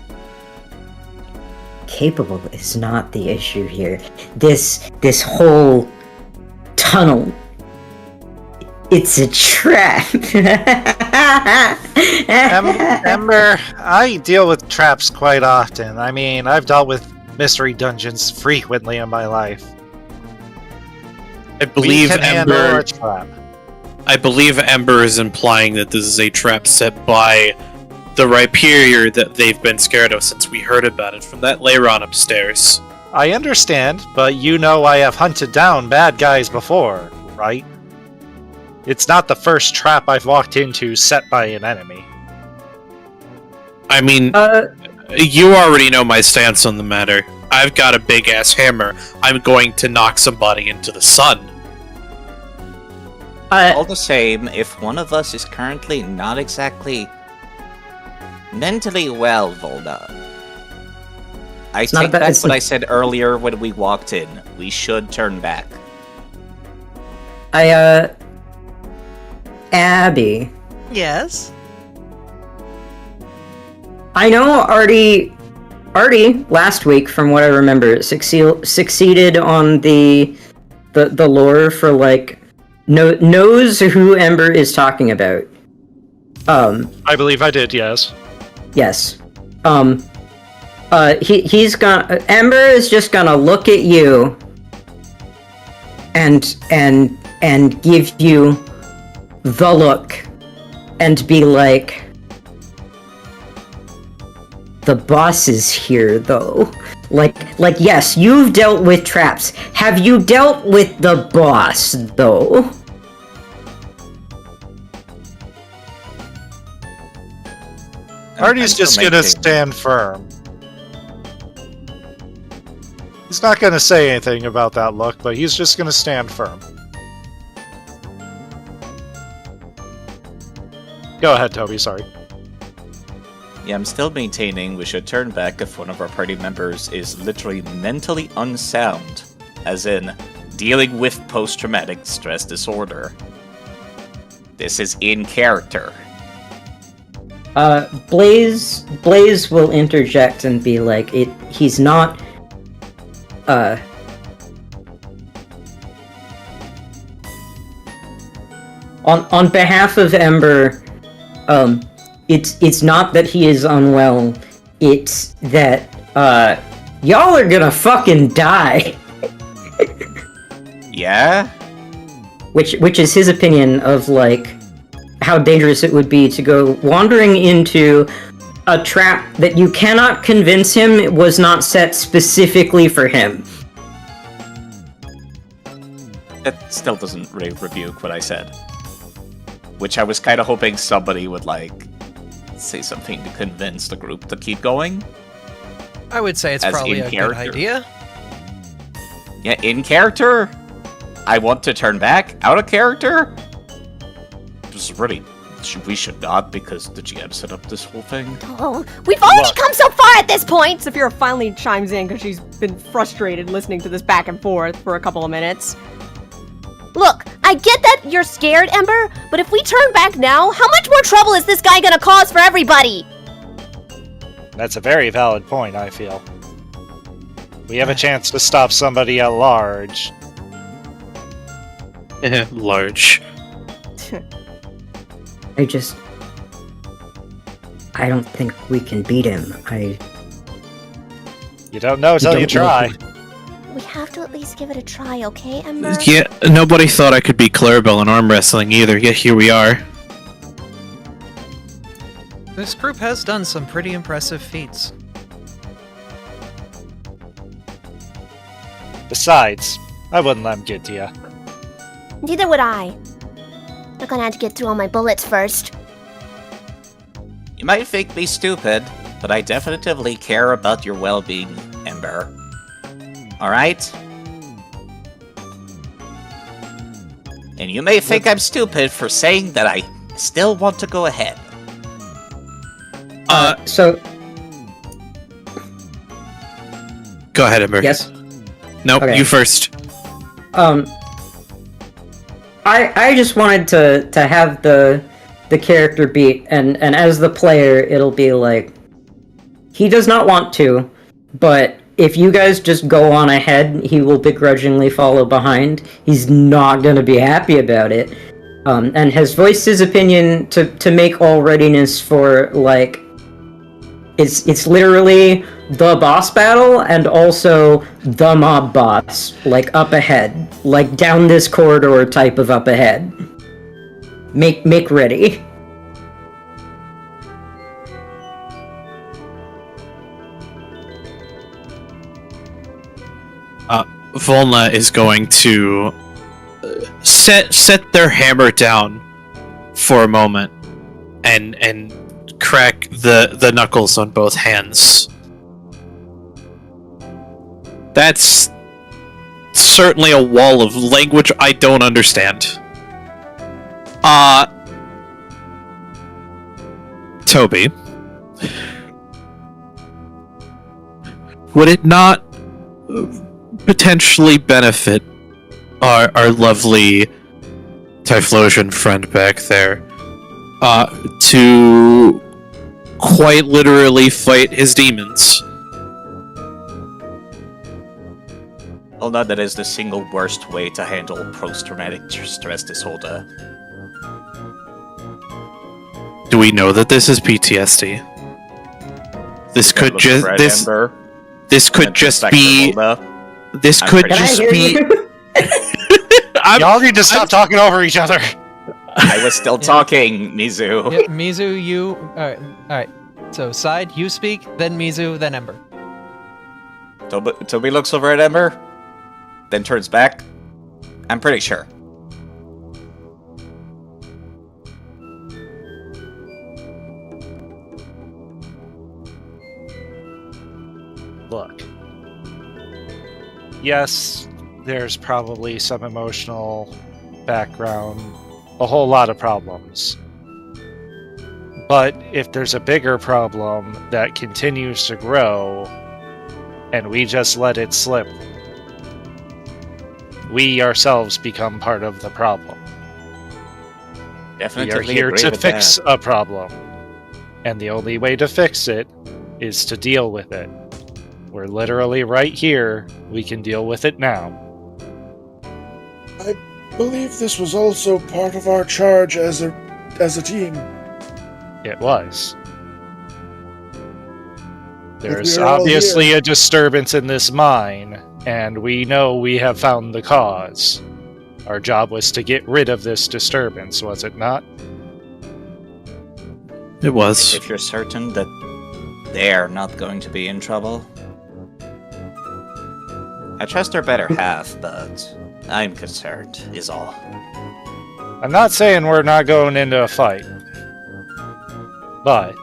Capable is not the issue here. This whole tunnel, it's a trap. Ember, I deal with traps quite often. I mean, I've dealt with mystery dungeons frequently in my life. I believe We can handle Ember. a trap. I believe Ember is implying that this is a trap set by the Rhyperior that they've been scared of since we heard about it from that Leiron upstairs. I understand, but you know I have hunted down bad guys before, right? It's not the first trap I've walked into set by an enemy. I mean, you already know my stance on the matter. I've got a big-ass hammer. I'm going to knock somebody into the sun. All the same, if one of us is currently not exactly mentally well, Volda, I not take about- back it's what not- I said earlier when we walked in. We should turn back. Abby, Yes? I know Artie last week, from what I remember, succeeded on the lore for like knows who Ember is talking about. I believe I did, yes. Yes. He's gonna Ember is just gonna look at you and give you the look and be like, the boss is here though. Like yes, you've dealt with traps. Have you dealt with the boss though? Artie's just gonna stand firm. He's not gonna say anything about that look, but he's just gonna stand firm. Go ahead, Toby, sorry. Yeah, I'm still maintaining we should turn back if one of our party members is literally mentally unsound, as in dealing with post-traumatic stress disorder. This is in character. Blaze will interject and be like, he's not, on behalf of Ember, it's not that he is unwell, it's that, y'all are gonna fucking die. Yeah? Which is his opinion of, like, how dangerous it would be to go wandering into a trap that you cannot convince him was not set specifically for him. That still doesn't really rebuke what I said. Which I was kind of hoping somebody would, like, say something to convince the group to keep going. I would say it's As probably in a good character. idea. Yeah, in character, I want to turn back. Out of character, just really, we should not, because the GM set up this whole thing. Oh, we've already come so far at this point! Saphira finally chimes in because she's been frustrated listening to this back and forth for a couple of minutes. Look, I get that you're scared, Ember, but if we turn back now, how much more trouble is this guy gonna cause for everybody? That's a very valid point, I feel. We have a chance to stop somebody at large. Large. I don't think we can beat him. You don't know till you try. We have to at least give it a try, okay, Ember? Yeah, nobody thought I could beat Clarabelle in arm wrestling either, yet here we are. This group has done some pretty impressive feats. Besides, I wouldn't let him get to you. Neither would I. I'm gonna have to get through all my bullets first. You might think me stupid, but I definitively care about your well-being, Ember. Alright? And you may think I'm stupid for saying that I still want to go ahead. So... Go ahead, Ember. Yes? Nope, Okay. you first. I just wanted to have the character beat, and as the player, it'll be like, he does not want to, but if you guys just go on ahead, he will begrudgingly follow behind. He's not gonna be happy about it, and has voiced his opinion to make all readiness for, like, it's literally the boss battle and also the mob boss, like up ahead, like down this corridor type of up ahead. Make ready. Volna is going to set their hammer down for a moment and crack the knuckles on both hands. That's certainly a wall of language I don't understand. Toby, would it not potentially benefit our lovely Typhlosion friend back there to quite literally fight his demons? Well, no, that is the single worst way to handle post-traumatic stress disorder. Do we know that this is PTSD? This could just this could just be this could just be Y'all need to stop talking over each other. I was still talking, Mizu. Yeah, Mizu, you. Alright. So, Side, you speak, then Mizu, then Ember. Toby looks over at Ember, then turns back. I'm pretty sure. Look. Yes, there's probably some emotional background, a whole lot of problems. But if there's a bigger problem that continues to grow, and we just let it slip, we ourselves become part of the problem. Definitely we are here agree to with fix that. a problem. And the only way to fix it is to deal with it. We're literally right here. We can deal with it now. I believe this was also part of our charge as a team. It was. There's we're all obviously a disturbance in this mine, and we know we have found the cause. Our job was to get rid of this disturbance, was it not? It was. If you're certain that they're not going to be in trouble, I trust their better half, but I'm concerned, is all. I'm not saying we're not going into a fight, but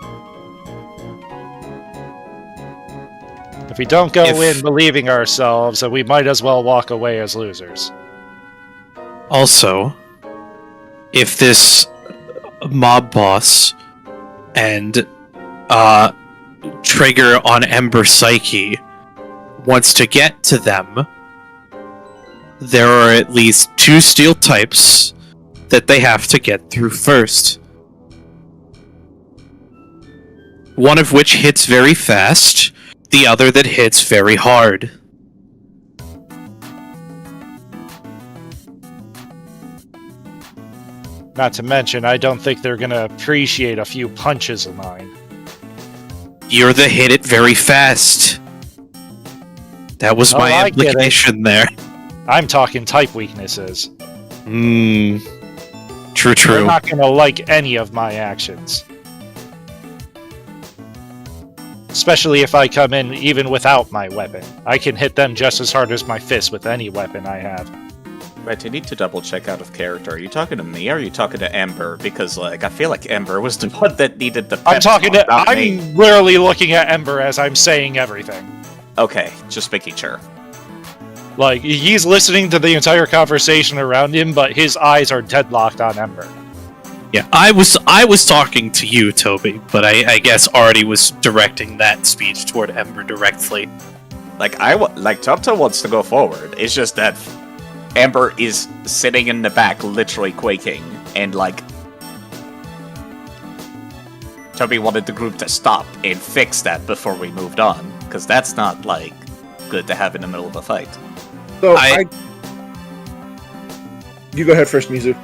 if we don't go in believing ourselves, then we might as well walk away as losers. Also, if this mob boss and trigger on Ember Psyche wants to get to them, there are at least 2 steel types that they have to get through first. One of which hits very fast, the other that hits very hard. Not to mention, I don't think they're gonna appreciate a few punches of mine. You're the hit it very fast. That was my I get it. implication there. I'm talking type weaknesses. True, They're true. not gonna like any of my actions. Especially if I come in even without my weapon. I can hit them just as hard as my fist with any weapon I have. Right, I need to double check out of character. Are you talking to me or are you talking to Ember? Because, like, I feel like Ember was the one that needed the I'm pep talking talk, to. not I'm me. literally looking at Ember as I'm saying everything. Okay, just making sure. Like, he's listening to the entire conversation around him, but his eyes are deadlocked on Ember. Yeah, I was talking to you, Toby, but I guess Artie was directing that speech toward Ember directly. Like, Topto wants to go forward. It's just that Ember is sitting in the back, literally quaking, and, like, Toby wanted the group to stop and fix that before we moved on, because that's not, like, good to have in the middle of a fight. So you go ahead first, Mizu.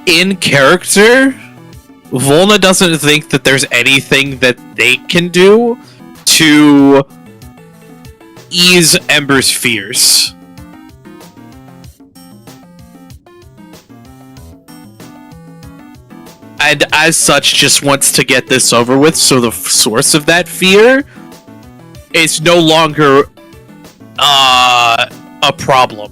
In character, Volna doesn't think that there's anything that they can do to ease Ember's fears. And as such, just wants to get this over with, so the source of that fear is no longer a problem.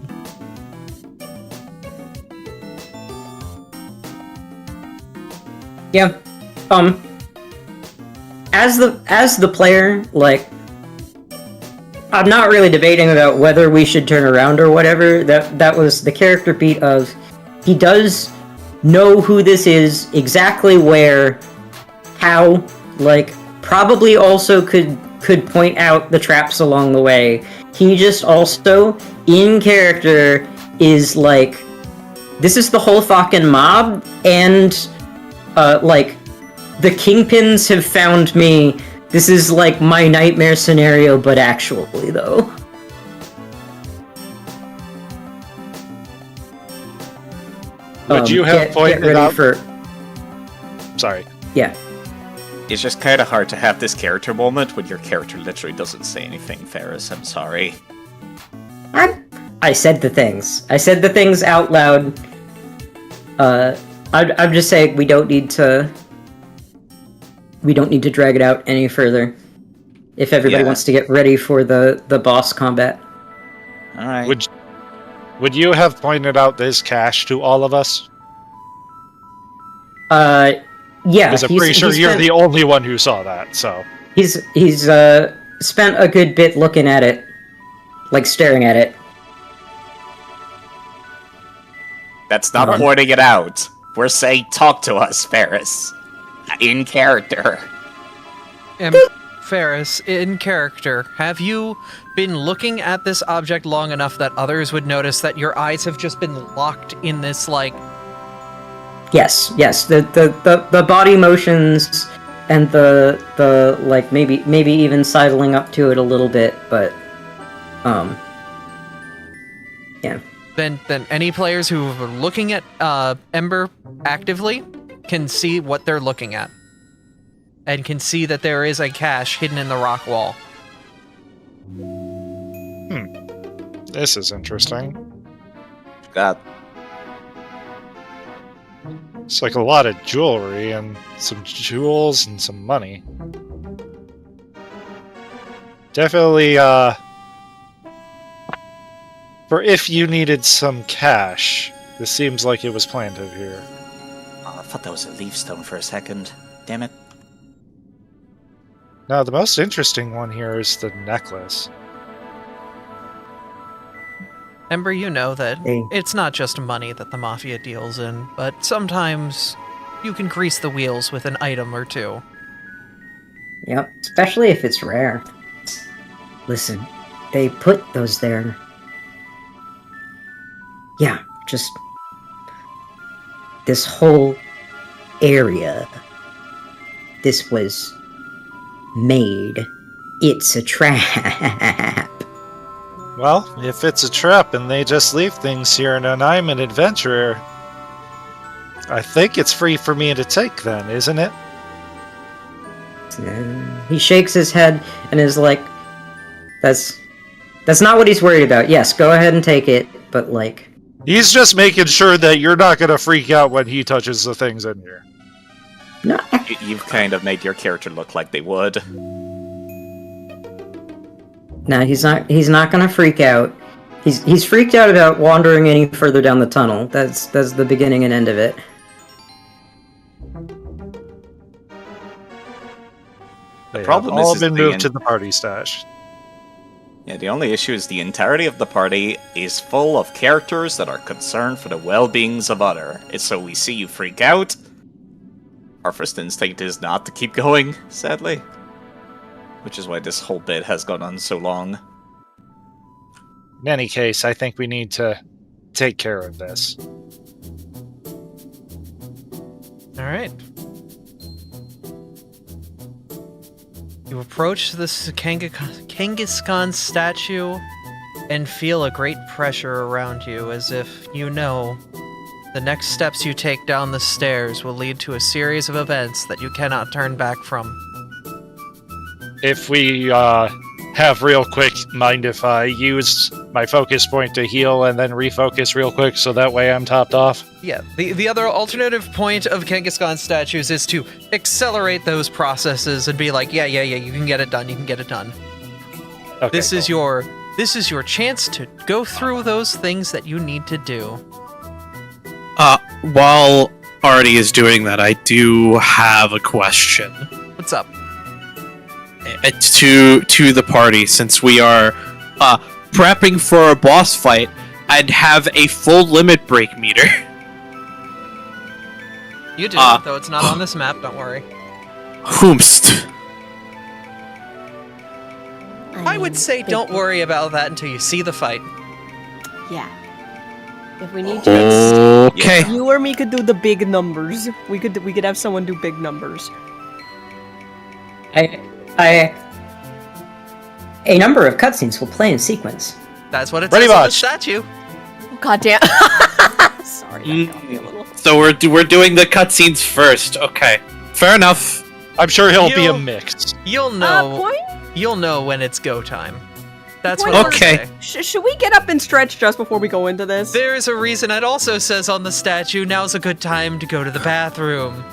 Yeah. As the player, like, I'm not really debating about whether we should turn around or whatever. That was the character beat of, he does know who this is, exactly where, how, like, probably also could point out the traps along the way. He just also, in character, is like, this is the whole fucking mob, and like, the kingpins have found me. This is like my nightmare scenario, but actually, though. Would you have get pointed ready out... for... Sorry. Yeah. It's just kind of hard to have this character moment when your character literally doesn't say anything, Ferris. I'm sorry. I said the things. I said the things out loud. I'm just saying we don't need to drag it out any further. If everybody wants to get ready for the boss combat. All right. Would you have pointed out this cache to all of us? Yeah. Because I'm pretty sure you're the only one who saw that. So he's spent a good bit looking at it, like staring at it. That's not pointing it out. We're saying, talk to us, Ferris. In character. Ferris, in character, have you been looking at this object long enough that others would notice that your eyes have just been locked in this, like... Yes. The body motions and the like maybe even sidling up to it a little bit, but yeah. Then any players who are looking at Ember actively can see what they're looking at. And can see that there is a cache hidden in the rock wall. This is interesting. God. It's like a lot of jewelry and some jewels and some money. Definitely, for if you needed some cash, this seems like it was planted here. Oh, I thought that was a leaf stone for a second. Damn it. Now, the most interesting one here is the necklace. Ember, you know that Hey. it's not just money that the Mafia deals in, but sometimes you can grease the wheels with an item or two. Yep, especially if it's rare. Listen, they put those there. Yeah, just this whole area. This was made. It's a trap. Well, if it's a trap and they just leave things here and I'm an adventurer, I think it's free for me to take then, isn't it? He shakes his head and is like, that's not what he's worried about. Yes, go ahead and take it, but like... He's just making sure that you're not going to freak out when he touches the things in here. No. You've kind of made your character look like they would. No, he's not gonna freak out. He's freaked out about wandering any further down the tunnel. That's the beginning and end of it. They problem have all is been the moved to the party stash. Yeah, the only issue is the entirety of the party is full of characters that are concerned for the well-beings of others. It's so we see you freak out. Our first instinct is not to keep going, sadly. Which is why this whole bit has gone on so long. In any case, I think we need to take care of this. Alright. You approach this Kangaskhan statue and feel a great pressure around you, as if you know the next steps you take down the stairs will lead to a series of events that you cannot turn back from. If we have real quick, mind if I use my focus point to heal and then refocus real quick so that way I'm topped off? Yeah, the other alternative point of Kangaskhan statues is to accelerate those processes and be like, yeah, you can get it done, Okay, This is your chance to go through those things that you need to do. While Artie is doing that, I do have a question. What's up? To the party, since we are prepping for a boss fight and have a full limit break meter. You do, though it's not on this map, don't worry. Whomst. I would say don't worry about that until you see the fight. Yeah. If we need to, Okay. you or me could do the big numbers. We could have someone do big numbers. A number of cutscenes will play in sequence. That's what it Pretty says on the much. statue. Oh, God damn. Sorry, that got me a little. So we're doing the cutscenes first. Okay. Fair enough. I'm sure he'll be a You- mix. You'll know. Point? You'll know when it's go time. That's what Okay. I say. Should we get up and stretch just before we go into this? There's a reason it also says on the statue, now's a good time to go to the bathroom.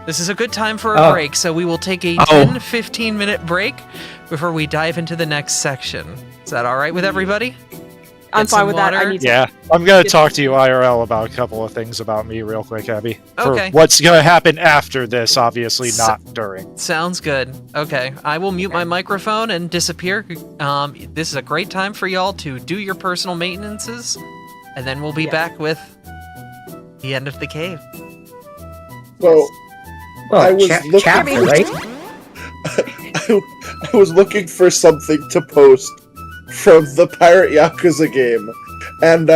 This is a good time for a break, so we will take a 10-15 minute break before we dive into the next section. Is that all right with everybody? I'm Get fine some with that. I water? need to. Yeah, I'm gonna talk to you IRL about a couple of things about me real quick, Abby. For Okay. what's gonna happen after this, obviously not during. Sounds good. Okay, I will mute my microphone and disappear. This is a great time for y'all to do your personal maintenances, and then we'll be back with the end of the cave. So, Well, I was looking chapter, for- right? I was looking for something to post from the Pirate Yakuza game, and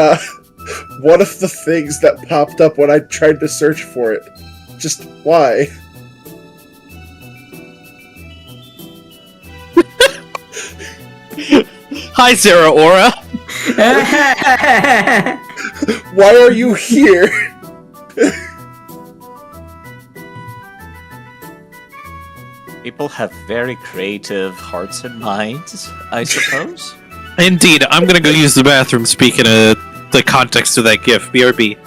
one of the things that popped up when I tried to search for it. Just why? Hi, Zara Aura. Why are you here? People have very creative hearts and minds, I suppose. Indeed, I'm gonna go use the bathroom. Speaking of the context of that GIF, BRB.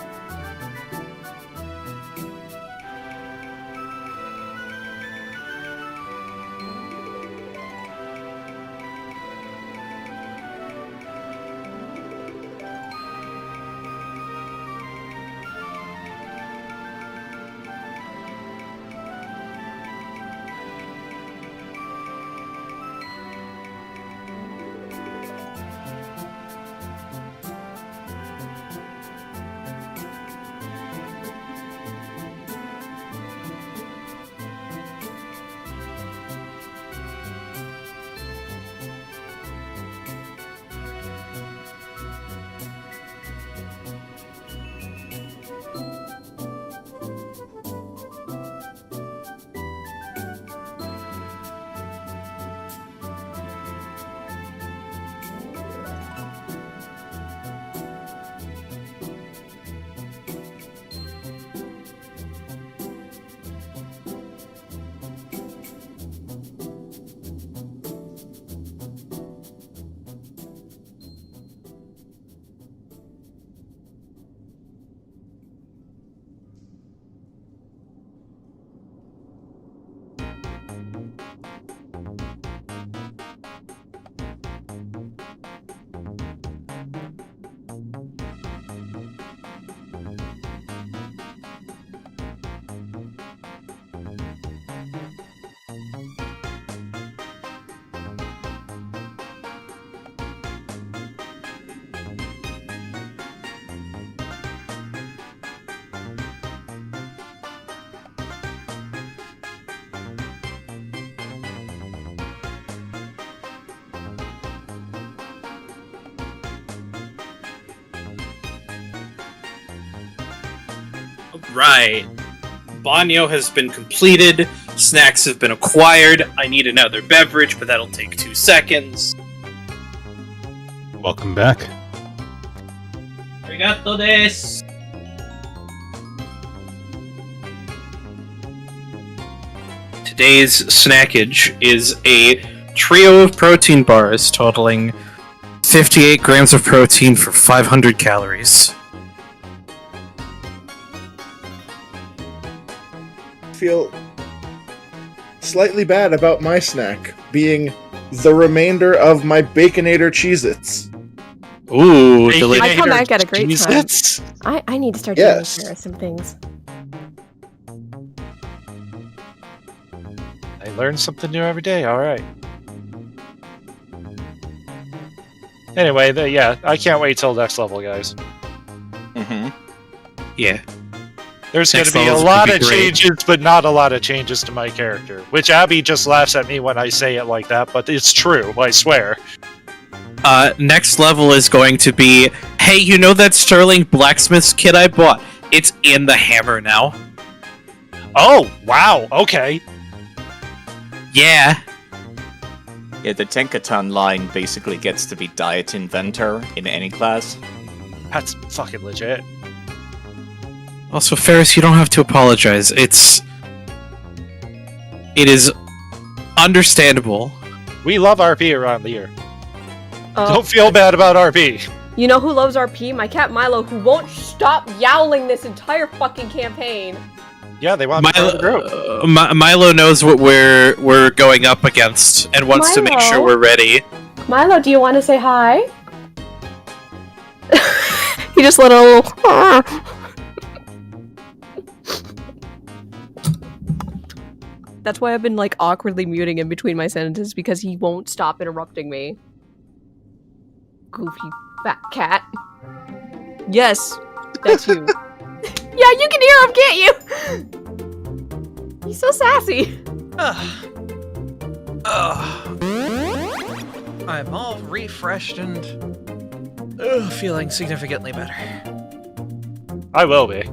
Right. Banyo has been completed. Snacks have been acquired. I need another beverage, but that'll take 2 seconds. Welcome back. Arigato desu. Today's snackage is a trio of protein bars totaling 58 grams of protein for 500 calories. Feel slightly bad about my snack being the remainder of my Baconator Cheez-Its. Ooh, Bacon delicious. I come back at a great time. Jesus. I need to start Yes. taking care of some things. I learn something new every day. All right. Anyway, yeah, I can't wait till next level, guys. Mm-hmm. Yeah. There's going Next to be a levels lot would of be great. changes, but not a lot of changes to my character. Which Abby just laughs at me when I say it like that, but it's true, I swear. Next level is going to be, hey, you know that Sterling Blacksmith's kit I bought? It's in the hammer now. Oh, wow, okay. Yeah. Yeah, the Tenkatan line basically gets to be Diet Inventor in any class. That's fucking legit. Also, Ferris, you don't have to apologize. It is understandable We love RP around here. Uh, Don't feel bad about RP. You know who loves RP? My cat Milo, who won't stop yowling this entire fucking campaign. Yeah, they want to be part of the group. Milo knows what we're going up against and wants to make sure Milo? we're ready. Milo, do you want to say hi? He just let a little... That's why I've been, like, awkwardly muting in between my sentences, because he won't stop interrupting me. Goofy fat cat. Yes, that's you. Yeah, you can hear him, can't you? He's so sassy. I'm all refreshed and feeling significantly better. I will be.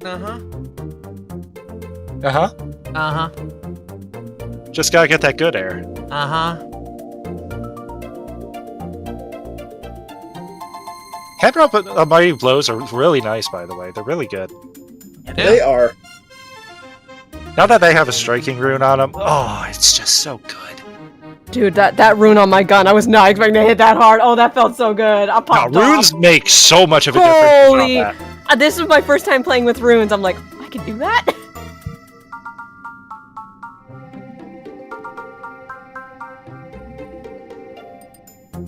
Uh-huh. Uh-huh. Uh-huh. Just gotta get that good air. Uh-huh. Hand drop mighty blows are really nice, by the way. They're really good. They are. Now that they have a striking rune on them, oh, it's just so good. Dude, that rune on my gun, I was not expecting to hit that hard. Oh, that felt so good. I popped Now, runes off. make so much of a Holy... difference on that. This was my first time playing with runes. I'm like, I can do that?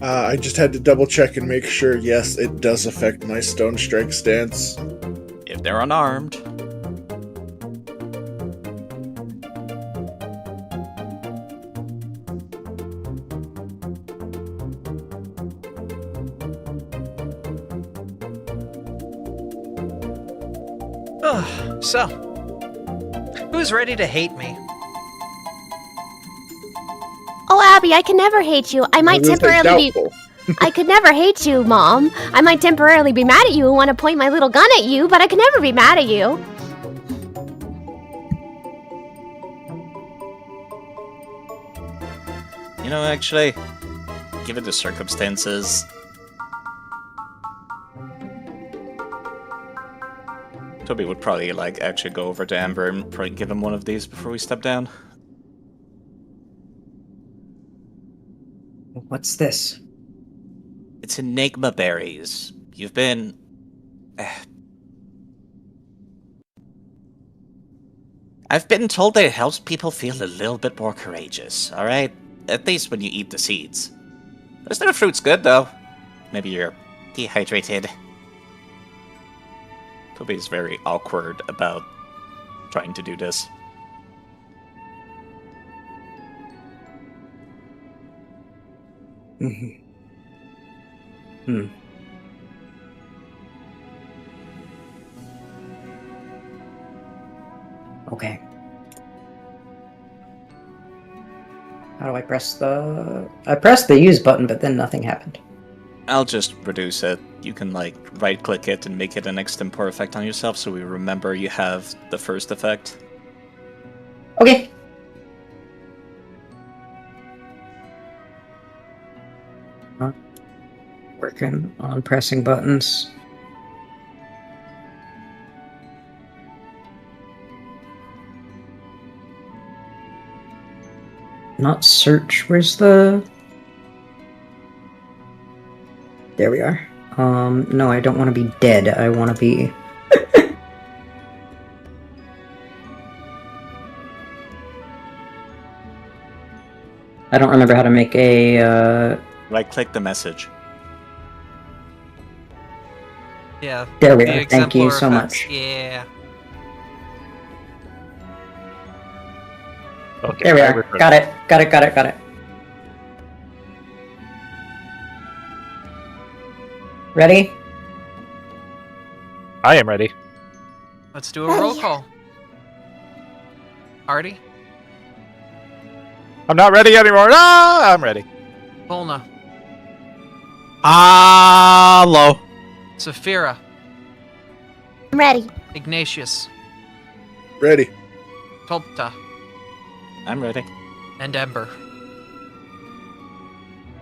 I just had to double check and make sure, yes, it does affect my stone strike stance. If they're unarmed. So, who's ready to hate me? Oh, Abby, I can never hate you. I might temporarily be... I could never hate you, Mom. I might temporarily be mad at you and want to point my little gun at you, but I can never be mad at you. You know, actually, given the circumstances, Toby would probably, like, actually go over to Amber and probably give him one of these before we step down. What's this? It's Enigma berries. You've been... I've been told that it helps people feel a little bit more courageous, alright? At least when you eat the seeds. This little fruit's good, though. Maybe you're dehydrated. Toby's very awkward about trying to do this. Okay. How do I press the... I pressed the use button, but then nothing happened. I'll just reduce it. You can, like, right-click it and make it an extempore effect on yourself so we remember you have the first effect. Okay. Working on pressing buttons. Not search. Where's the... There we are. No, I don't want to be dead. I want to be... I don't remember how to make a, Right-click the message. Yeah. There we the are. Thank you exemplar so effects. much. Yeah. Okay, There we are. Got it. Got it, got it, got it. Ready? I am ready. Let's do a roll call. Artie? I'm not ready anymore. Ah, I'm ready. Volna? Hello. Saphira? I'm ready. Ignatius? Ready. Tolta? I'm ready. And Ember?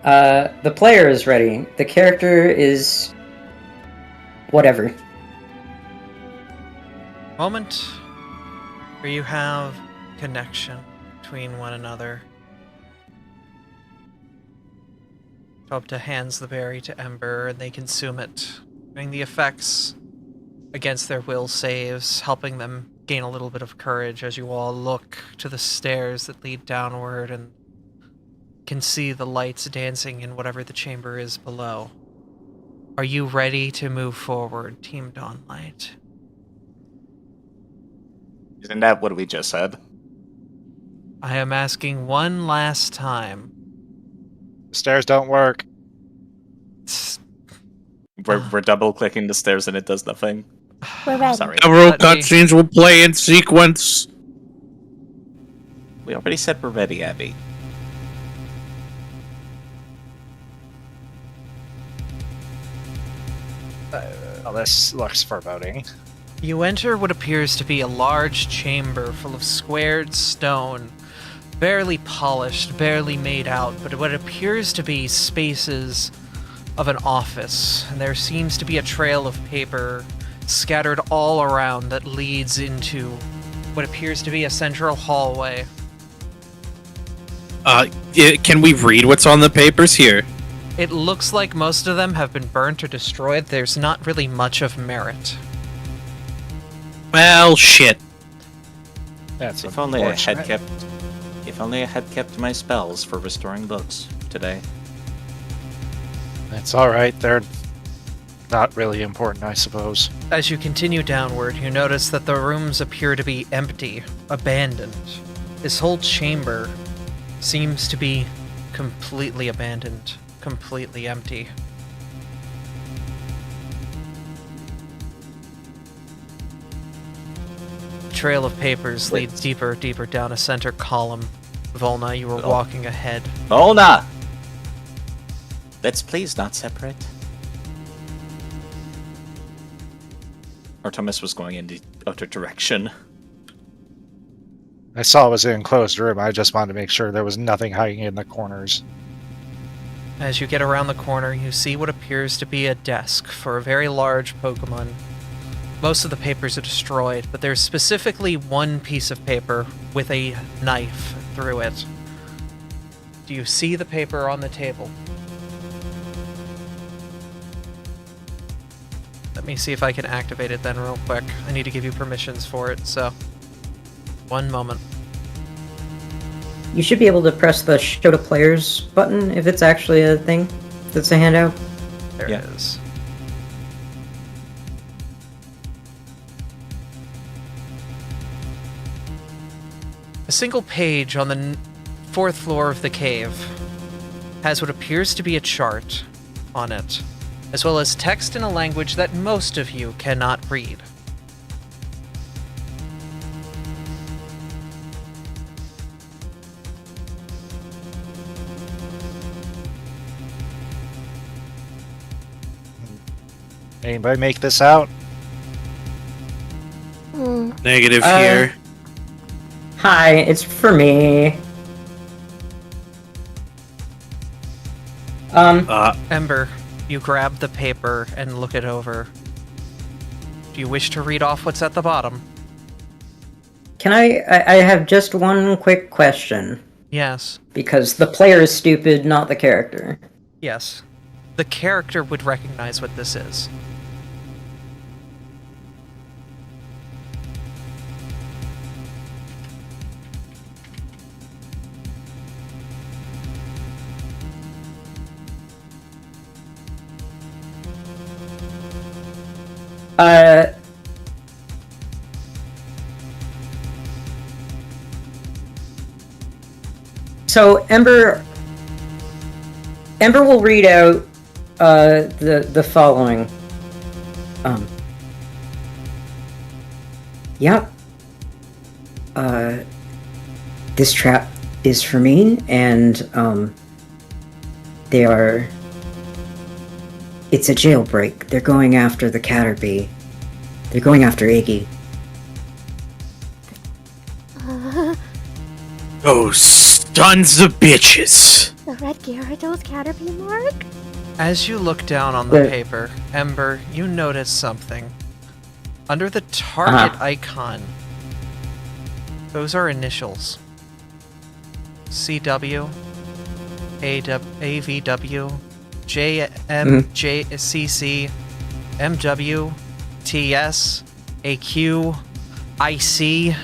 The player is ready. The character is... whatever. Moment where you have connection between one another. Topta hands the berry to Ember, and they consume it, doing the effects against their will saves, helping them gain a little bit of courage as you all look to the stairs that lead downward and can see the lights dancing in whatever the chamber is below. Are you ready to move forward, Team Dawnlight? Isn't that what we just said? I am asking one last time. Stairs don't work. We're double clicking the stairs and it does nothing. We're ready. Sorry. Several Let me- cutscenes will play in sequence. We already said we're ready, Abby. Oh, this looks foreboding. You enter what appears to be a large chamber full of squared stone, barely polished, barely made out, but what appears to be spaces of an office. And there seems to be a trail of paper scattered all around that leads into what appears to be a central hallway. Can we read what's on the papers here? It looks like most of them have been burnt or destroyed. There's not really much of merit. Well, shit. That's If only I had unfortunate. kept. If only I had kept my spells for restoring books today. It's alright, they're not really important, I suppose. As you continue downward, you notice that the rooms appear to be empty, abandoned. This whole chamber seems to be completely abandoned, completely empty. The trail of papers leads deeper, deeper down a center column. Volna, you were Oh. walking ahead. Mona! Let's please not separate. Artemis was going in the other direction. I saw it was an enclosed room, I just wanted to make sure there was nothing hiding in the corners. As you get around the corner, you see what appears to be a desk for a very large Pokemon. Most of the papers are destroyed, but there's specifically one piece of paper with a knife through it. Do you see the paper on the table? Let me see if I can activate it then real quick. I need to give you permissions for it, so... One moment. You should be able to press the show to players button if it's actually a thing. If it's a handout. There Yeah. it is. A single page on the fourth floor of the cave has what appears to be a chart on it, as well as text in a language that most of you cannot read. Anybody make this out? Negative Uh, here. Hi, it's for me. Ember, you grab the paper and look it over. Do you wish to read off what's at the bottom? Can I have just one quick question. Yes. Because the player is stupid, not the character. Yes. The character would recognize what this is. So Ember will read out the following. Yep. This trap is for me, and they are. It's a jailbreak. They're going after the Caterpie. They're going after Iggy. Oh, sons of bitches! The red Gyarados Caterpie mark? As you look down on the Wait. paper, Ember, you notice something. Under the target Uh-huh. icon, those are initials. CW, AVW, JMJCC MW TS AQ IC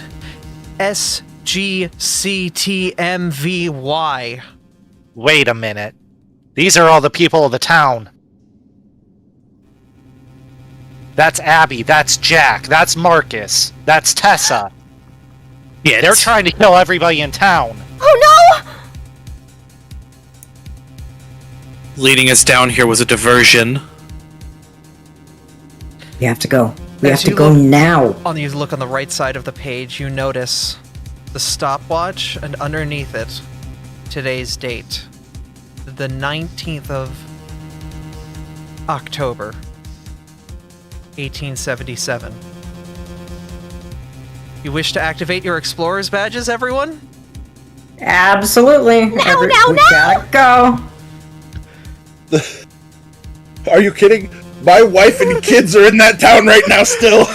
SGCTMVY. Wait a minute. These are all the people of the town. That's Abby, that's Jack, that's Marcus, that's Tessa. Yeah, They're trying to kill everybody in town. Oh no! Leading us down here was a diversion. We have to go. We As have to you go look- now. You look on the right side of the page, you notice the stopwatch, and underneath it, today's date. The 19th of October, 1877. You wish to activate your explorer's badges, everyone? Absolutely. Now, We now! gotta go. Are you kidding? My wife and kids are in that town right now still.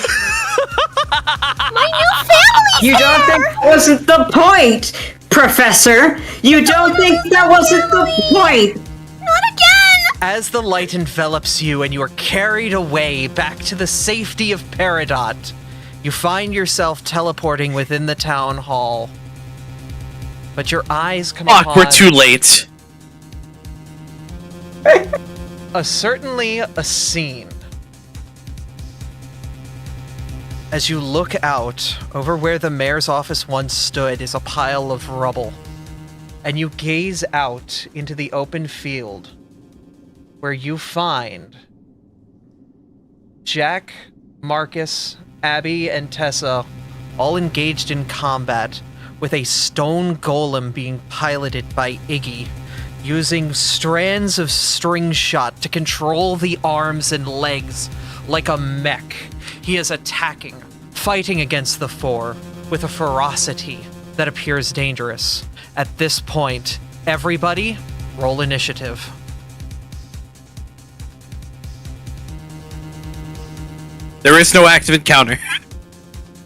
My new family's You don't think that wasn't the point, Professor? You don't think that wasn't the point? Not again! As the light envelops you and you are carried away back to the safety of Peridot, you find yourself teleporting within the town hall. But your eyes come Fuck, upon we're too late. certainly a scene. As you look out, over where the mayor's office once stood is a pile of rubble. And you gaze out into the open field, where you find Jack, Marcus, Abby, and Tessa all engaged in combat, with a stone golem being piloted by Iggy, using strands of string shot to control the arms and legs like a mech. He is attacking, fighting against the four, with a ferocity that appears dangerous. At this point, everybody, roll initiative. There is no active encounter.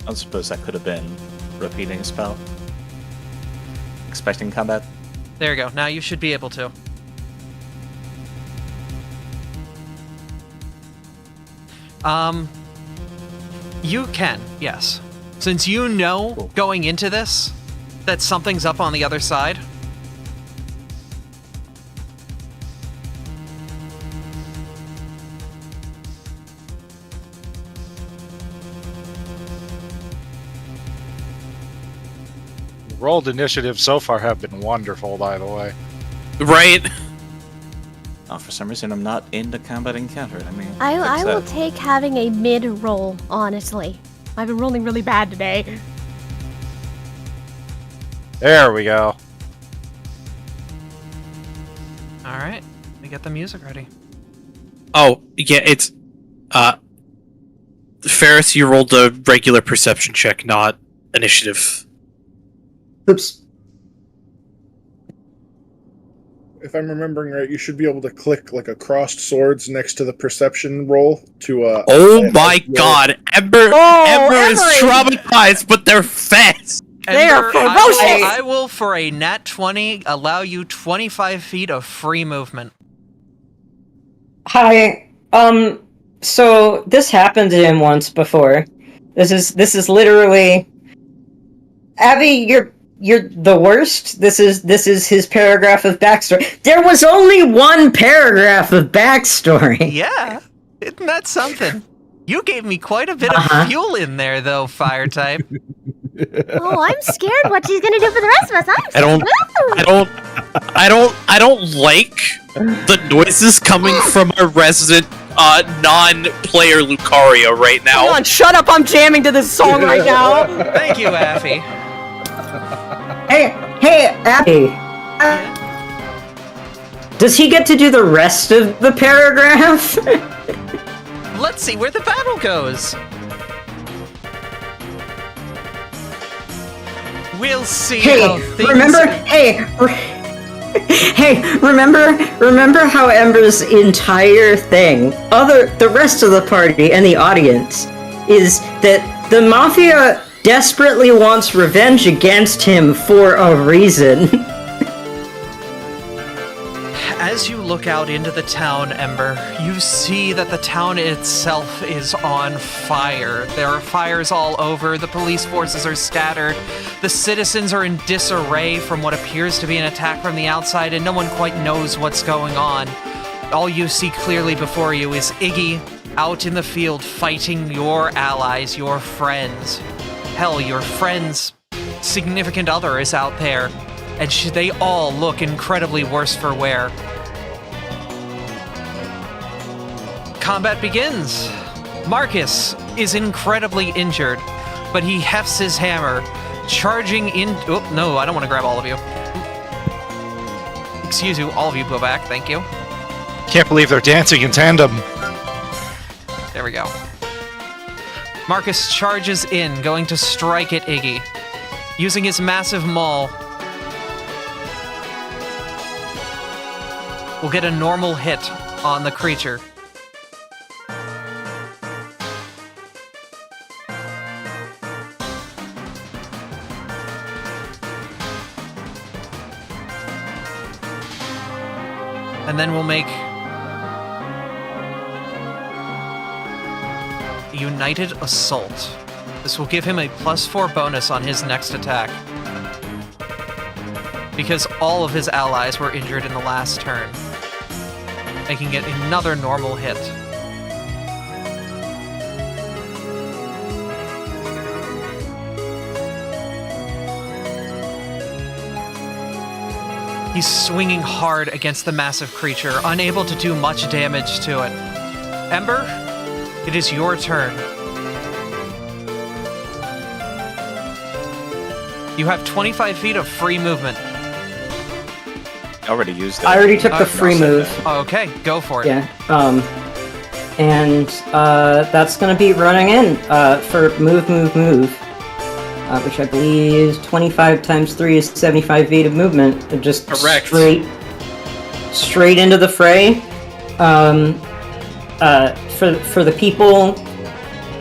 I suppose that could have been repeating a spell. Expecting combat. There you go. Now you should be able to. You can, yes. Since you know Cool. going into this that something's up on the other side. Rolled initiative so far have been wonderful, by the way. Right? Oh, for some reason I'm not in the combat encounter. I mean, I fix will that. take having a mid roll, honestly. I've been rolling really bad today. There we go. All right, we get the music ready. Oh, yeah, it's... Ferris, you rolled a regular perception check, not initiative. Oops. If I'm remembering right, you should be able to click like a crossed swords next to the perception roll to Oh my god, Ember is Emery! traumatized, but they're fast! They are Ender, ferocious! I will, for a nat 20, allow you 25 feet of free movement. Hi. So this happened to him once before. This is literally Abby, you're the worst. This is his paragraph of backstory. There was only one paragraph of backstory. Yeah, isn't that something? You gave me quite a bit of fuel in there, though, fire type. Oh, I'm scared what she's gonna do for the rest of us. I don't like the noises coming from our resident non-player Lucario right now. Come on, shut up! I'm jamming to this song right now. Thank you, Affy. Hey, Abby. Does he get to do the rest of the paragraph? Let's see where the battle goes. We'll see how things... Remember how Ember's entire thing, the rest of the party and the audience, is that the Mafia desperately wants revenge against him for a reason. As you look out into the town, Ember, you see that the town itself is on fire. There are fires all over, the police forces are scattered, the citizens are in disarray from what appears to be an attack from the outside, and no one quite knows what's going on. All you see clearly before you is Iggy out in the field fighting your allies, your friends. Hell, your friend's significant other is out there, and they all look incredibly worse for wear. Combat begins. Marcus is incredibly injured, but he hefts his hammer, charging in... Oh, no, I don't want to grab all of you. Excuse you, all of you go back, thank you. Can't believe they're dancing in tandem. There we go. Marcus charges in, going to strike at Iggy. Using his massive maul, we'll get a normal hit on the creature. And then we'll make a United Assault. This will give him a +4 bonus on his next attack, because all of his allies were injured in the last turn, making it another normal hit. He's swinging hard against the massive creature, unable to do much damage to it. Ember, it is your turn. You have 25 feet of free movement. I already used it. I already took the free move. Okay, go for it. Yeah. And that's gonna be running in for move, which I believe is 25 times 3 is 75 feet of movement. Just Correct. straight into the fray. For the people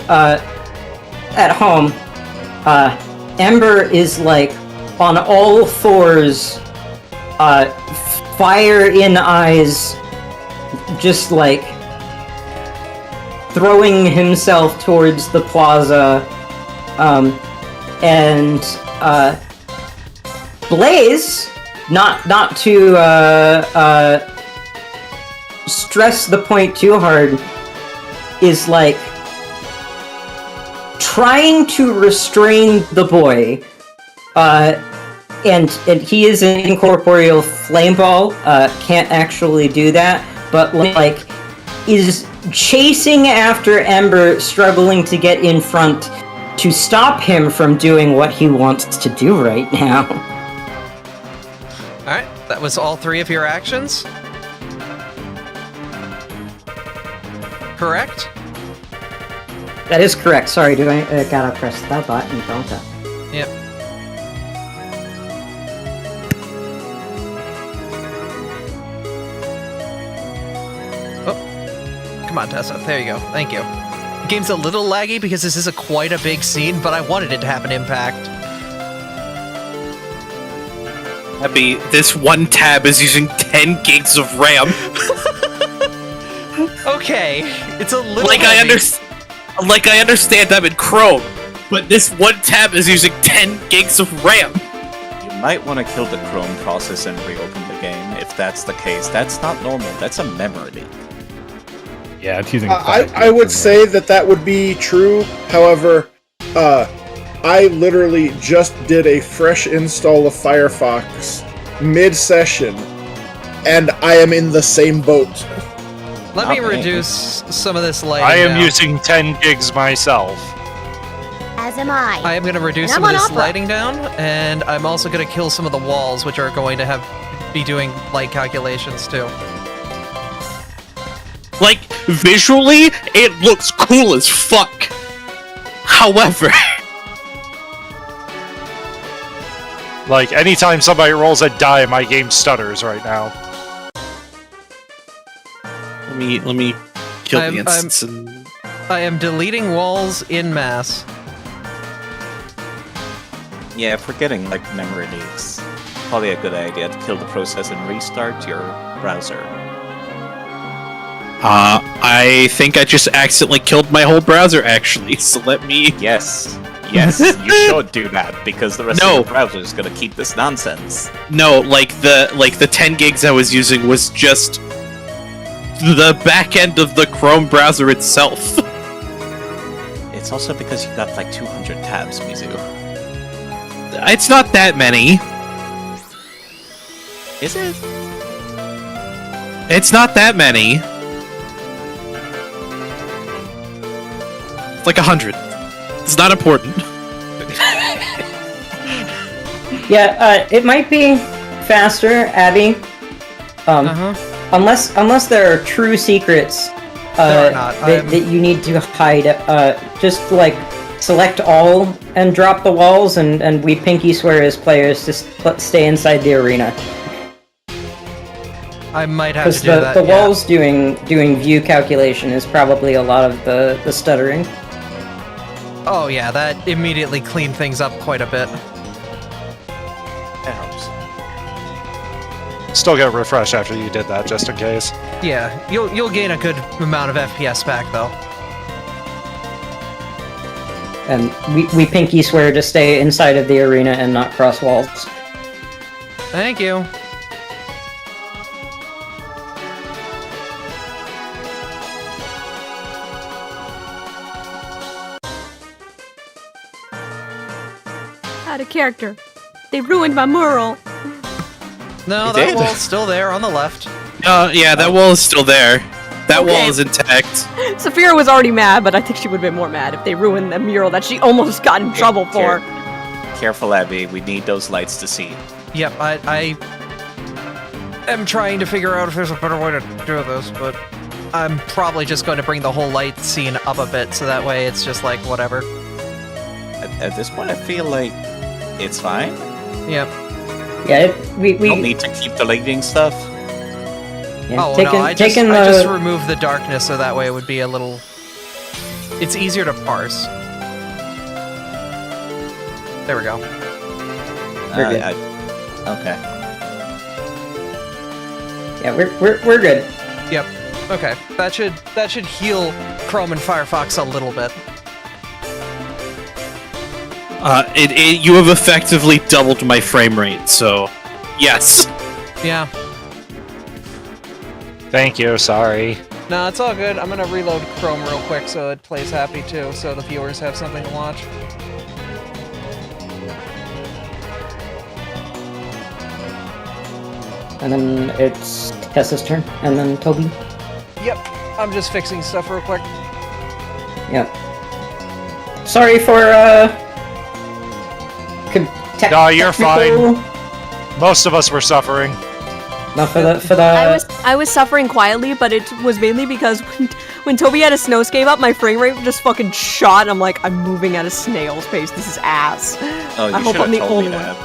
at home, Ember is like on all fours, fire in eyes, just like throwing himself towards the plaza, and Blaze, not to stress the point too hard, is like trying to restrain the boy, and he is an incorporeal flame ball, can't actually do that, but like is chasing after Ember, struggling to get in front to stop him from doing what he wants to do right now. Alright, that was all 3 of your actions? Correct? That is correct. Sorry, do I gotta press that button, don't I? Yep. Oh. Come on, Tessa. There you go. Thank you. The game's a little laggy because this is quite a big scene, but I wanted it to have an impact. Abby, this one tab is using 10 gigs of RAM. Okay, it's a little Like I understand I'm in Chrome, but this one tab is using 10 gigs of RAM. You might want to kill the Chrome process and reopen the game. If that's the case, that's not normal. That's a memory leak. Yeah, it's using. I would say that would be true. However, I literally just did a fresh install of Firefox mid-session, and I am in the same boat. Let me reduce some of this lighting I am down. using 10 gigs myself. As am I. I am going to reduce And some I'm of on this Opera. lighting down, and I'm also going to kill some of the walls, which are going to be doing light calculations too. Like, visually, it looks cool as fuck. However... Like, anytime somebody rolls a die, my game stutters right now. Let me kill the instance and... I am deleting walls in mass. Yeah, if we're getting, like, memory leaks, probably a good idea to kill the process and restart your browser. I think I just accidentally killed my whole browser, actually, so let me... Yes, you should do that, because the rest of your browser is gonna keep this nonsense. No, like the 10 gigs I was using was just the back end of the Chrome browser itself. It's also because you got like 200 tabs, Mizu. It's not that many. Is it? It's not that many. It's like 100. It's not important. Yeah, it might be faster, Abby. Unless there are true secrets that you need to hide. Just like select all and drop the walls, and we pinky swear as players to stay inside the arena. I might have to do Because that. the walls doing view calculation is probably a lot of the stuttering. Oh yeah, that immediately cleaned things up quite a bit. It helps. Still get refresh after you did that, just in case. Yeah, you'll gain a good amount of FPS back though. And we pinky swear to stay inside of the arena and not cross walls. Thank you. Out of character. They ruined my mural. No, You that did? wall's still there on the left. Yeah, that wall is still there. That wall is intact. Saphira was already mad, but I think she would have been more mad if they ruined the mural that she almost got in trouble for. Careful, Abby. We need those lights to see. Yep, I am trying to figure out if there's a better way to do this, but I'm probably just going to bring the whole light scene up a bit, so that way it's just like, whatever. At this point, I feel like it's fine. Yep. Yeah, we don't need to keep deleting stuff. Yeah, Oh, no, I just removed the darkness, so that way it would be a little... It's easier to parse. There we go. We're good. Okay. Yeah, we're good. Yep. Okay. That should heal Chrome and Firefox a little bit. You have effectively doubled my frame rate, so yes. Yeah. Thank you, sorry. No, it's all good. I'm gonna reload Chrome real quick so it plays happy too, so the viewers have something to watch. And then it's Tessa's turn, and then Toby. Yep. I'm just fixing stuff real quick. Yep. Sorry for No, you're fine. Most of us were suffering. Not for the. I was suffering quietly, but it was mainly because when Toby had a snowscape up, my frame rate just fucking shot. And I'm like, I'm moving at a snail's pace. This is ass. Oh, you I hope should I'm have the told me only one. that.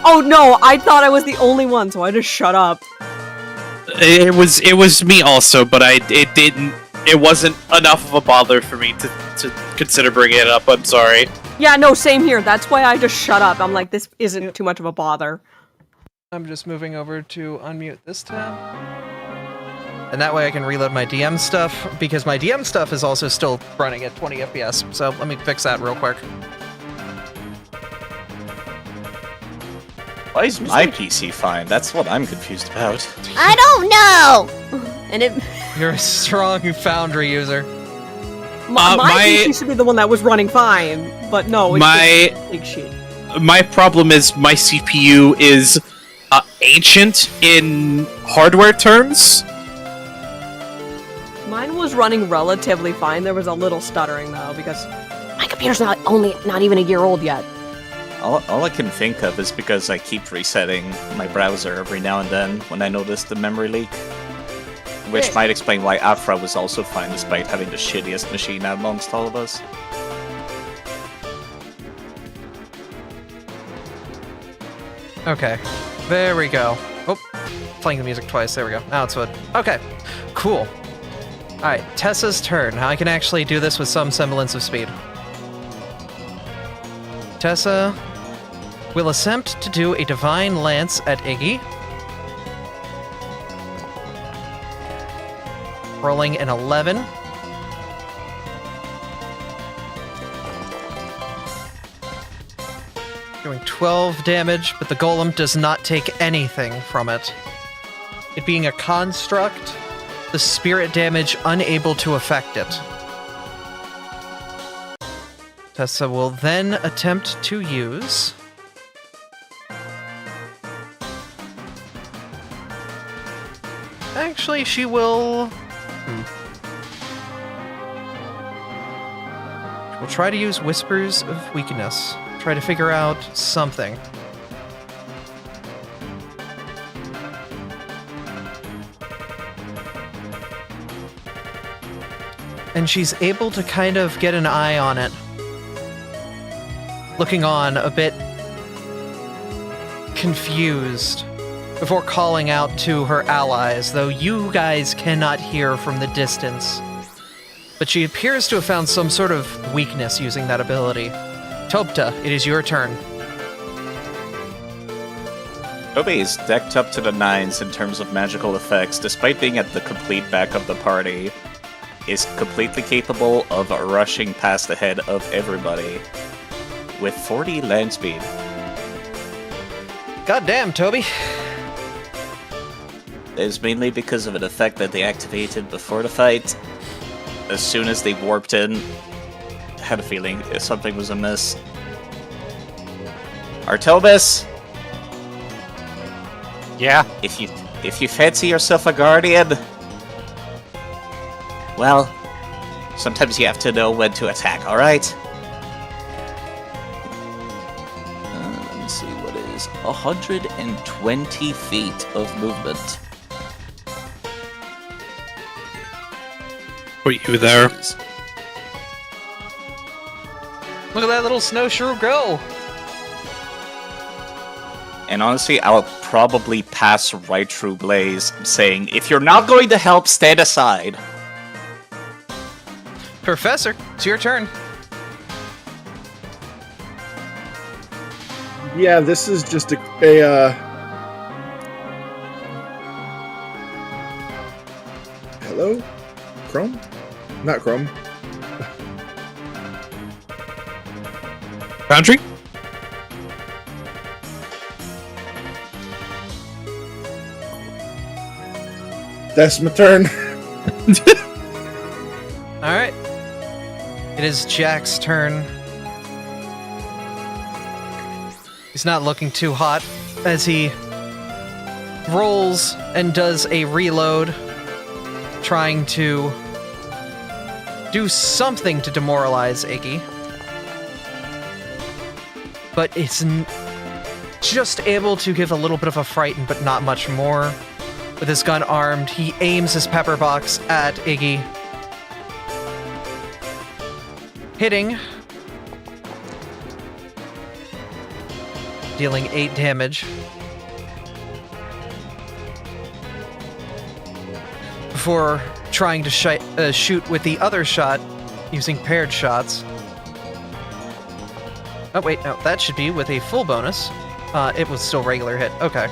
Oh no, I thought I was the only one, so I just shut up. It was me also, but it wasn't enough of a bother for me to consider bringing it up. I'm sorry. Yeah, no, same here. That's why I just shut up. I'm like, this isn't too much of a bother. I'm just moving over to unmute this tab. And that way I can reload my DM stuff, because my DM stuff is also still running at 20 FPS. So let me fix that real quick. Why is my PC fine? That's what I'm confused about. I don't know! And it... You're a strong Foundry user. My PC should be the one that was running fine, but no, it's just big shit. My problem is my CPU is ancient in hardware terms. Mine was running relatively fine. There was a little stuttering though, because my computer's not even a year old yet. All I can think of is because I keep resetting my browser every now and then when I notice the memory leak. Which might explain why Abra was also fine despite having the shittiest machine amongst all of us. Okay, there we go. Oh, playing the music twice. There we go. Now it's good. Okay, cool. Alright, Tessa's turn. I can actually do this with some semblance of speed. Tessa, will attempt to do a Divine Lance at Iggy. Rolling an 11. Doing 12 damage, but the golem does not take anything from it. It being a construct, the spirit damage unable to affect it. Tessa will then attempt to use... Actually, she will... We'll try to use Whispers of Weakness. Try to figure out something. And she's able to kind of get an eye on it. Looking on, a bit confused, before calling out to her allies, though you guys cannot hear from the distance. But she appears to have found some sort of weakness using that ability. Topta, it is your turn. Toby is decked up to the nines in terms of magical effects, despite being at the complete back of the party. Is completely capable of rushing past the head of everybody with 40 land speed. Goddamn, Toby. It's mainly because of an effect that they activated before the fight. As soon as they warped in, I had a feeling something was amiss. Artobus! Yeah? If you fancy yourself a guardian, well, sometimes you have to know when to attack, alright? Let me see, what is 120 feet of movement. Were you there? Look at that little snowshoe go! And honestly, I'll probably pass right through Blaze, saying, if you're not going to help, stand aside. Professor, it's your turn. Yeah, this is just a hello? Chrome? Not Chrome. Foundry? That's my turn. Alright. It is Jack's turn. He's not looking too hot as he rolls and does a reload, trying to do something to demoralize Iggy. But it's just able to give a little bit of a frighten, but not much more. With his gun armed, he aims his pepper box at Iggy, hitting, dealing 8 damage. Before trying to shoot with the other shot, using paired shots. Oh wait, no, that should be with a full bonus. It was still regular hit, okay.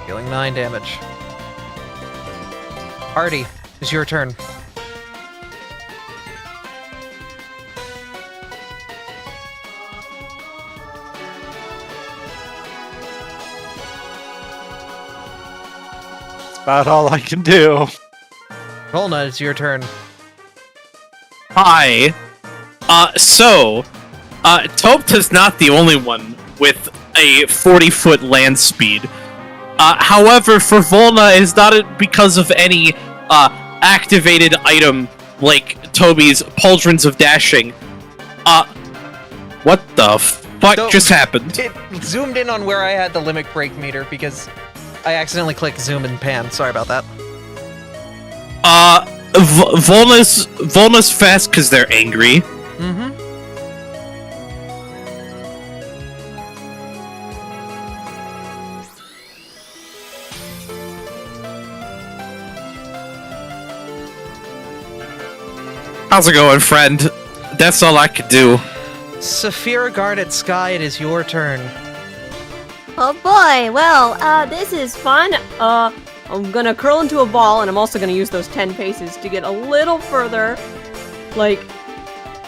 Dealing 9 damage. Artie, it's your turn. That's about all I can do. Volna, it's your turn. Hi. Topta's not the only one with a 40-foot land speed. However, for Volna, it's not because of any activated item like Toby's Pauldrons of Dashing. What the fuck just happened? It zoomed in on where I had the limit break meter because I accidentally clicked zoom and pan. Sorry about that. Volna's fast because they're angry. Mm-hmm. How's it going, friend? That's all I could do. Saphira Garnet Sky, it is your turn. Oh boy, well, this is fun. I'm gonna curl into a ball, and I'm also gonna use those 10 paces to get a little further. Like,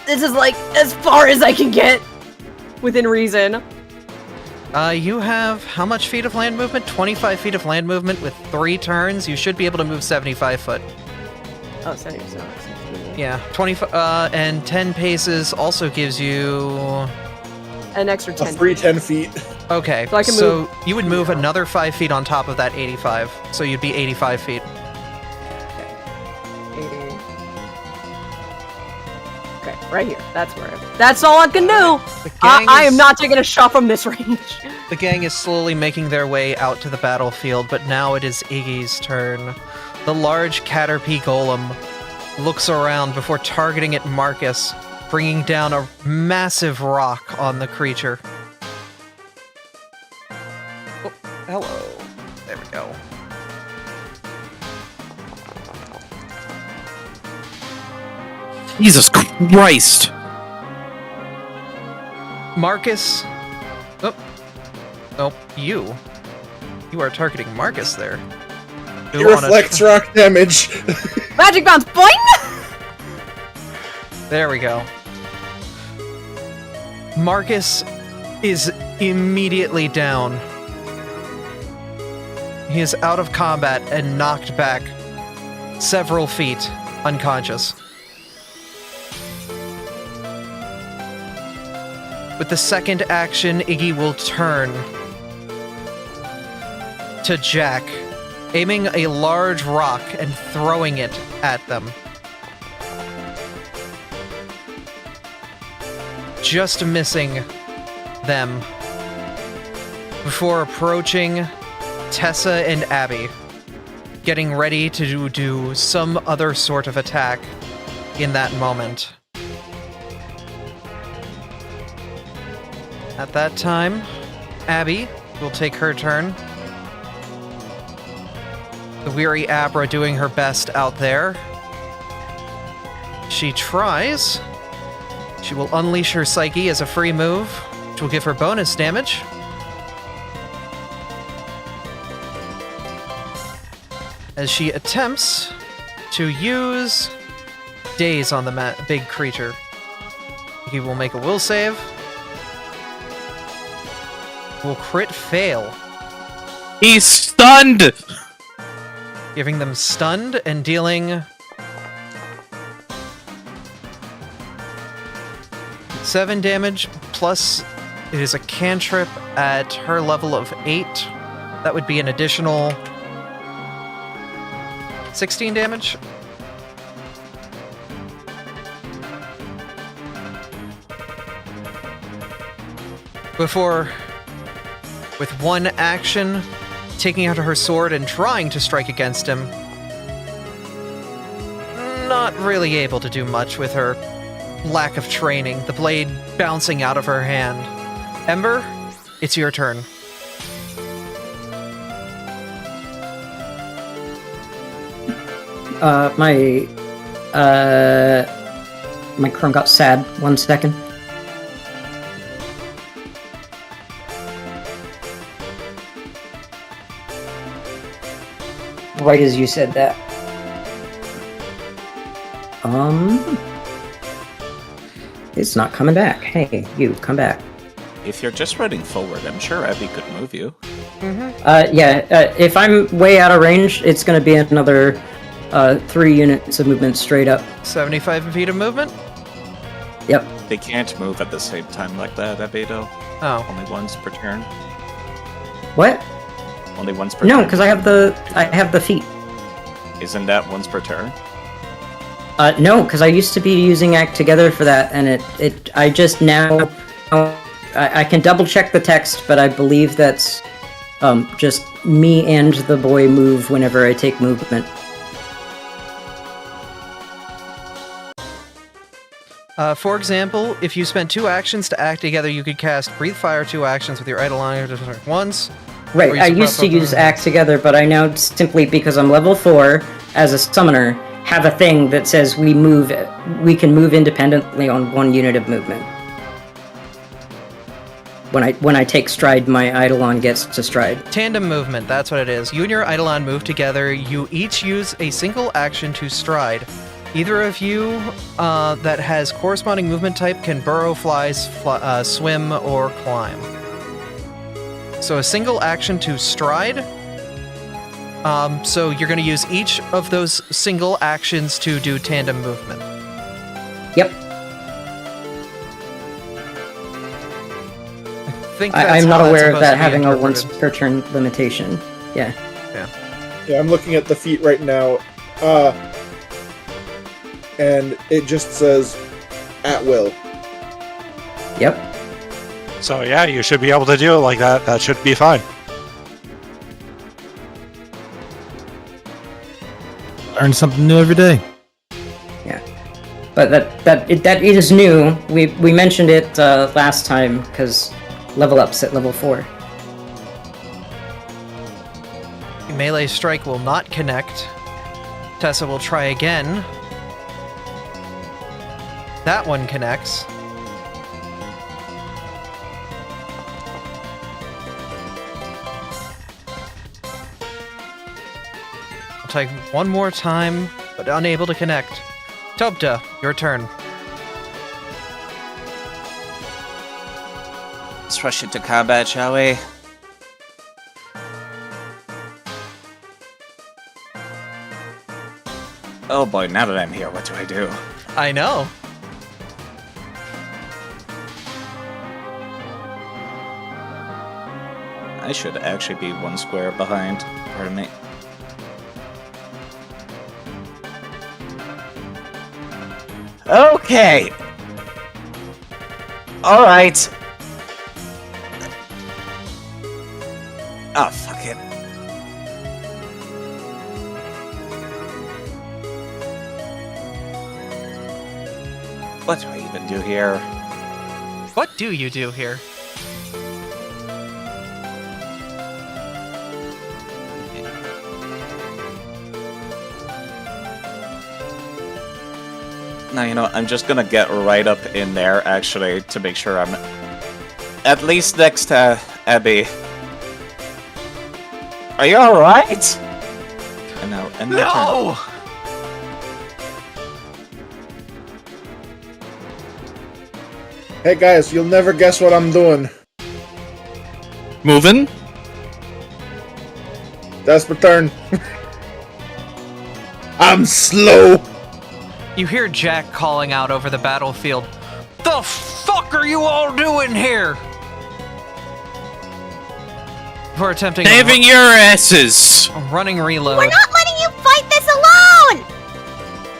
this is like as far as I can get within reason. You have how much feet of land movement? 25 feet of land movement with 3 turns. You should be able to move 75 foot. Oh, 75. Yeah, and 10 paces also gives you An extra 10. A free 10 feet. Okay, So I can so move- you would move another 5 feet on top of that 85, so you'd be 85 feet. 80. Okay, right here. That's where that's all I can do! The gang I is- am not taking a shot from this range. The gang is slowly making their way out to the battlefield, but now it is Iggy's turn. The large Caterpie golem looks around before targeting at Marcus, bringing down a massive rock on the creature. Oh, hello. There we go. Jesus Christ! Marcus. Oh. Nope, you. You are targeting Marcus there. He reflects rock damage. Magic bounce, boing! There we go. Marcus is immediately down. He is out of combat and knocked back several feet, unconscious. With the second action, Iggy will turn to Jack, aiming a large rock and throwing it at them. Just missing them before approaching Tessa and Abby, getting ready to do some other sort of attack in that moment. At that time, Abby will take her turn. The weary Abra doing her best out there. She tries. She will unleash her Psyche as a free move, which will give her bonus damage. As she attempts to use Daze on the big creature. He will make a will save. Will crit fail, He's stunned! giving them stunned and dealing 7 damage, plus it is a cantrip at her level of 8. That would be an additional 16 damage. Before, with one action, taking out her sword and trying to strike against him. Not really able to do much with her lack of training, the blade bouncing out of her hand. Ember, it's your turn. My Chrome got sad. 1 second. Right as you said that. It's not coming back. Hey, you, come back. If you're just running forward, I'm sure Abby could move you. If I'm way out of range, it's gonna be another 3 units of movement straight up. 75 feet of movement? Yep. They can't move at the same time like that, Abby, though. Oh. Only once per turn. What? Only once per No, turn. because I have the feet. Isn't that once per turn? No, because I used to be using Act Together for that, and I just now, I can double check the text, but I believe that's, just me and the boy move whenever I take movement. For example, if you spent 2 actions to act together, you could cast Breathe Fire 2 actions with your idle line once. Right, I used to use Act Together, but I now, simply because I'm level 4, as a summoner, have a thing that says we can move independently on 1 unit of movement. When I take stride, my Eidolon gets to stride. Tandem movement, that's what it is. You and your Eidolon move together. You each use a single action to stride. Either of you that has corresponding movement type can burrow, fly, swim, or climb. So a single action to stride. So you're going to use each of those single actions to do tandem movement. Yep. I'm not aware of that having a once per turn limitation. Yeah. Yeah, I'm looking at the feat right now. And it just says at will. Yep. So yeah, you should be able to do it like that. That should be fine. Learn something new every day. Yeah. But that is new. We mentioned it last time because level up's at level 4. Melee strike will not connect. Tessa will try again. That one connects. I'll take one more time, but unable to connect. Tobta, your turn. Let's rush into combat, shall we? Oh boy, now that I'm here, what do I do? I know. I should actually be 1 square behind. Pardon me. Okay! Alright! Oh, fuck it. What do I even do here? What do you do here? No, you know, I'm just gonna get right up in there, actually, to make sure I'm at least next to Abby. Are you alright? And now, end my turn. Hey guys, you'll never guess what I'm doing. Moving? That's my turn. I'm slow. You hear Jack calling out over the battlefield. The fuck are you all doing here? We're attempting Saving your asses! a running reload. We're not letting you fight this alone!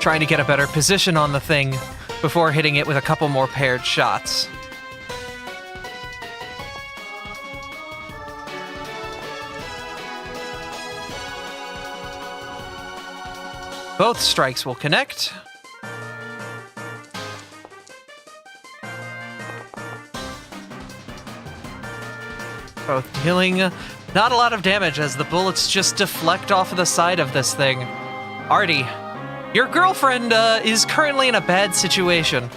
Trying to get a better position on the thing before hitting it with a couple more paired shots. Both strikes will connect. Both dealing not a lot of damage as the bullets just deflect off of the side of this thing. Artie, your girlfriend is currently in a bad situation.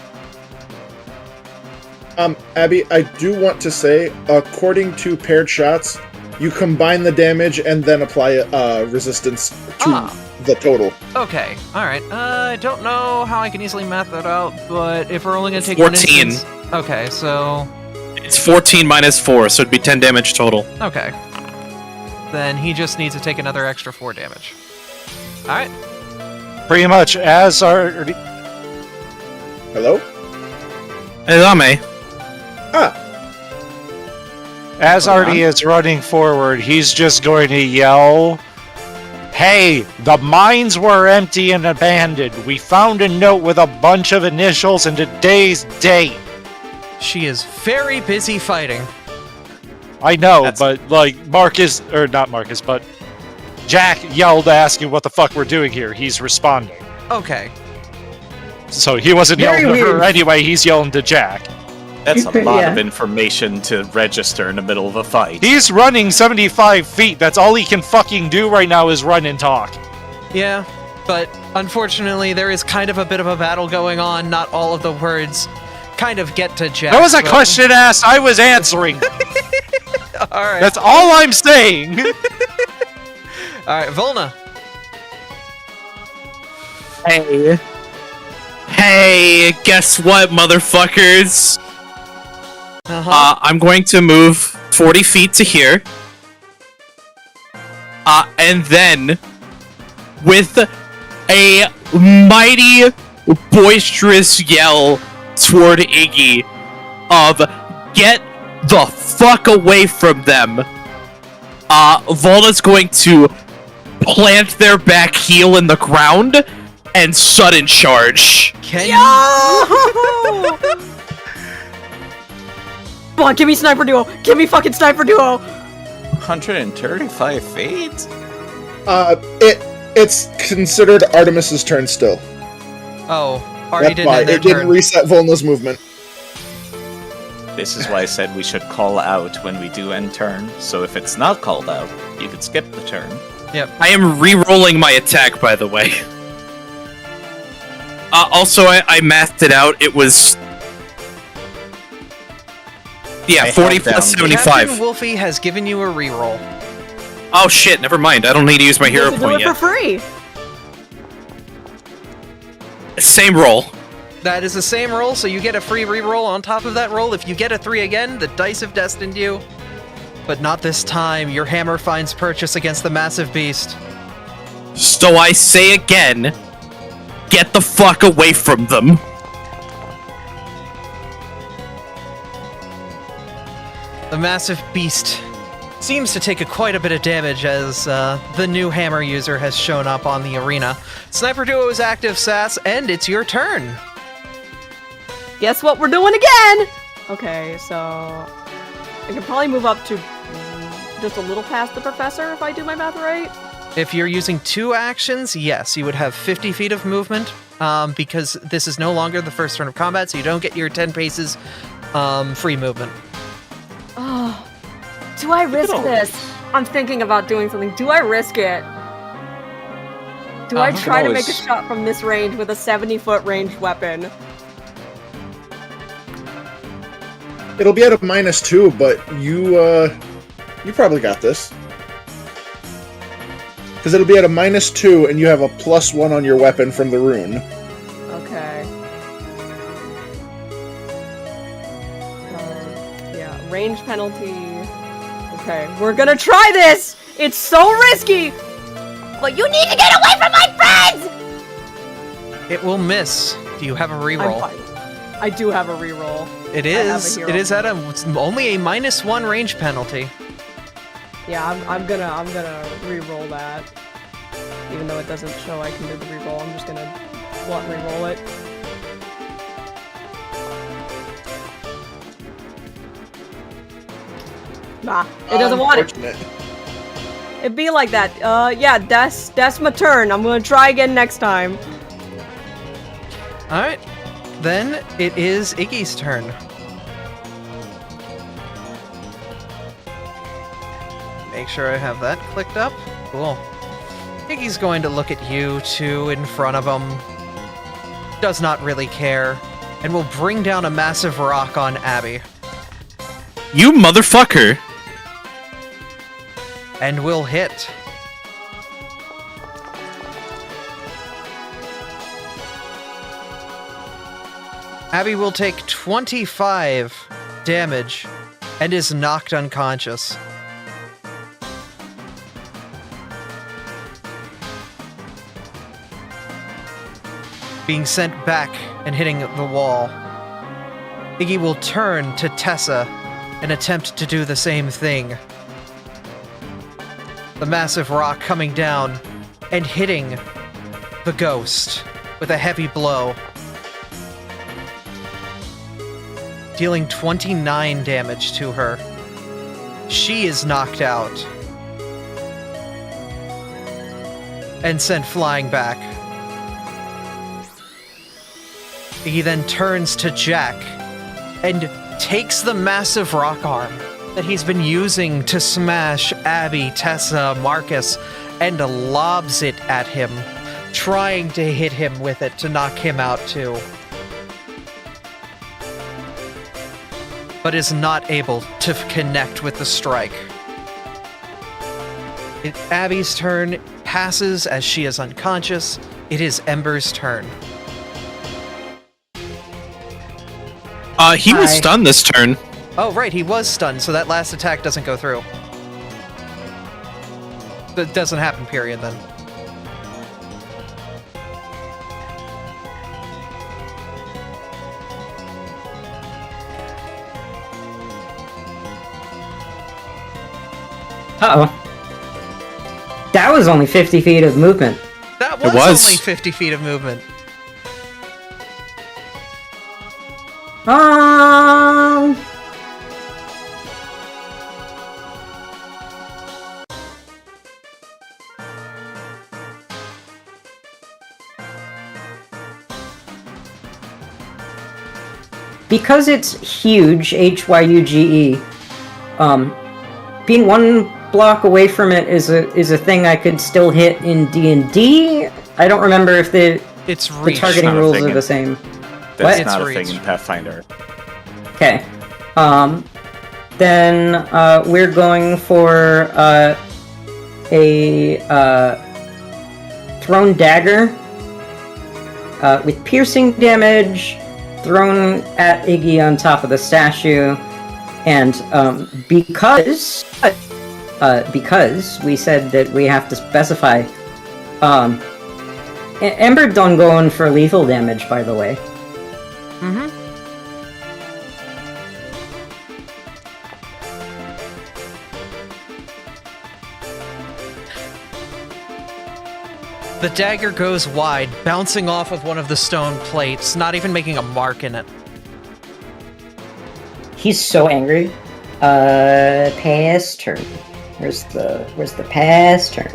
Abby, I do want to say, according to paired shots, you combine the damage and then apply resistance to the total. Okay, alright. I don't know how I can easily math that out, but if we're only going to take 14. 1 instance... Okay, so... It's 14 minus 4, so it'd be 10 damage total. Okay. Then he just needs to take another extra 4 damage. Alright. Pretty much as our... Hello? Elame. As Artie is running forward, he's just going to yell, "Hey, the mines were empty and abandoned. We found a note with a bunch of initials and today's date." She is very busy fighting. I know, but like Marcus, or not Marcus, but Jack yelled asking what the fuck we're doing here. He's responding. Okay. So he wasn't Very yelling to her weird. anyway, he's yelling to Jack. That's a lot Yeah. of information to register in the middle of a fight. He's running 75 feet. That's all he can fucking do right now is run and talk. Yeah, but Unfortunately, there is kind of a bit of a battle going on. Not all of the words kind of get to Jack. That was a question asked. I was answering. All right. That's all I'm saying. All right, Volna. Hey, guess what, motherfuckers? I'm going to move 40 feet to here. And then, with a mighty, boisterous yell toward Iggy of, get the fuck away from them, Volna's going to plant their back heel in the ground and sudden charge. Can Yo! Come on, give me sniper duo. Give me fucking sniper duo. 135 feet? It's considered Artemis's turn still. Oh, already That's why did their it didn't turn. reset Volna's movement. This is why I said we should call out when we do end turn, so if it's not called out, you could skip the turn. Yep. I am re-rolling my attack, by the way. Also, I mathed it out. It was... Yeah, I 40 held down plus the- 75. Captain Wolfie has given you a reroll. Oh shit, never mind. I don't need to use my hero Do point it for yet. free. Same roll. That is the same roll, so you get a free reroll on top of that roll. If you get a 3 again, the dice have destined you. But not this time. Your hammer finds purchase against the massive beast. So I say again, get the fuck away from them. The massive beast seems to take quite a bit of damage as the new hammer user has shown up on the arena. Sniper Duo is active, Sass, and it's your turn. Guess what we're doing again? Okay, so I can probably move up to just a little past the professor if I do my math right. If you're using 2 actions, yes, you would have 50 feet of movement, because this is no longer the first turn of combat, so you don't get your 10 paces free movement. Oh, do I risk this? I'm thinking about doing something. Do I risk it? Do I try to make a shot from this range with a 70-foot ranged weapon? It'll be at a -2, but you probably got this. Because it'll be at a -2, and you have a +1 on your weapon from the rune. Okay. Yeah, range penalty. Okay, we're gonna try this! It's so risky! But you need to get away from my friends! It will miss. Do you have a I'm reroll? fine. I do have a reroll. It I have a is. hero It is at point. only a -1 range penalty. Yeah, I'm gonna re-roll that. Even though it doesn't show I can do the re-roll, I'm just gonna blunt re-roll it. Nah, it doesn't want it. Unfortunate. It'd be like that. Yeah, that's my turn. I'm gonna try again next time. All right. Then it is Iggy's turn. Make sure I have that clicked up. Cool. Iggy's going to look at you two in front of him. Does not really care. And will bring down a massive rock on Abby. You motherfucker. And will hit. Abby will take 25 damage and is knocked unconscious. Being sent back and hitting the wall. Iggy will turn to Tessa and attempt to do the same thing. The massive rock coming down and hitting the ghost with a heavy blow. Dealing 29 damage to her. She is knocked out. And sent flying back. He then turns to Jack and takes the massive rock arm that he's been using to smash Abby, Tessa, Marcus, and lobs it at him, trying to hit him with it to knock him out too. But is not able to connect with the strike. Abby's turn passes as she is unconscious. It is Ember's turn. He was stunned this turn. Oh, right, he was stunned, so that last attack doesn't go through. That doesn't happen, period, then. Uh-oh. That was only 50 feet of movement. That was only 50 feet of movement. Because it's huge, Hyuge, being one block away from it is a thing I could still hit in D&D. I don't remember if the targeting rules are the same. That's not a thing in Pathfinder. Okay. Then we're going for a thrown dagger with piercing damage thrown at Iggy on top of the statue, and because we said that we have to specify, Ember done going for lethal damage, by the way. Mm-hmm. The dagger goes wide, bouncing off of one of the stone plates, not even making a mark in it. He's so angry. Pass turn. Where's the pass turn?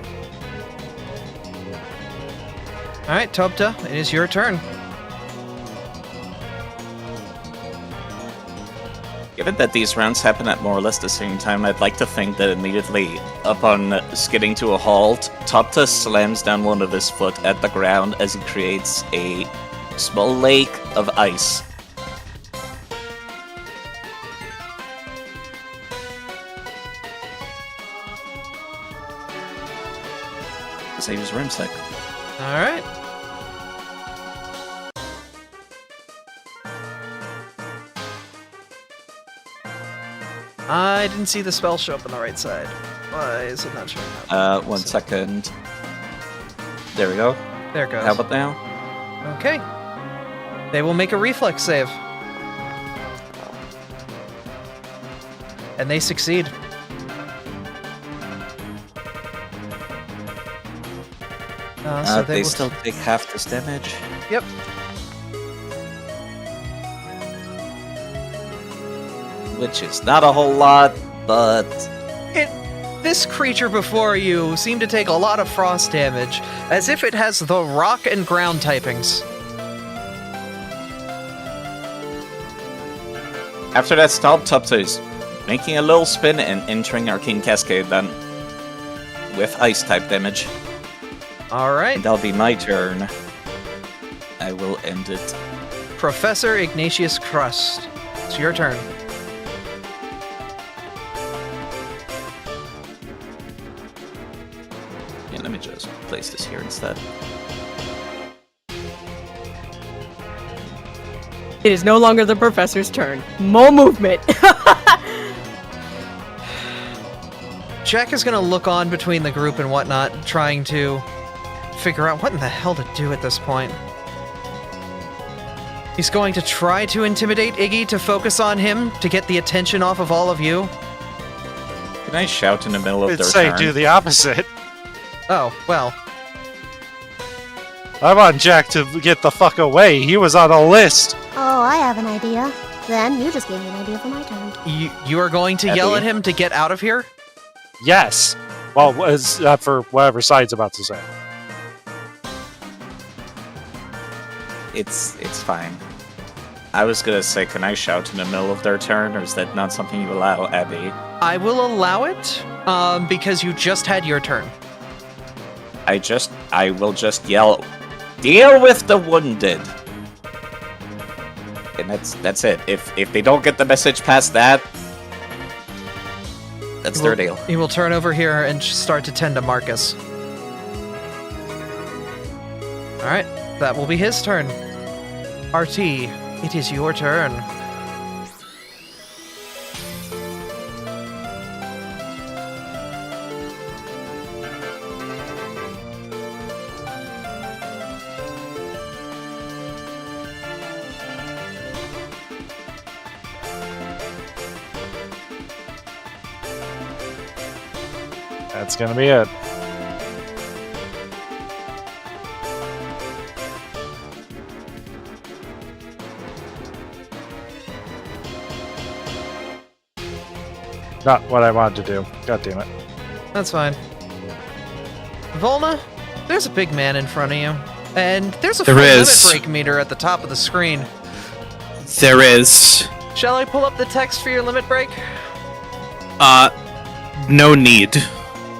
Alright, Topta, it is your turn. Given that these rounds happen at more or less the same time, I'd like to think that immediately upon skidding to a halt, Topta slams down one of his foot at the ground as he creates a small lake of ice. Save his room sec. Alright. I didn't see the spell show up on the right side. Why is it not showing up? 1 second. There we go. There it goes. How about now? Okay. They will make a reflex save. And they succeed. So they will still take half this damage. Yep. Which is not a whole lot, but... This creature before you seemed to take a lot of frost damage, as if it has the rock and ground typings. After that stop, Topta is making a little spin and entering Arcane Cascade then. With ice type damage. Alright. That'll be my turn. I will end it. Professor Ignatius Crust. It's your turn. Yeah, let me just place this here instead. It is no longer the professor's turn. More movement. Jack is gonna look on between the group and whatnot, trying to figure out what in the hell to do at this point. He's going to try to intimidate Iggy to focus on him, to get the attention off of all of you. Can I shout in the middle of I'd their say turn? do the opposite. Oh, well. I want Jack to get the fuck away. He was on a list. Oh, I have an idea. Then you just gave me an idea for my turn. You are going to yell at him to get out of here? Yes. Well, as for whatever side's about to say. It's fine. I was gonna say, can I shout in the middle of their turn, or is that not something you allow, Abby? I will allow it, because you just had your turn. I will just yell, "Deal with the wounded," and that's it. If they don't get the message past that, that's their deal. He will turn over here and start to tend to Marcus. All right, that will be his turn. RT, it is your turn. That's gonna be it. Not what I wanted to do. God damn it. That's fine. Volna, there's a big man in front of you, and there's a full limit break meter at the top of the screen. There is. Shall I pull up the text for your limit break? No need.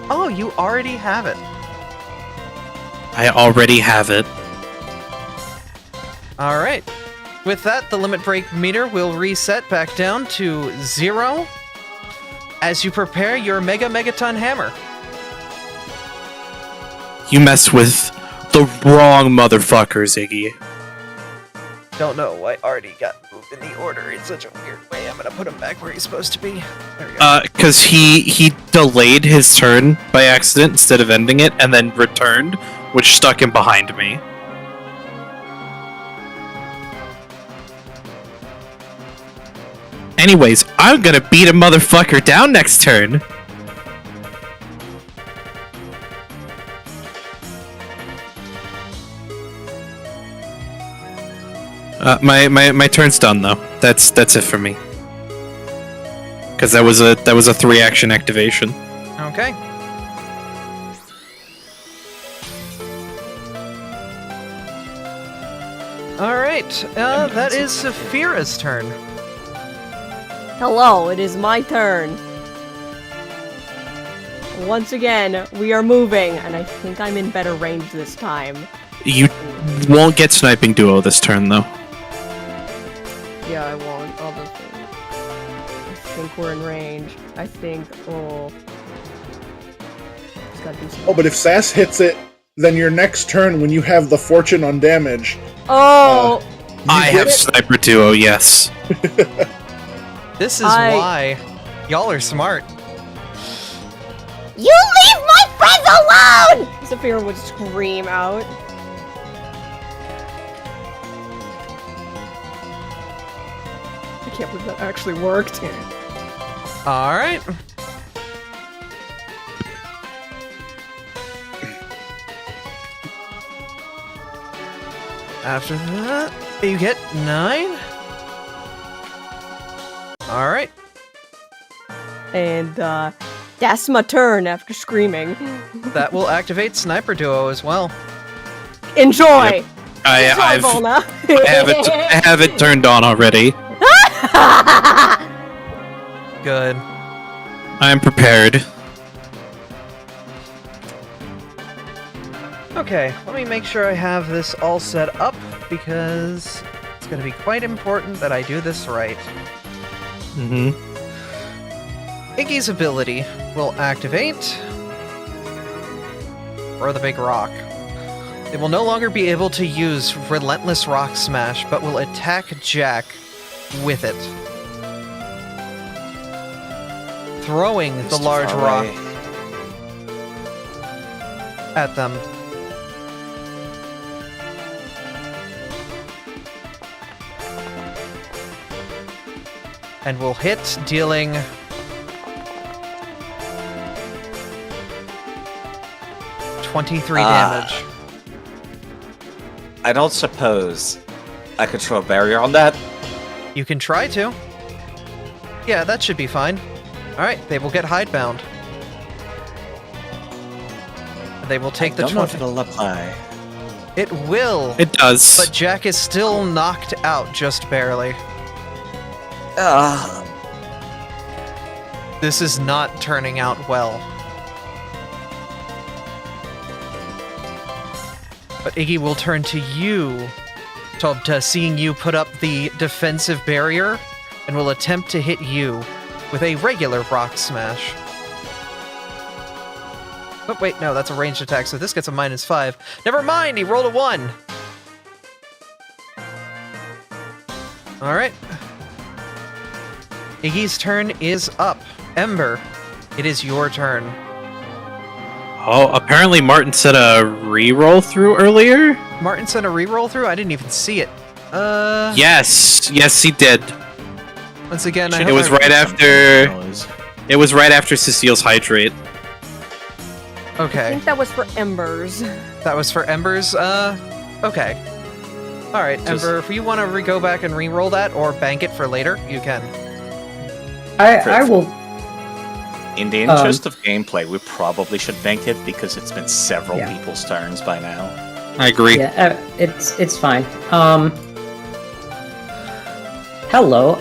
Oh, you already have it. I already have it. All right. With that, the limit break meter will reset back down to 0 as you prepare your Mega Megaton Hammer. You mess with the wrong motherfucker, Ziggy. Don't know why Artie got moved in the order in such a weird way. I'm gonna put him back where he's supposed to be. There we go. Cause he delayed his turn by accident instead of ending it, and then returned, which stuck him behind me. Anyways, I'm gonna beat a motherfucker down next turn. My turn's done though. That's it for me. Cause that was a 3-action activation. Okay. All right. That is Saphira's turn. Hello, it is my turn. Once again, we are moving, and I think I'm in better range this time. You won't get sniping duo this turn though. Yeah, I won't. I'll just... I think we're in range. I think... Oh... Just gotta do something. Oh, but if Sass hits it, then your next turn, when you have the fortune on damage... Oh! I have sniper duo, yes. This is why y'all are smart. You leave my friends alone! Saphira would scream out. I can't believe that actually worked. All right. After that, you get 9. All right. And that's my turn after screaming. That will activate Sniper Duo as well. Enjoy. Yep. I I have it turned on already. Good. I'm prepared. Okay, let me make sure I have this all set up because it's going to be quite important that I do this right. Mm-hmm. Iggy's ability will activate. Throw the big rock. It will no longer be able to use Relentless Rock Smash, but will attack Jack with it. Throwing the large rock at them. And will hit, dealing 23 damage. I don't suppose I could throw a barrier on that? You can try to. Yeah, that should be fine. Alright, they will get hidebound. They will take the 20. I don't know if it'll apply. It will. It does. But Jack is still knocked out just barely. This is not turning out well. But Iggy will turn to you, Tobta, seeing you put up the defensive barrier, and will attempt to hit you with a regular rock smash. Oh, wait, no, that's a ranged attack, so this gets a -5. Never mind, he rolled a 1! Alright. Iggy's turn is up. Ember, it is your turn. Oh, apparently Martin said a re-roll through earlier? Martin sent a reroll through? I didn't even see it. Yes, he did. Once again, It was right after... It was right after Cecile's hydrate. I Okay, think that was for Embers. that was for Embers. Okay. Alright, Ember, if you want to go back and re-roll that, or bank it for later, you can. I will. In the interest of gameplay, we probably should bank it because it's been several Yeah. people's turns by now. I agree. Yeah, it's fine. Hello.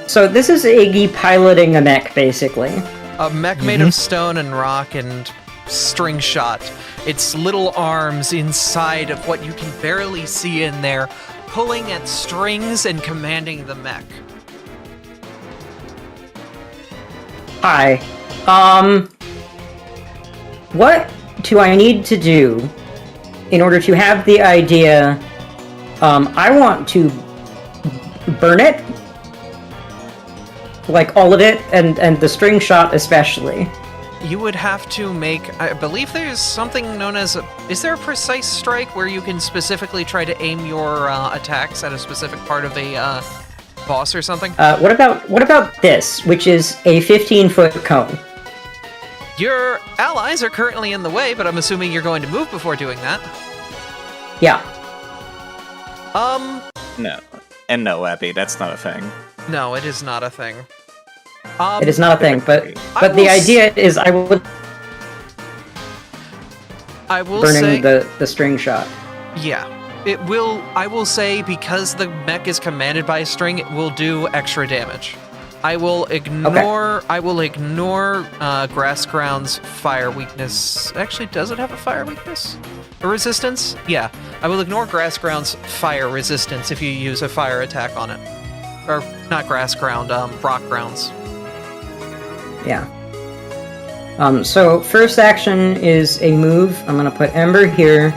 So this is Iggy piloting a mech, basically. A mech made of stone and rock and string shot. Its little arms inside of what you can barely see in there, pulling at strings and commanding the mech. Hi. What do I need to do in order to have the idea? I want to burn it. Like all of it, and the string shot especially. You would have to make, I believe there's something known as is there a precise strike where you can specifically try to aim your attacks at a specific part of a boss or something? What about this, which is a 15-foot cone? Your allies are currently in the way, but I'm assuming you're going to move before doing that. Yeah. No. And no, Abby, that's not a thing. No, it is not a thing. It is not a thing, but I the will idea is I will burning say the string shot. yeah. It will. I will say because the mech is commanded by a string, it will do extra damage. I will ignore. I will ignore Grass Ground's fire weakness. Actually, does it have a fire weakness? A resistance? Yeah. I will ignore Grass Ground's fire resistance if you use a fire attack on it. Or not Grass Ground. Rock Grounds. Yeah. So first action is a move. I'm gonna put Ember here.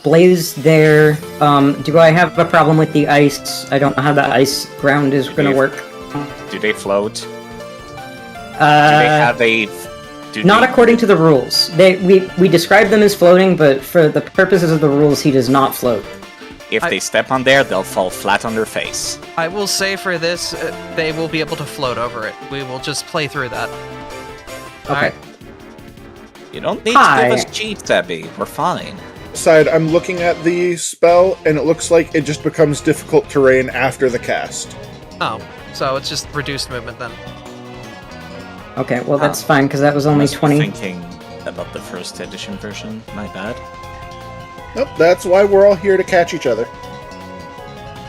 Blaze there. Do I have a problem with the ice? I don't know how the ice ground is gonna work. Do they float? Do they have a... Not according to the rules. We describe them as floating, but for the purposes of the rules, he does not float. If they step on there, they'll fall flat on their face. I will say for this, they will be able to float over it. We will just play through that. Okay. Alright. You don't need to give us cheats, Abby. We're fine. Side, I'm looking at the spell, and it looks like it just becomes difficult terrain after the cast. Oh, so it's just reduced movement then. Okay, well that's fine, because that was only 20. Thinking about the first edition version. My bad. Nope, that's why we're all here to catch each other.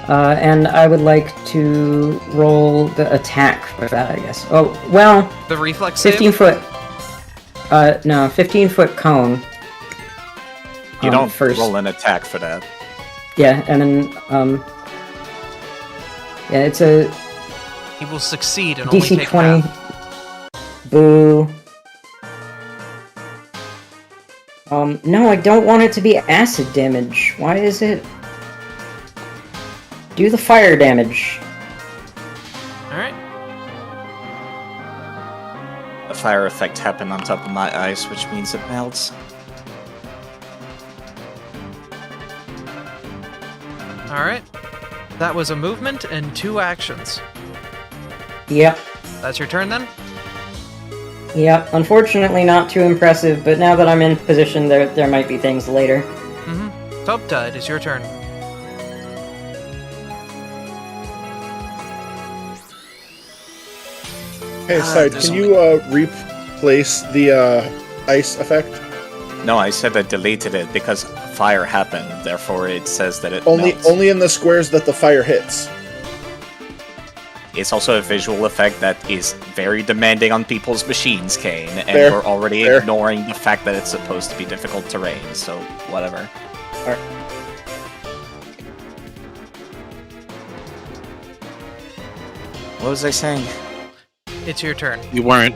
And I would like to roll the attack for that, I guess. Oh, well, The reflex save? 15-foot... no, 15-foot cone. You don't first. roll an attack for that. Yeah, and then, yeah, it's a He will succeed and only DC take 20. half. Boo. No, I don't want it to be acid damage. Why is it... Do the fire damage. Alright. A fire effect happened on top of my ice, which means it melts. Alright. That was a movement and 2 actions. Yep. That's your turn then? Yep. Unfortunately not too impressive, but now that I'm in position, there might be things later. Mm-hmm. Topta, it is your turn. Hey, Side, there's can you replace the ice effect? No, I said I deleted it because fire happened, therefore it says that it Only melts. only in the squares that the fire hits. It's also a visual effect that is very demanding on people's machines, Kane, and Fair. we're already Fair. ignoring the fact that it's supposed to be difficult terrain, so whatever. Alright. What was I saying? It's your turn. You weren't.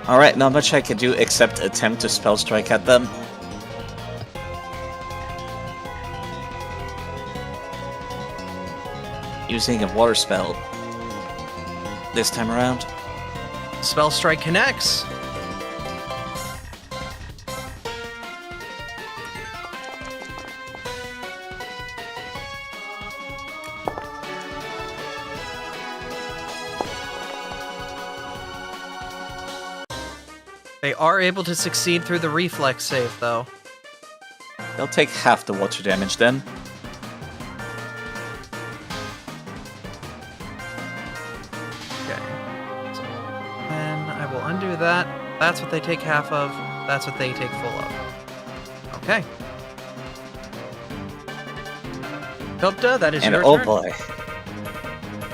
Alright, not much I can do except attempt to spell strike at them. Using a water spell. This time around. Spell strike connects. They are able to succeed through the reflex save, though. They'll take half the water damage then. Okay. So then I will undo that. That's what they take half of. That's what they take full of. Okay. Gupta, that is And your oh turn. boy.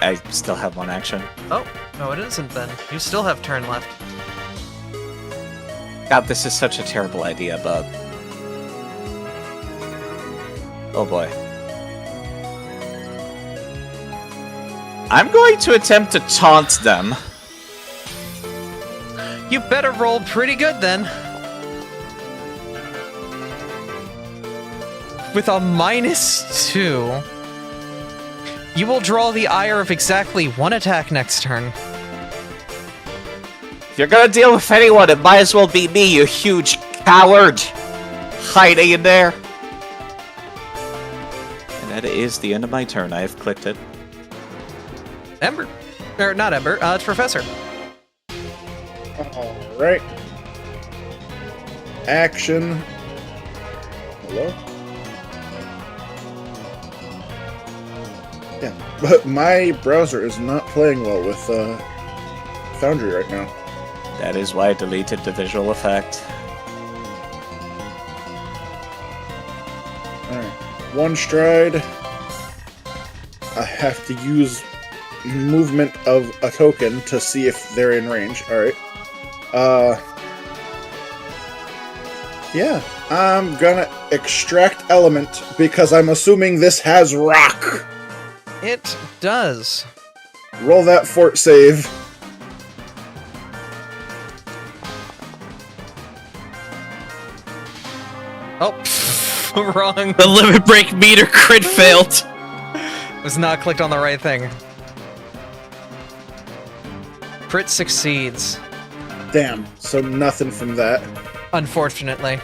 I still have one action. Oh, no, it isn't then. You still have turn left. God, this is such a terrible idea, but... Oh boy. I'm going to attempt to taunt them. You better roll pretty good then. With a -2, you will draw the ire of exactly one attack next turn. If you're gonna deal with anyone, it might as well be me, you huge coward! Hiding in there. And that is the end of my turn. I have clicked it. Ember. Or not Ember, it's Professor. Alright. Action. Hello? Yeah, but my browser is not playing well with Foundry right now. That is why I deleted the visual effect. Alright. One stride. I have to use movement of a token to see if they're in range. Alright. Yeah. I'm gonna extract element because I'm assuming this has rock. It does. Roll that fort save. Oh, wrong. The limit break meter crit failed. Was not clicked on the right thing. Crit succeeds. Damn. So nothing from that. Unfortunately.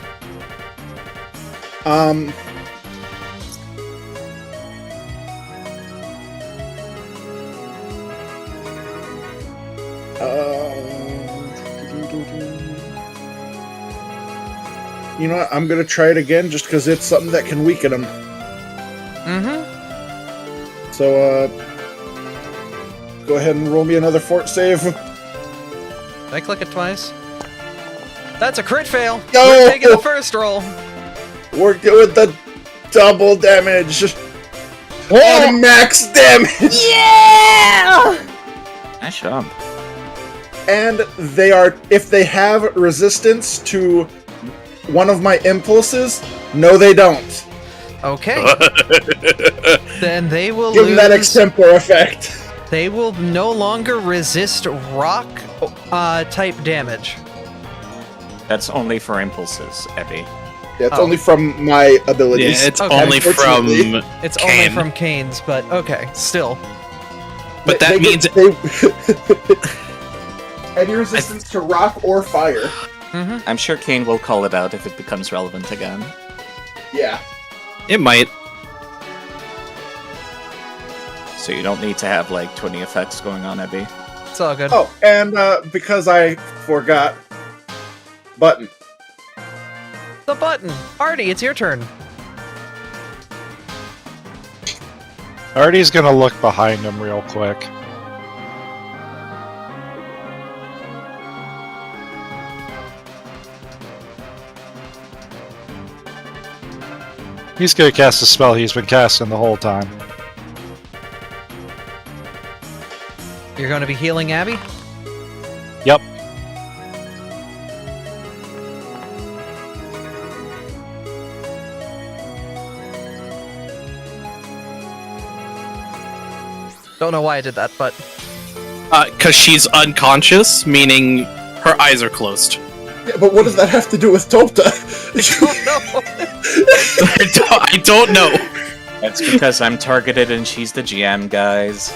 You know what? I'm gonna try it again just because it's something that can weaken them. Mm-hmm. So, go ahead and roll me another fort save. Did I click it twice? That's a crit fail. No! We're taking the first roll. We're doing the double damage. On max damage! Yeah! Nice job. And they are, if they have resistance to one of my impulses, no they don't. Okay. Then they will Give them that lose. extempore effect. They will no longer resist rock type damage. That's only for impulses, Ebby. Yeah, it's Oh. only from my abilities. Yeah, it's Okay. only from Unfortunately. It's Kane. only from Kane's, but okay, still. But that means any resistance to rock or fire. Mm-hmm. I'm sure Kane will call it out if it becomes relevant again. Yeah. it might. So you don't need to have like 20 effects going on, Ebby. It's all good. Oh, and because I forgot, button. The button. Artie, it's your turn. Artie's gonna look behind him real quick. He's gonna cast a spell he's been casting the whole time. You're going to be healing Abby? Yep. Don't know why I did that, but Because she's unconscious, meaning her eyes are closed. Yeah, but what does that have to do with Topta? I don't know. That's because I'm targeted and she's the GM, guys.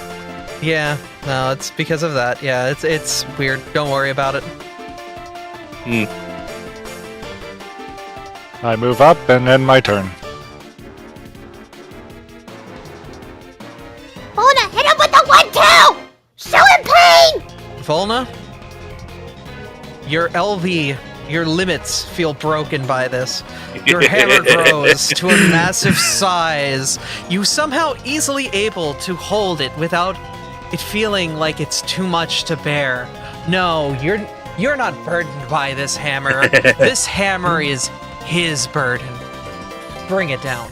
yeah, no, it's because of that. Yeah, it's weird. Don't worry about it. I move up and end my turn. Volna, hit him with the 1-2! Show him pain! Volna, your LV, your limits feel broken by this. Your hammer grows to a massive size. You somehow easily able to hold it without it feeling like it's too much to bear. No, you're not burdened by this hammer. This hammer is his burden. Bring it down.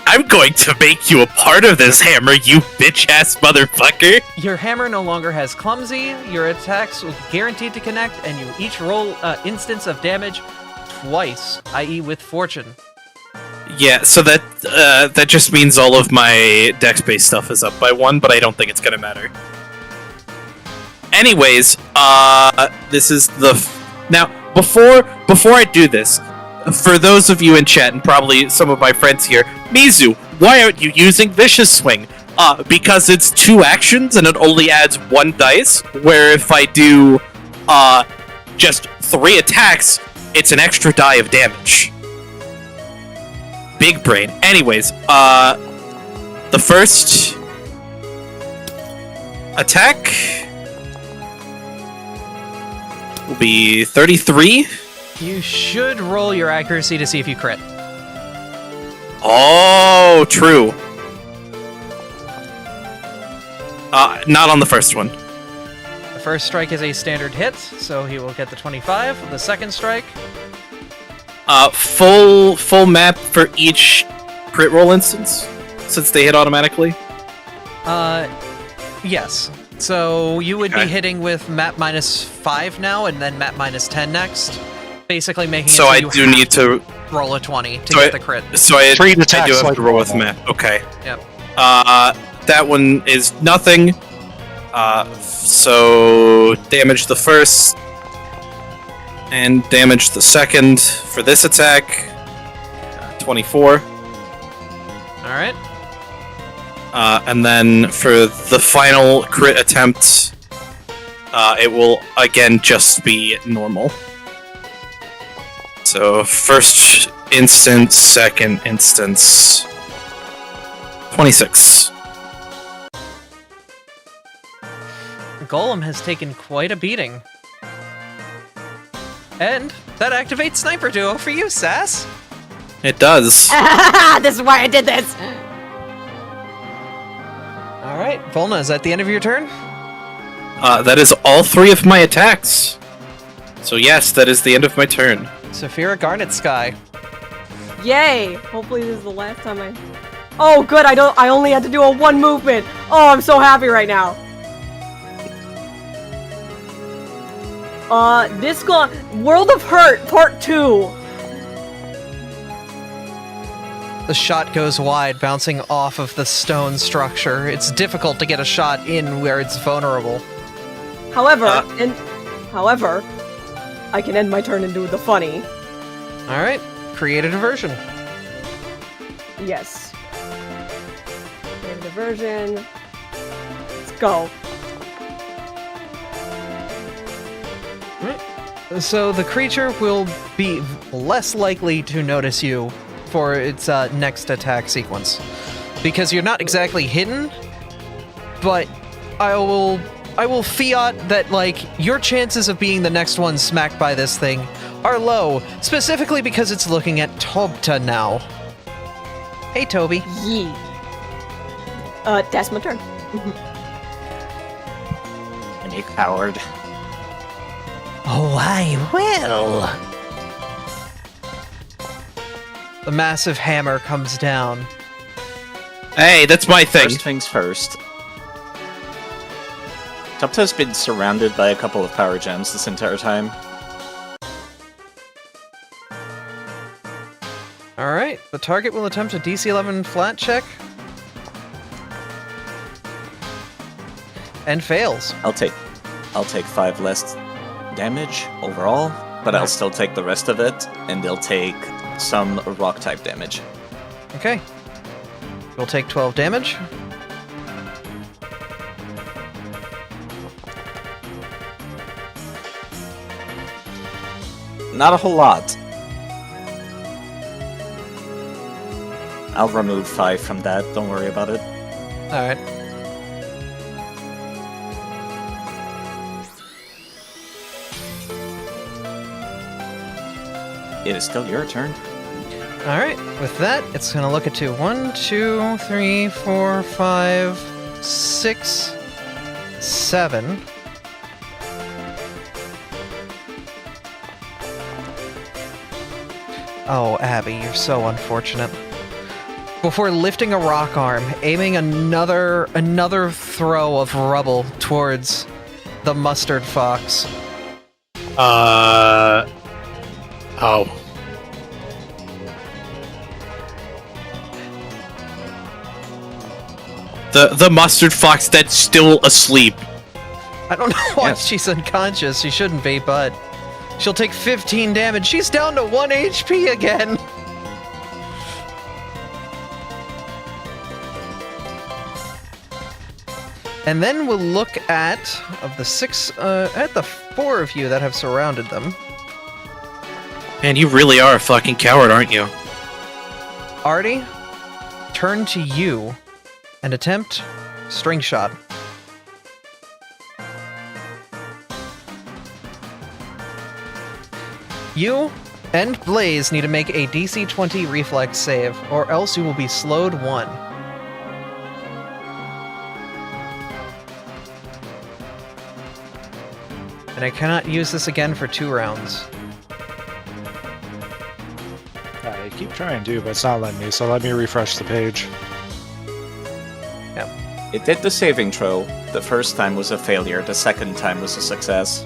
I'm going to make you a part of this hammer, you bitch-ass motherfucker! Your hammer no longer has clumsy, your attacks will be guaranteed to connect, and you each roll instance of damage twice, i.e. with fortune. Yeah, so that just means all of my dex-based stuff is up by 1, but I don't think it's gonna matter. Anyways, this is the... Now, before I do this, for those of you in chat, and probably some of my friends here, Mizu, why aren't you using Vicious Swing? Because it's 2 actions and it only adds 1 dice, where if I do, just 3 attacks, it's an extra die of damage. Big brain. Anyways, the first attack will be 33. You should roll your accuracy to see if you crit. Oh, true. Not on the first one. The first strike is a standard hit, so he will get the 25. The second strike, Full map for each crit roll instance, since they hit automatically. yes. So you would Okay. be hitting with map -5 now, and then map -10 next. Basically making So it so I you do have need to. roll a 20 to So get I- the crit. So I 3 do attacks have like to roll with normal. map. Okay. Yep. That one is nothing. So damage the first and damage the second for this attack. 24. All right. And then for the final crit attempt, it will again just be normal. So first instance, second instance, 26. Golem has taken quite a beating. And that activates Sniper Duo for you, Sass. It does. This is why I did this! All right, Volna, is that the end of your turn? That is all 3 of my attacks. So yes, that is the end of my turn. Saphira Garnet Sky. Yay! Hopefully this is the last time I... Oh, good, I only had to do a 1 movement! Oh, I'm so happy right now! World of Hurt, Part 2! The shot goes wide, bouncing off of the stone structure. It's difficult to get a shot in where it's vulnerable. However, I can end my turn and do the funny. All right, create a diversion. Yes. Create a diversion. Let's go. So the creature will be less likely to notice you for its next attack sequence, because you're not exactly hidden. But I will fiat that, like, your chances of being the next one smacked by this thing are low, specifically because it's looking at Tobta now. Hey, Toby. Yee. That's my turn. And you coward. Oh, I will. the massive hammer comes down. Hey, that's my thing. First things first. Tupta's been surrounded by a couple of power gems this entire time. Alright, the target will attempt a DC 11 flat check. And fails. I'll take 5 less damage overall, but I'll still take the rest of it, and they'll take some rock type damage. Okay. You'll take 12 damage. Not a whole lot. I'll remove 5 from that, don't worry about it. Alright. It is still your turn. Alright, with that, it's gonna look at 1, 2, 3, 4, 5, 6, 7. Oh, Abby, you're so unfortunate. Before lifting a rock arm, aiming another throw of rubble towards the mustard fox. Oh. The mustard fox that's still asleep. I don't know why Yes. she's unconscious. She shouldn't be, but she'll take 15 damage. She's down to 1 HP again. And then we'll look at the 4 of you that have surrounded them. Man, you really are a fucking coward, aren't you? Artie, turn to you and attempt string shot. You and Blaze need to make a DC 20 reflex save, or else you will be slowed 1. And I cannot use this again for 2 rounds. I keep trying to, but it's not letting me, so let me refresh the page. It did the saving throw. The first time was a failure, the second time was a success.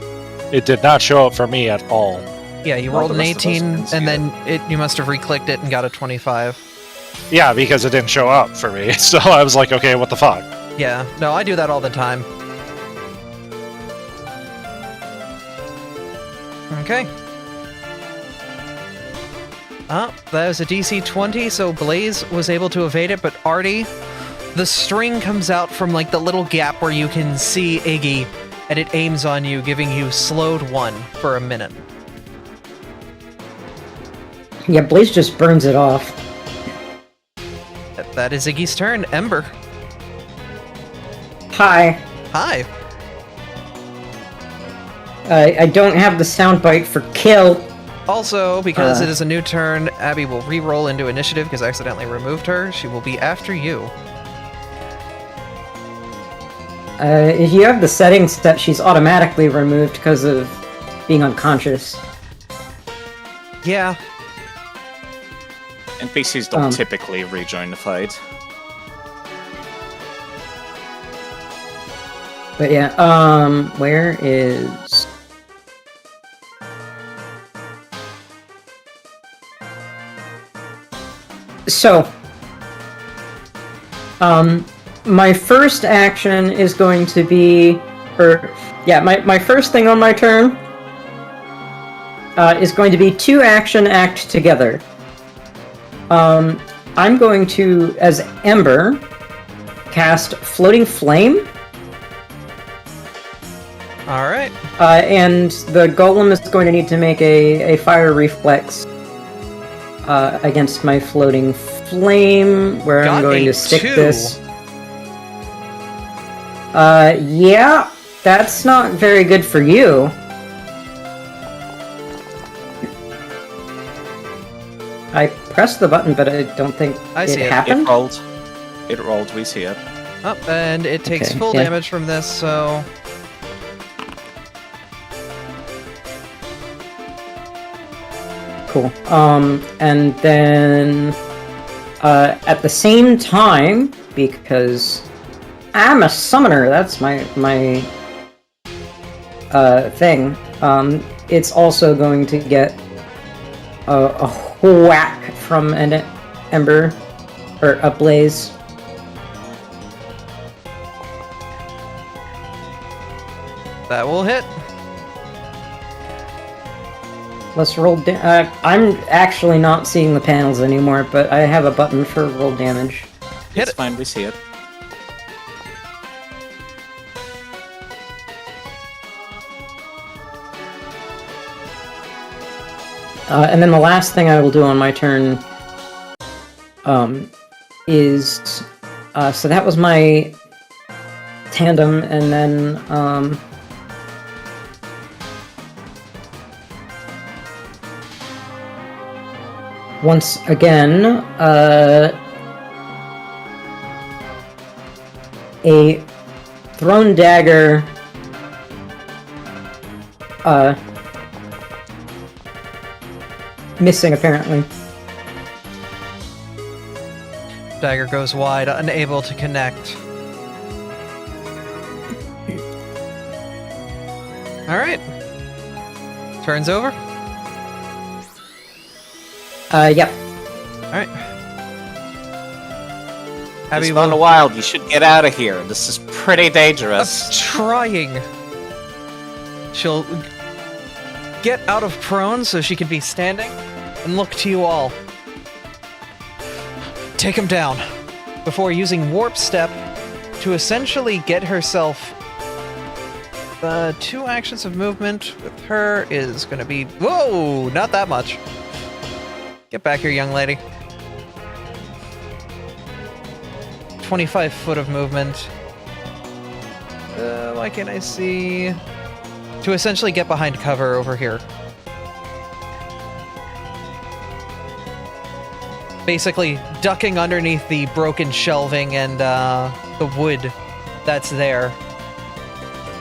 It did not show up for me at all. Yeah, you Well, rolled the an rest of us 18, can see and then you must have re-clicked it and got a 25. Yeah, because it didn't show up for me, so I was like, okay, what the fuck? Yeah, no, I do that all the time. Okay. That was a DC 20, so Blaze was able to evade it, but Artie, the string comes out from like the little gap where you can see Iggy, and it aims on you, giving you slowed 1 for a minute. Yeah, Blaze just burns it off. That is Iggy's turn. Ember. Hi. Hi. I don't have the soundbite for kill. Also, because it is a new turn, Abby will re-roll into initiative because I accidentally removed her. She will be after you. If you have the settings set, she's automatically removed because of being unconscious. Yeah. NPCs don't typically rejoin the fight. But yeah, where is... So, my first action is going to be, my first thing on my turn is going to be 2 action act together. I'm going to, as Ember, cast Floating Flame. Alright. And the golem is going to need to make a fire reflex against my floating flame, where I'm going to stick 2. this. Yeah, that's not very good for you. I pressed the button, but I don't think it happened. It rolled, we see it. Oh, and it takes Okay, full yeah. damage from this, so... cool. And then at the same time, because I'm a summoner, that's my thing. It's also going to get a whack from an ember or a blaze. That will hit. Let's roll. I'm actually not seeing the panels anymore, but I have a button for roll damage. It's fine, we see it. And then the last thing I will do on my turn is so that was my tandem, and then once again a thrown dagger missing apparently. Dagger goes wide, unable to connect. Alright. Turns over. Yep. Alright. Abby, it's gone wild. You should get out of here. This is pretty dangerous. I'm trying. She'll get out of prone so she can be standing and look to you all. Take him down before using Warp Step to essentially get herself. 2 actions of movement with her is going to be... Whoa! Not that much. Get back here, young lady. 25 foot of movement. Why can't I see... To essentially get behind cover over here. Basically, ducking underneath the broken shelving and the wood that's there.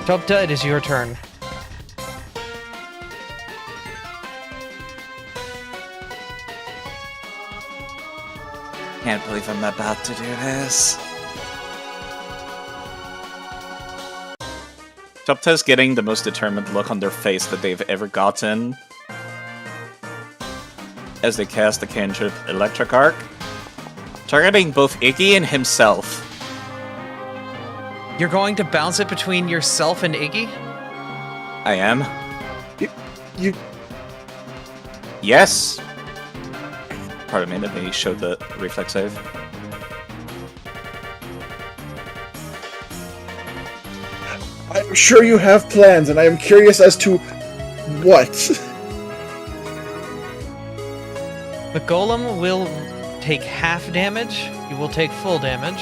Topta, it is your turn. Can't believe I'm about to do this. Topta's getting the most determined look on their face that they've ever gotten as they cast the cantrip Electric Arc, targeting both Iggy and himself. You're going to bounce it between yourself and Iggy? I am. You... Yes! Pardon me, let me show the reflex save. I'm sure you have plans, and I am curious as to what. The golem will take half damage. You will take full damage.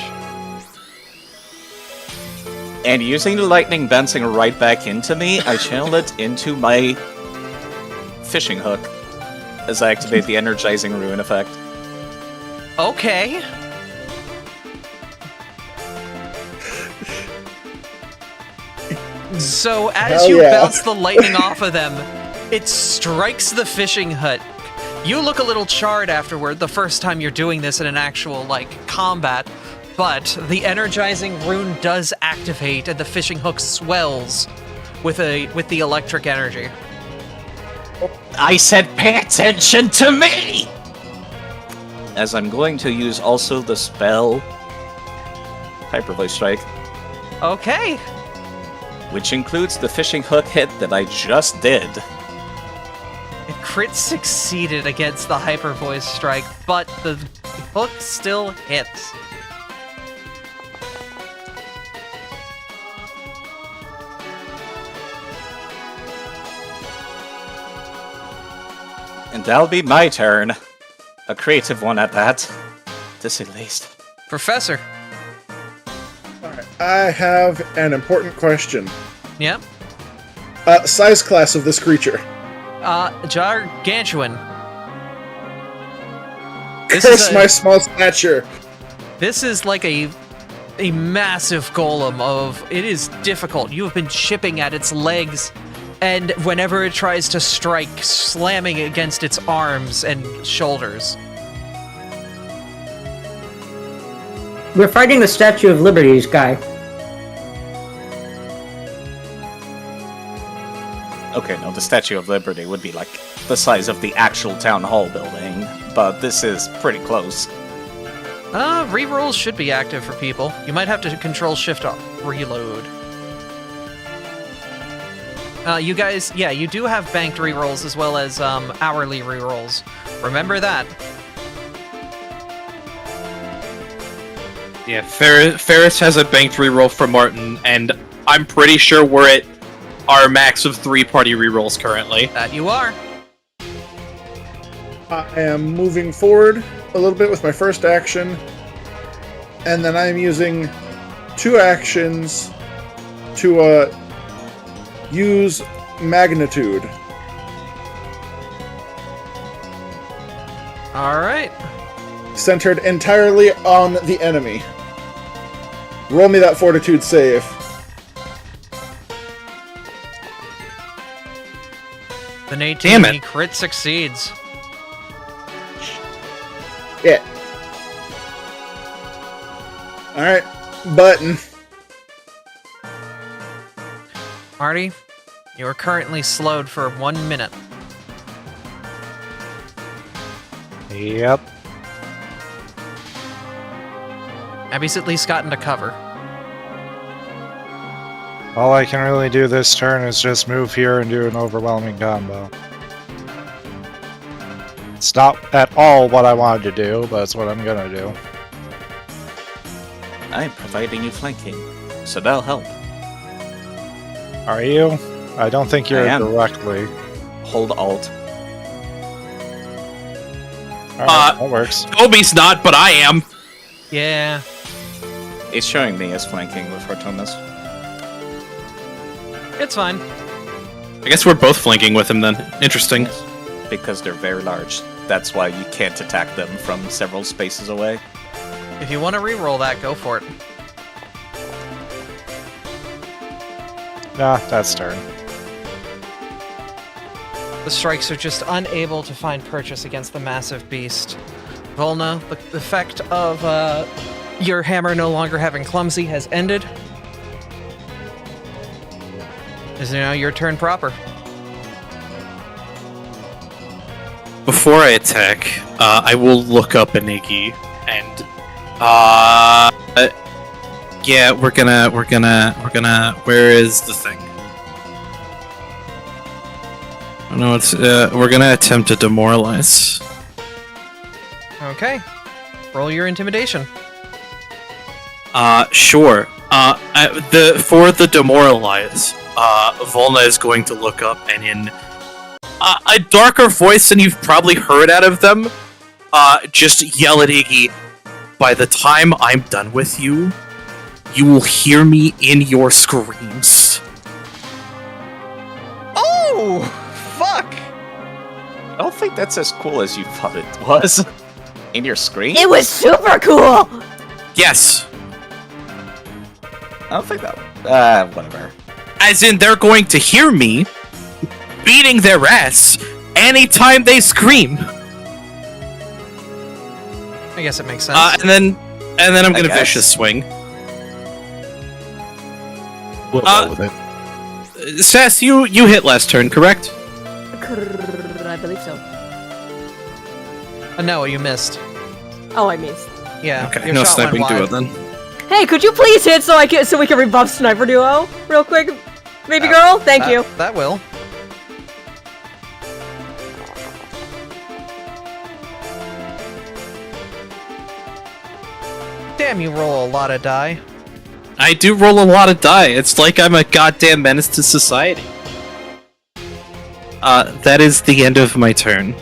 And using the lightning bouncing right back into me, I channel it into my fishing hook as I activate the energizing ruin effect. Okay. So as you bounce the lightning off of them, it strikes the fishing hut. You look a little charred afterward the first time you're doing this in an actual, combat, but the energizing rune does activate and the fishing hook swells with the electric energy. I said pay attention to me! As I'm going to use also the spell Hyper Voice Strike. Okay. Which includes the fishing hook hit that I just did. It crit succeeded against the Hyper Voice Strike, but the hook still hits. And that'll be my turn. A creative one at that, to say the least. Professor. Alright, I have an important question. Yep. Size class of this creature. Gargantuan. Curse my small stature. This is like a massive golem of... It is difficult. You have been chipping at its legs and whenever it tries to strike, slamming against its arms and shoulders. We're fighting the Statue of Liberty's guy. Okay, no, the Statue of Liberty would be like the size of the actual town hall building, but this is pretty close. Rerolls should be active for people. You might have to control shift reload. You guys, yeah, you do have banked rerolls as well as hourly rerolls. Remember that. Yeah, Ferris has a banked reroll for Martin, and I'm pretty sure we're at our max of 3 party rerolls currently. That you are. I am moving forward a little bit with my first action, and then I'm using 2 actions to use magnitude. Alright. Centered entirely on the enemy. Roll me that fortitude save. The 18 Damn it. crit succeeds. Yeah. Alright, button. Marty, you are currently slowed for 1 minute. Yep. Abby's at least gotten to cover. All I can really do this turn is just move here and do an overwhelming combo. It's not at all what I wanted to do, but it's what I'm gonna do. I'm providing you flanking, so that'll help. Are you? I don't think you're I am. directly. Hold Alt. Alright, that works. Toby's not, but I am. Yeah. It's showing me as flanking with Fortunatus. It's fine. I guess we're both flanking with him then. Interesting. Because they're very large. That's why you can't attack them from several spaces away. If you want to re-roll that, go for it. Nah, that's turn. The strikes are just unable to find purchase against the massive beast. Volna, the effect of your hammer no longer having clumsy has ended. It's now your turn proper. Before I attack, I will look up Aniki and yeah, we're gonna where is the thing? Oh no, it's we're gonna attempt to demoralize. Okay. Roll your intimidation. Sure. For the demoralize, Volna is going to look up and in a darker voice than you've probably heard out of them, just yell at Iggy, "By the time I'm done with you, you will hear me in your screams." Oh! Fuck! I don't think that's as cool as you thought it was. In your screen? It was super cool! Yes. I don't think that... whatever. As in, they're going to hear me beating their ass anytime they scream. I guess it makes sense. And then I'm gonna guess. vicious swing. We'll go with it. Sass, you hit last turn, correct? I believe so. No, you missed. Oh, I missed. Yeah. Okay, your no shot went sniping wide. duo then. Hey, could you please hit so we can rebuff Sniper Duo real quick, baby girl? Thank you. That will. Damn, you roll a lot of die. I do roll a lot of die. It's like I'm a goddamn menace to society. That is the end of my turn.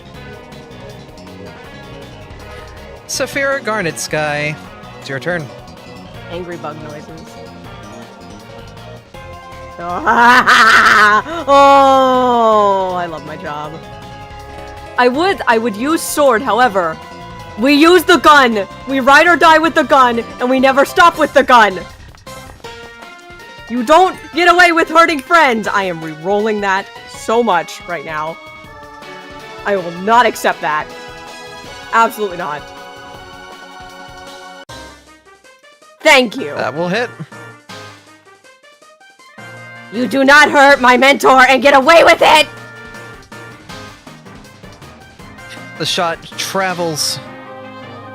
Saphira Garnet Sky. It's your turn. Angry bug noises. Oh, I love my job. I would use sword, however. We use the gun! We ride or die with the gun, and we never stop with the gun! You don't get away with hurting friends! I am re-rolling that so much right now. I will not accept that. Absolutely not. Thank you. That will hit. You do not hurt my mentor and get away with it! The shot travels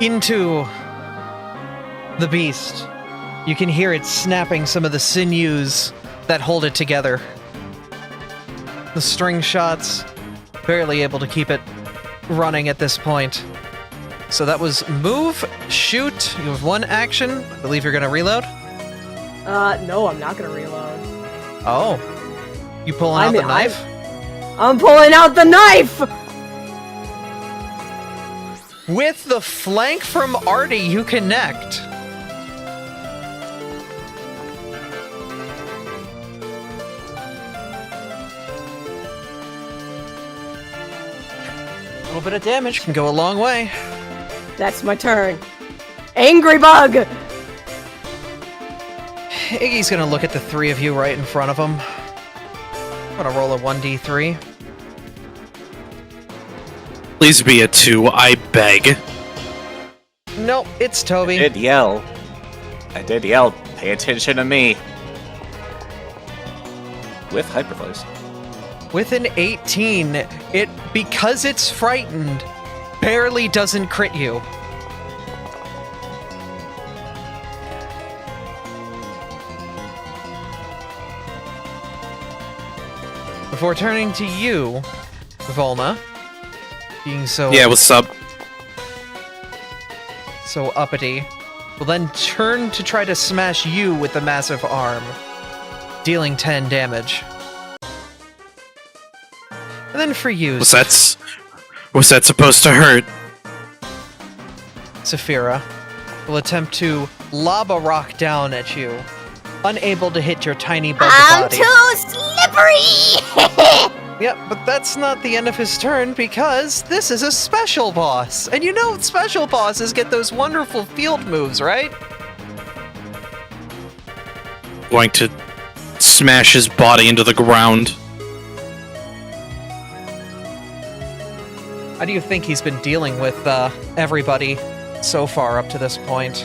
into the beast. You can hear it snapping some of the sinews that hold it together. The string shots, barely able to keep it running at this point. So that was move, shoot. You have one action. I believe you're gonna reload. No, I'm not gonna reload. Oh. You pulling out the knife? I'm pulling out the knife! With the flank from Artie, you connect. A little bit of damage can go a long way. That's my turn. Angry bug! Iggy's gonna look at the three of you right in front of him. I'm gonna roll a 1d3. Please be a 2, I beg. Nope, it's Toby. I did yell. Pay attention to me. With hypervoice. With an 18, it, because it's frightened, barely doesn't crit you. Before turning to you, Volna, being so Yeah, what's up? so uppity, will then turn to try to smash you with the massive arm, dealing 10 damage. And then for you, What's that supposed to hurt? Saphira will attempt to lob a rock down at you, unable to hit your tiny bug I'm body. too slippery! Yep, but that's not the end of his turn because this is a special boss. And you know special bosses get those wonderful field moves, right? Going to smash his body into the ground. How do you think he's been dealing with everybody so far up to this point?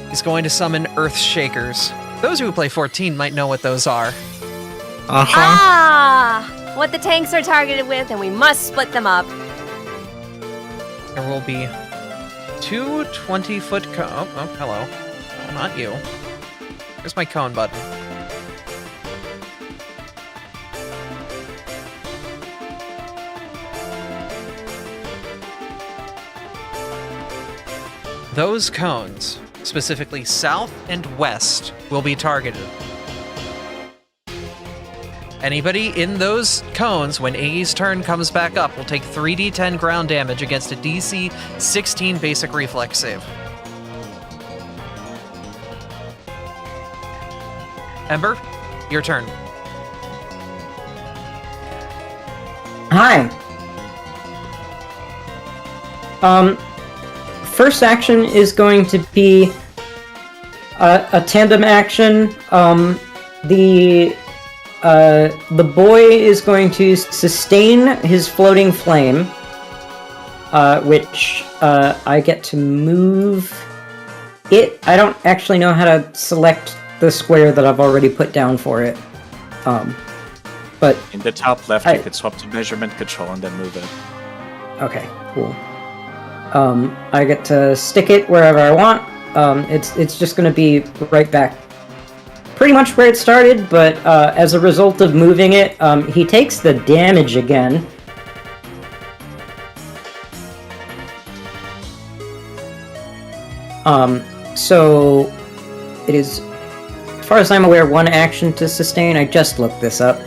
He's going to summon Earth Shakers. Those who play 14 might know what those are. Uh-huh. Ah! What the tanks are targeted with, and we must split them up. There will be two 20-foot oh, hello. Oh, not you. Here's my cone button. Those cones, specifically south and west, will be targeted. Anybody in those cones, when Iggy's turn comes back up, will take 3d10 ground damage against a DC 16 basic reflex save. Ember, your turn. Hi. First action is going to be a tandem action. The boy is going to sustain his floating flame, which I get to move it. I don't actually know how to select the square that I've already put down for it. But In the top left, you could swap to measurement control and then move it. okay, cool. I get to stick it wherever I want. It's just going to be right back pretty much where it started, but as a result of moving it, he takes the damage again. So it is, as far as I'm aware, one action to sustain. I just looked this up.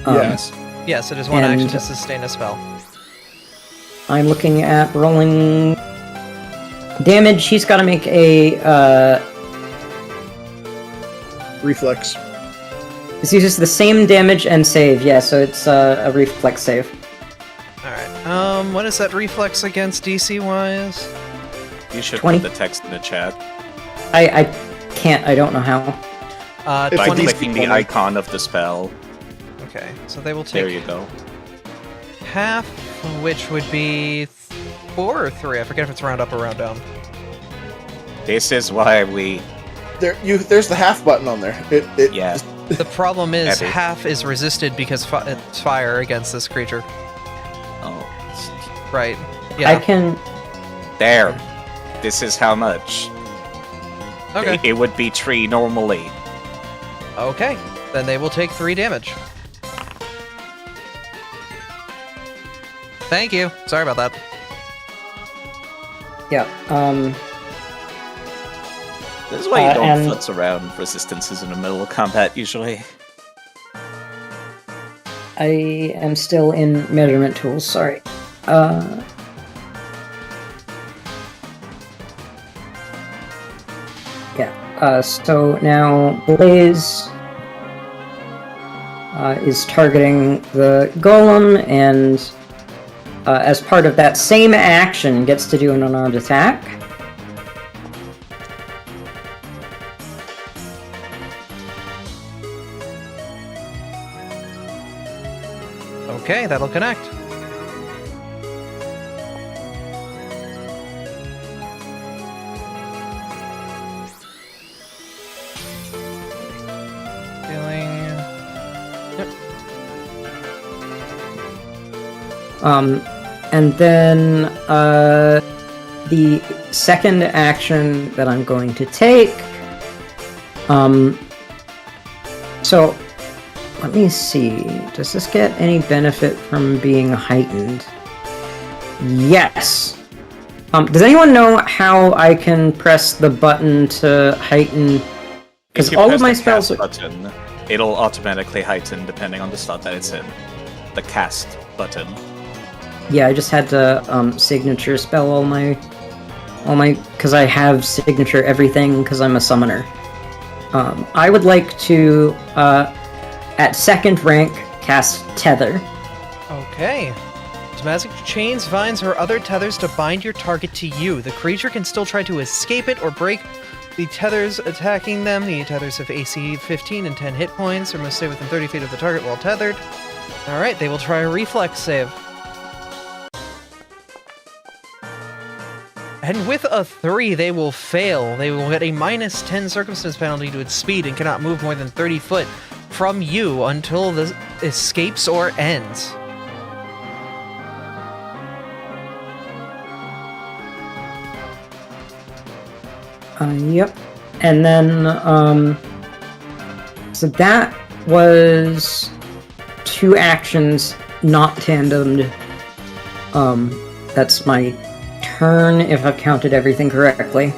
Yes. Yes, it is one And- action to sustain a spell. I'm looking at rolling damage. He's got to make a Reflex. This uses the same damage and save, yeah, so it's a reflex save. Alright, what is that reflex against DC-wise? You should 20. put the text in the chat. I can't, I don't know how. By 20. clicking the icon of the spell. Okay, so they will take There you go. half, which would be 4 or 3. I forget if it's round up or round down. This is why we... There's the half button on there. Yeah. The problem is Heavy. half is resisted because it's fire against this creature. Oh. Right. I Yeah. can. There. This is how much. Okay. It would be 3 normally. Okay. Then they will take 3 damage. Thank you. Sorry about that. Yeah. This is why you don't and- futz around resistances in the middle of combat, usually. I am still in measurement tools. Sorry. Yeah. So now Blaze is targeting the golem, and as part of that same action, gets to do an unarmed attack. Okay, that'll connect. Feeling. Yep. And then the second action that I'm going to take. So let me see. Does this get any benefit from being heightened? Yes. Does anyone know how I can press the button to heighten? Because If you all press of my the spells cast are. button, it'll automatically heighten depending on the slot that it's in. The cast button. Yeah, I just had to signature spell all my because I have signature everything because I'm a summoner. I would like to at second rank cast Tether. Okay. Use magic chains, vines, or other tethers to bind your target to you. The creature can still try to escape it or break the tethers attacking them. The tethers have AC 15 and 10 hit points, or must stay within 30 feet of the target while tethered. Alright, they will try a reflex save. And with a 3, they will fail. They will get a minus 10 circumstance penalty to its speed and cannot move more than 30 foot from you until this escapes or ends. Yep. And then, so that was 2 actions not tandemed. That's my turn if I've counted everything correctly.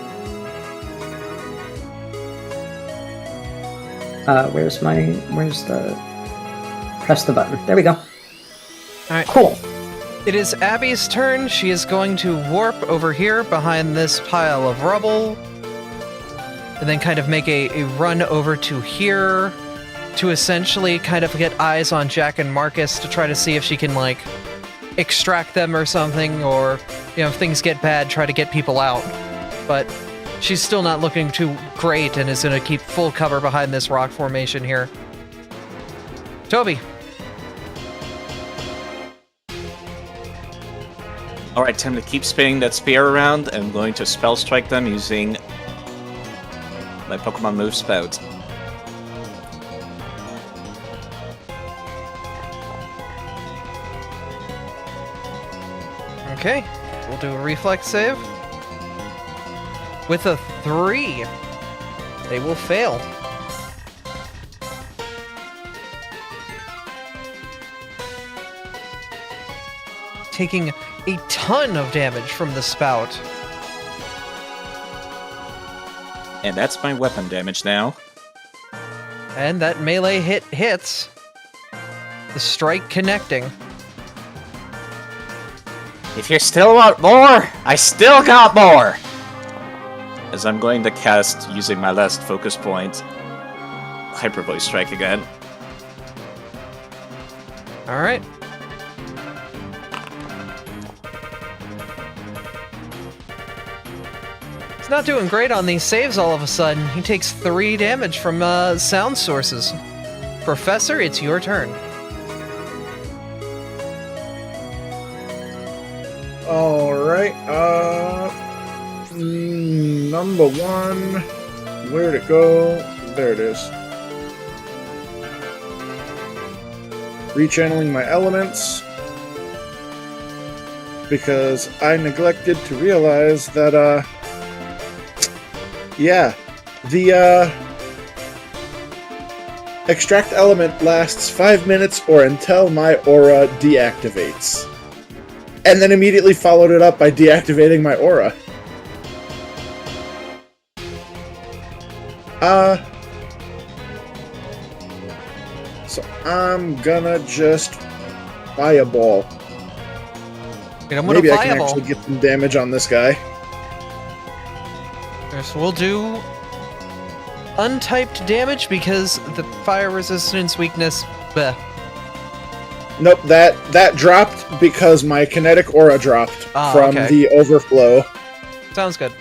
Where's the... Press the button. There we go. Alright. Cool. It is Abby's turn. She is going to warp over here behind this pile of rubble. And then kind of make a run over to here to essentially kind of get eyes on Jack and Marcus to try to see if she can, like, extract them or something, or, you know, if things get bad, try to get people out. But she's still not looking too great and is going to keep full cover behind this rock formation here. Toby. Alright, time to keep spinning that spear around. I'm going to spell strike them using my Pokemon move spout. Okay, we'll do a reflex save. With a 3, they will fail. Taking a ton of damage from the spout. And that's my weapon damage now. And that melee hit hits. The strike connecting. If you still want more, I still got more! As I'm going to cast, using my last focus point, Hyper Voice Strike again. Alright. He's not doing great on these saves all of a sudden. He takes 3 damage from sound sources. Professor, it's your turn. Alright, number 1. Where'd it go? There it is. Rechanneling my elements. Because I neglected to realize that, yeah, the, extract element lasts 5 minutes or until my aura deactivates. And then immediately followed it up by deactivating my aura. So I'm gonna just fireball. Maybe I can actually get some damage on this guy. So we'll do untyped damage because the fire resistance weakness. Bleh. Nope, that dropped because my kinetic aura dropped from the overflow. Sounds good.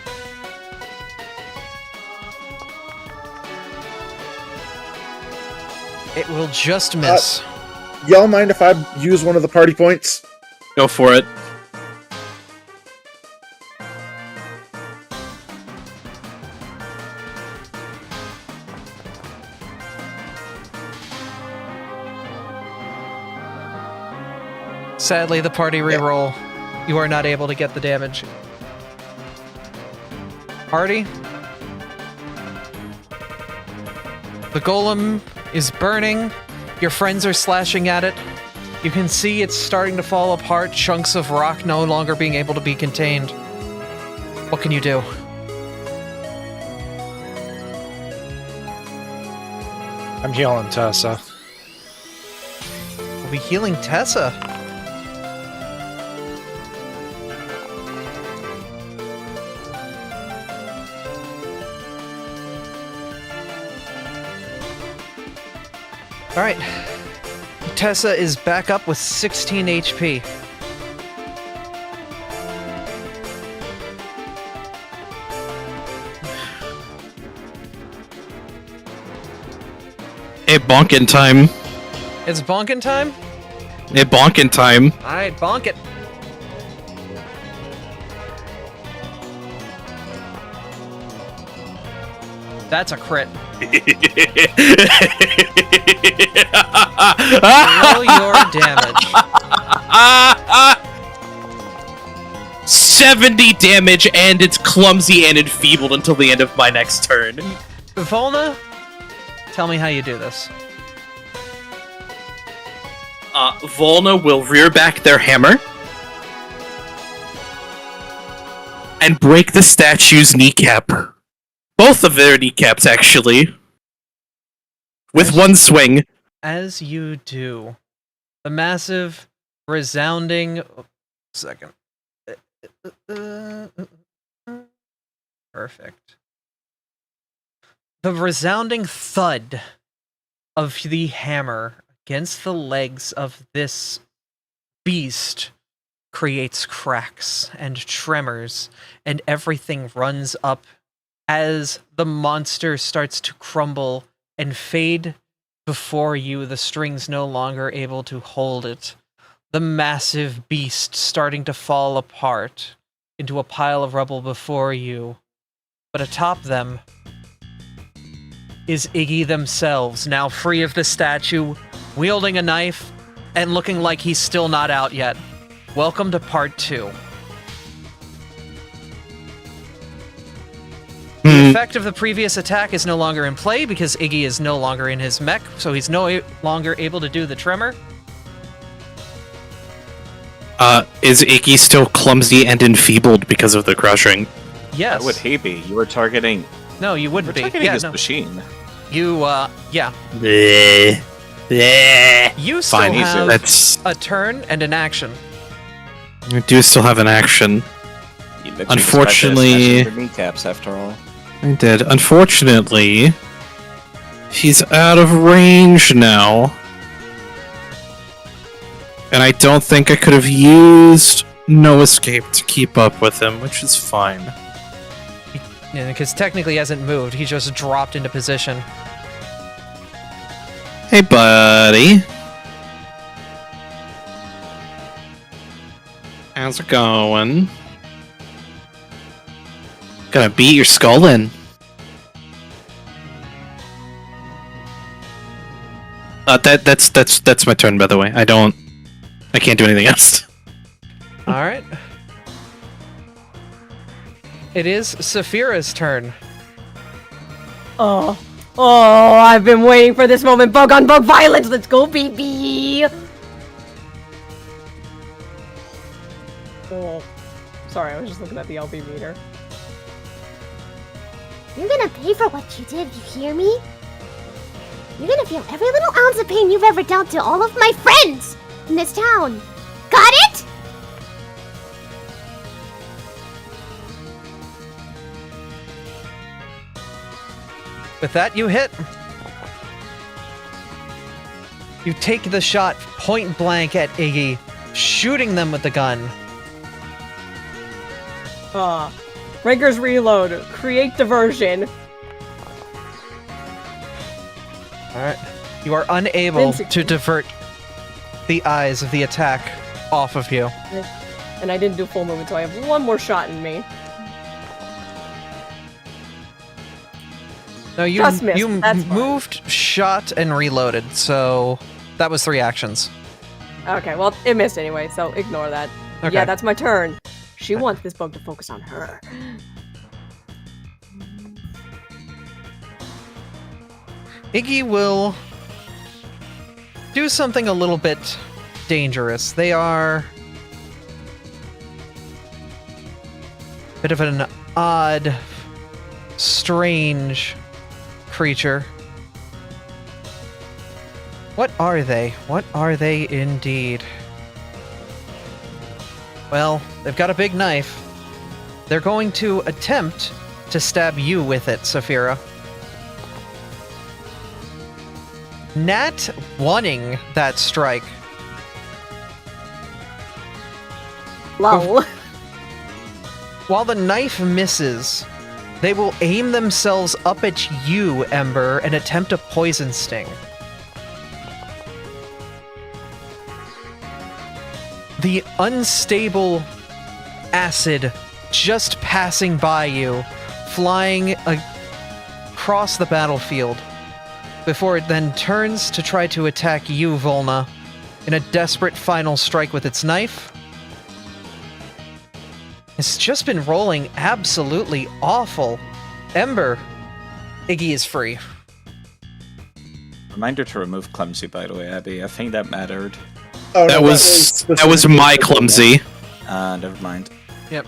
It will just miss. Y'all mind if I use one of the party points? Go for it. Sadly, the party reroll. You are not able to get the damage. Party? The golem is burning. Your friends are slashing at it. You can see it's starting to fall apart, chunks of rock no longer being able to be contained. What can you do? I'm healing Tessa. We'll be healing Tessa. Alright. Tessa is back up with 16 HP. Hey, bonkin' time. It's bonkin' time? Hey, bonkin' time. Alright, bonk it. That's a crit. Roll your damage. 70 damage, and it's clumsy and enfeebled until the end of my next turn. Volna, tell me how you do this. Volna will rear back their hammer and break the statue's kneecap. Both of their kneecaps, actually. With one swing. As you do, the massive, resounding... Second. Perfect. The resounding thud of the hammer against the legs of this beast creates cracks and tremors, and everything runs up as the monster starts to crumble and fade before you, the strings no longer able to hold it. The massive beast starting to fall apart into a pile of rubble before you. But atop them is Iggy themselves, now free of the statue, wielding a knife, and looking like he's still not out yet. Welcome to part 2. The effect of the previous attack is no longer in play because Iggy is no longer in his mech, so he's no longer able to do the tremor. Is Iggy still clumsy and enfeebled because of the crushing? Yes. How would he be? You were targeting... No, you wouldn't be. Targeting his machine. You, yeah. Bleh. Bleh. You still Fine, have that's... a turn and an action. I do still have an action. Unfortunately... Kneecaps, after all. I did. Unfortunately, he's out of range now. And I don't think I could have used No Escape to keep up with him, which is fine. Yeah, because technically he hasn't moved. He just dropped into position. Hey, buddy. How's it going? Gonna beat your skull in. That's my turn, by the way. I can't do anything else. All right. It is Saphira's turn. Oh, I've been waiting for this moment. Bug on bug violence. Let's go, baby. Oh, sorry, I was just looking at the LB meter. You're gonna pay for what you did, you hear me? You're gonna feel every little ounce of pain you've ever dealt to all of my friends in this town. Got it? With that, you hit. You take the shot point blank at Iggy, shooting them with the gun. Ranker's reload. Create diversion. Alright. You are unable to divert the eyes of the attack off of you. And I didn't do full movement, so I have one more shot in me. No, you Just missed. you That's fine. moved, shot, and reloaded, so that was 3 actions. Okay, well, it missed anyway, so ignore that. Okay. Yeah, that's my turn. She wants this bug to focus on her. Iggy will do something a little bit dangerous. They are a bit of an odd, strange creature. What are they? What are they indeed? Well, they've got a big knife. They're going to attempt to stab you with it, Saphira. Nat wanting that strike. Lol. While the knife misses, they will aim themselves up at you, Ember, and attempt a poison sting. The unstable acid just passing by you, flying across the battlefield, before it then turns to try to attack you, Volna, in a desperate final strike with its knife. It's just been rolling absolutely awful. Ember, Iggy is free. Reminder to remove clumsy, by the way, Abby. I think that mattered. Oh, That no, was my clumsy. Never mind. Yep.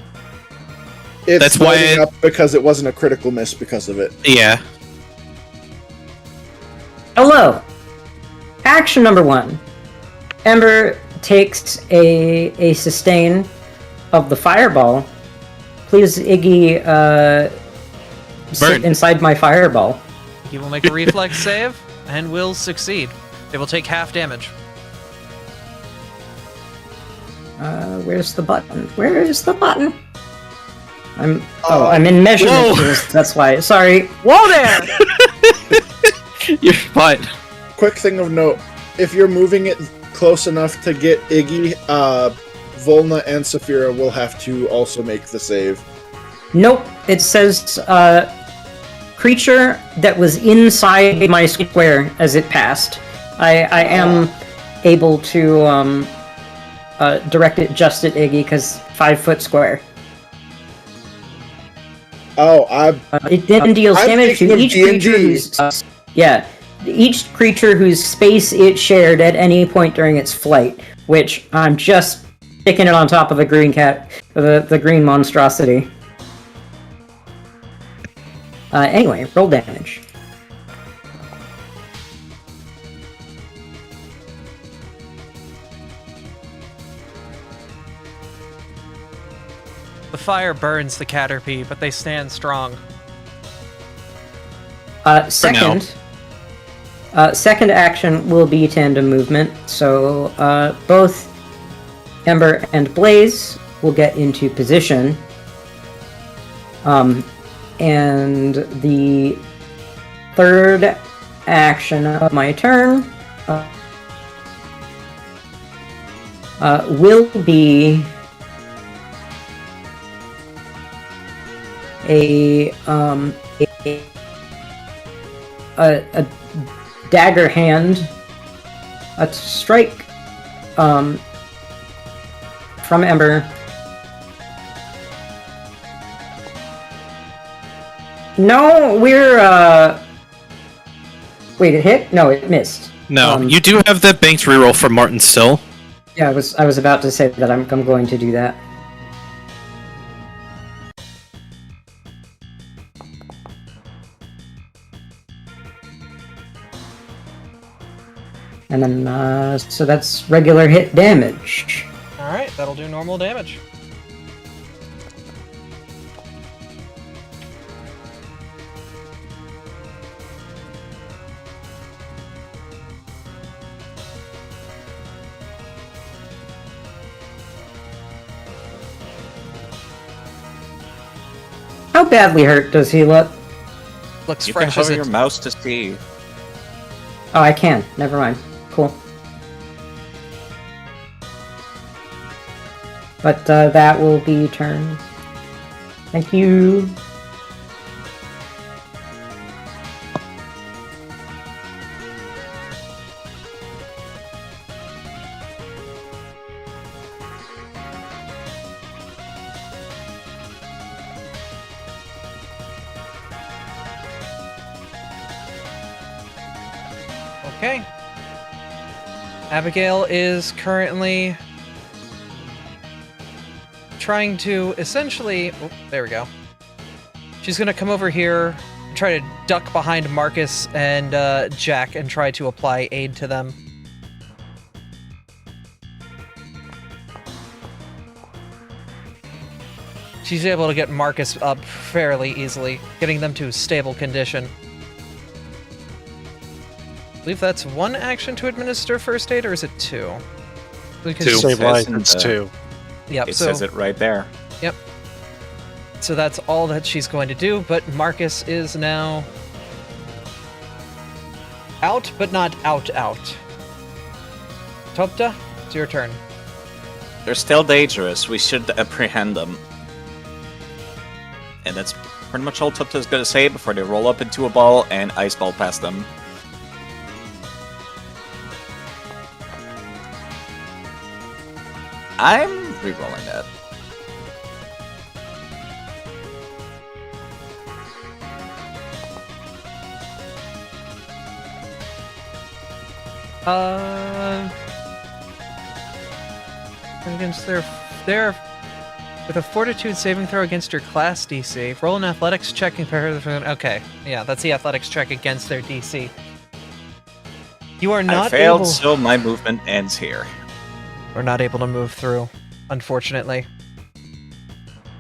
It's That's why lighting up because it wasn't a critical miss because of it. Yeah. Hello. Action number 1. Ember takes a sustain of the fireball. Please, Iggy, sit inside my fireball. He will make a reflex save and will succeed. They will take half damage. Where's the button? Where is the button? I'm in measurement tools. That's why. Sorry. Whoa there! You're fine. Quick thing of note: if you're moving it close enough to get Iggy, Volna and Saphira will have to also make the save. Nope. It says creature that was inside my square as it passed. I am able to direct it just at Iggy because 5-foot square. It then deals damage to each creature whose each creature whose space it shared at any point during its flight. Which I'm just sticking it on top of the green cat, the green monstrosity. Anyway, roll damage. The fire burns the Caterpie, but they stand strong. Second action will be tandem movement, so both Ember and Blaze will get into position. And the third action of my turn will be a dagger hand, a strike from Ember. No, we're wait, it hit? No, it missed. No, you do have that banked reroll from Martin still. Yeah, I was about to say that I'm going to do that. And then, so that's regular hit damage. Alright, that'll do normal damage. How badly hurt does he look? Looks You can fresh as hover it. your mouse to see. Oh, I can. Never mind. Cool. But that will be turn. Thank you. Okay. Abigail is currently trying to essentially... Oh, there we go. She's gonna come over here, try to duck behind Marcus and Jack and try to apply aid to them. She's able to get Marcus up fairly easily, getting them to a stable condition. I believe that's one action to administer first aid, or is it two? Because Two. Save life, Says in it's the- 2. Yep, It so, says it right there. Yep. So that's all that she's going to do, but Marcus is now out, but not out. Topta, it's your turn. They're still dangerous. We should apprehend them. And that's pretty much all Tupta's gonna say before they roll up into a ball and ice ball past them. I'm rerolling that. Against their with a fortitude saving throw against your class DC. Roll an athletics check and okay, yeah, that's the athletics check against their DC. You are not I failed, able. so my movement ends here. We're not able to move through, unfortunately.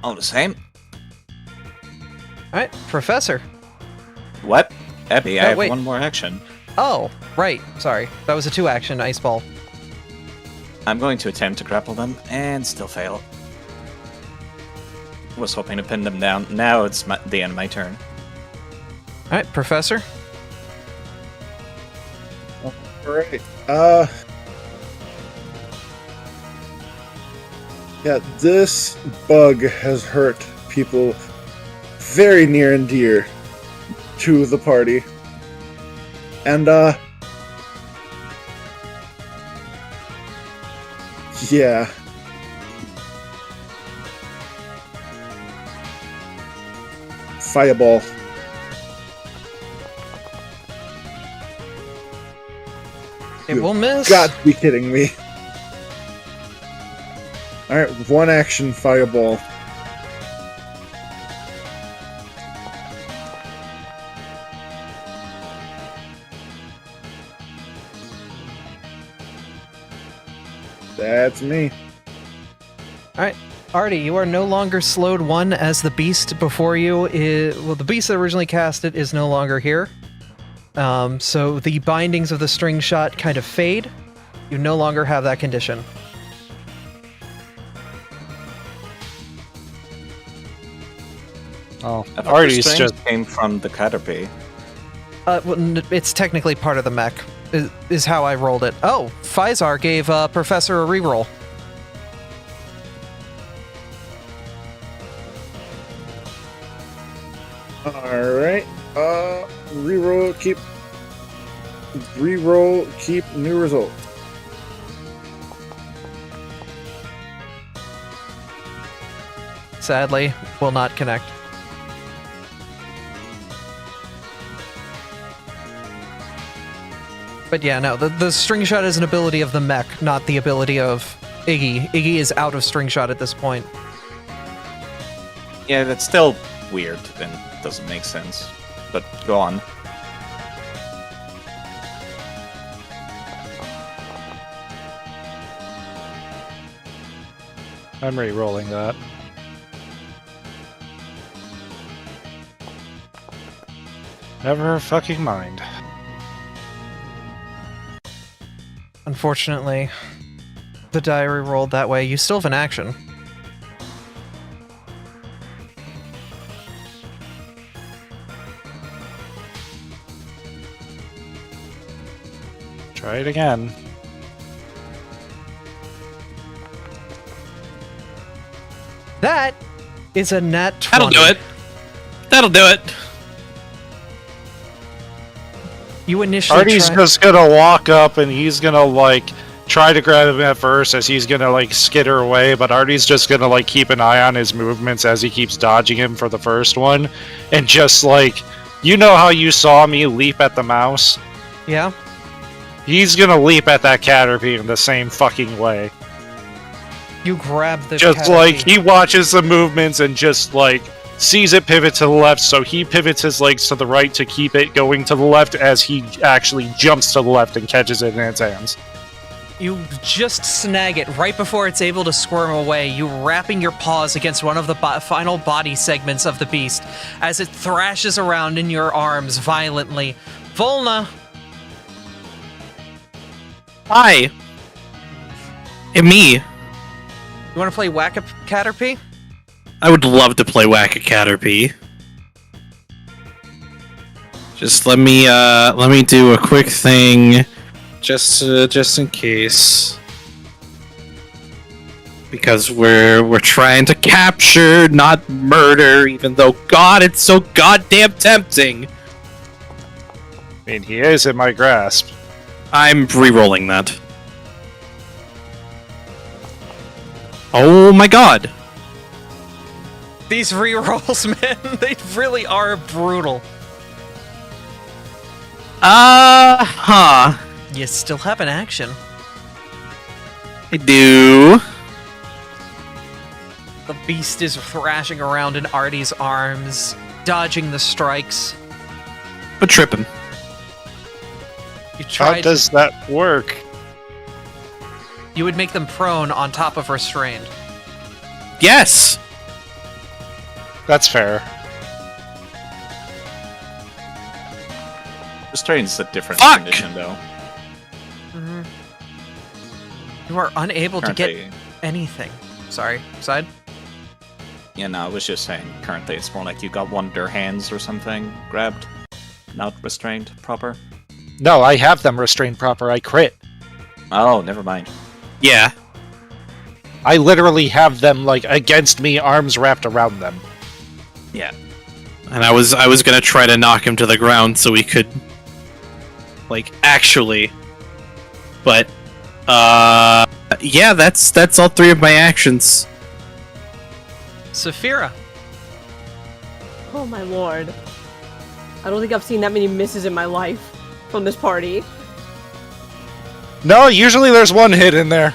All the same. All right, Professor. What? Abby, I have wait. one more action. Oh, right. Sorry, that was a 2-action ice ball. I'm going to attempt to grapple them and still fail. Was hoping to pin them down. Now it's the end of my turn. All right, Professor. Alright. Yeah, this bug has hurt people very near and dear to the party. And, yeah. Fireball. It will miss. Got to be kidding me. Alright, one action fireball. That's me. All right, Artie, you are no longer slowed 1 as the beast before you is... Well, the beast that originally cast it is no longer here. So the bindings of the string shot kind of fade. You no longer have that condition. Oh, I thought Artie's restraint just came from the Caterpie. It's technically part of the mech, is how I rolled it. Oh, Phizar gave Professor a reroll. Alright. Reroll, keep new result. Sadly, will not connect. But yeah, no, the string shot is an ability of the mech, not the ability of Iggy. Iggy is out of string shot at this point. Yeah, that's still weird and doesn't make sense. But go on. I'm re-rolling that. Never fucking mind. Unfortunately, the diary rolled that way. You still have an action. Try it again. That is a nat 20. That'll do it. That'll do it. You initially Artie's just gonna walk up and he's gonna like try to grab him at first as he's gonna like skitter away, but Artie's just gonna like keep an eye on his movements as he keeps dodging him for the first one, and just like, you know how you saw me leap at the mouse? Yeah. He's gonna leap at that Caterpie in the same fucking way. You grab the Just like he watches the movements and just like sees it pivot to the left, so he pivots his legs to the right to keep it going to the left as he actually jumps to the left and catches it in its hands. You just snag it right before it's able to squirm away, you wrapping your paws against one of the final body segments of the beast as it thrashes around in your arms violently. Volna! Hi. And me. You want to play Whack-A-Caterpie? I would love to play Whack-A-Caterpie. Just let me do a quick thing, just in case, because we're trying to capture, not murder. Even though, God, it's so goddamn tempting. I mean, he is in my grasp. I'm re-rolling that. Oh my God. These rerolls, man, they really are brutal. Huh. You still have an action. I do. The beast is thrashing around in Artie's arms, dodging the strikes. But tripping. You How tried. does that work? You would make them prone on top of restrained. Yes. That's fair. Restraint is a different Fuck! condition, though. Mm-hmm. You are unable to get Currently, anything. Sorry, side? yeah, no, I was just saying, currently it's more like you got one of their hands or something grabbed, not restrained proper. No, I have them restrained proper. I crit. Oh, never mind. Yeah. I literally have them like against me, arms wrapped around them. Yeah. And I was gonna try to knock him to the ground so we could, like, actually. But, yeah, that's all three of my actions. Saphira. Oh my lord. I don't think I've seen that many misses in my life from this party. No, usually there's one hit in there.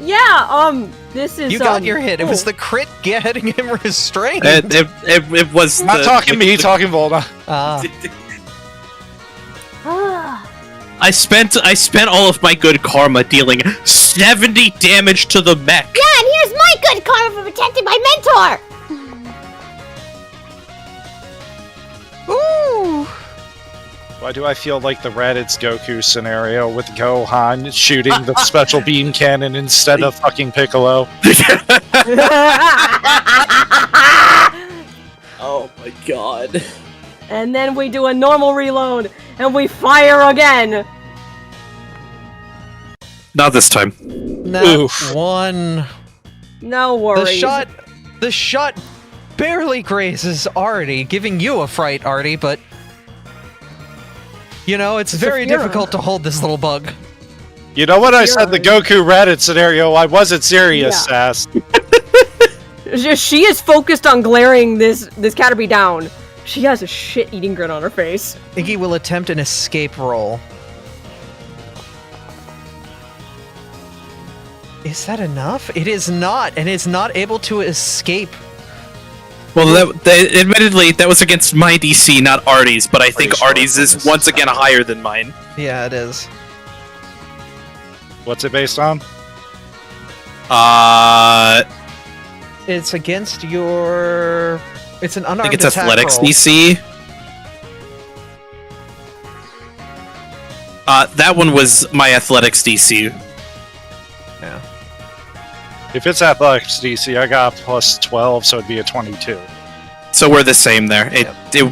Yeah, this is You got your hit. It was the crit getting him restrained. It was Not talking me, talking Volna. I spent all of my good karma dealing 70 damage to the mech. Yeah, and here's my good karma for protecting my mentor! Ooh! Why do I feel like the Raditz Goku scenario with Gohan shooting the special beam cannon instead of fucking Piccolo? Oh my god. And then we do a normal reload, and we fire again! Not this time. Not Oof. one. No worries. The shot barely grazes Artie, giving you a fright, Artie, but... You know, it's very difficult to hold this little bug. You know what I said the Goku Reddit scenario? I wasn't serious, Sass. She is focused on glaring this Caterpie down. She has a shit-eating grin on her face. Iggy will attempt an escape roll. Is that enough? It is not, and it's not able to escape. Well, admittedly, that was against my DC, not Artie's, but I think Artie's is once again higher than mine. Yeah, it is. What's it based on? It's against your... It's an unarmed I think it's attack athletics roll. DC. That one was my athletics DC. Yeah. If it's athletics DC, I got plus 12, so it'd be a 22. So we're the same there. What the,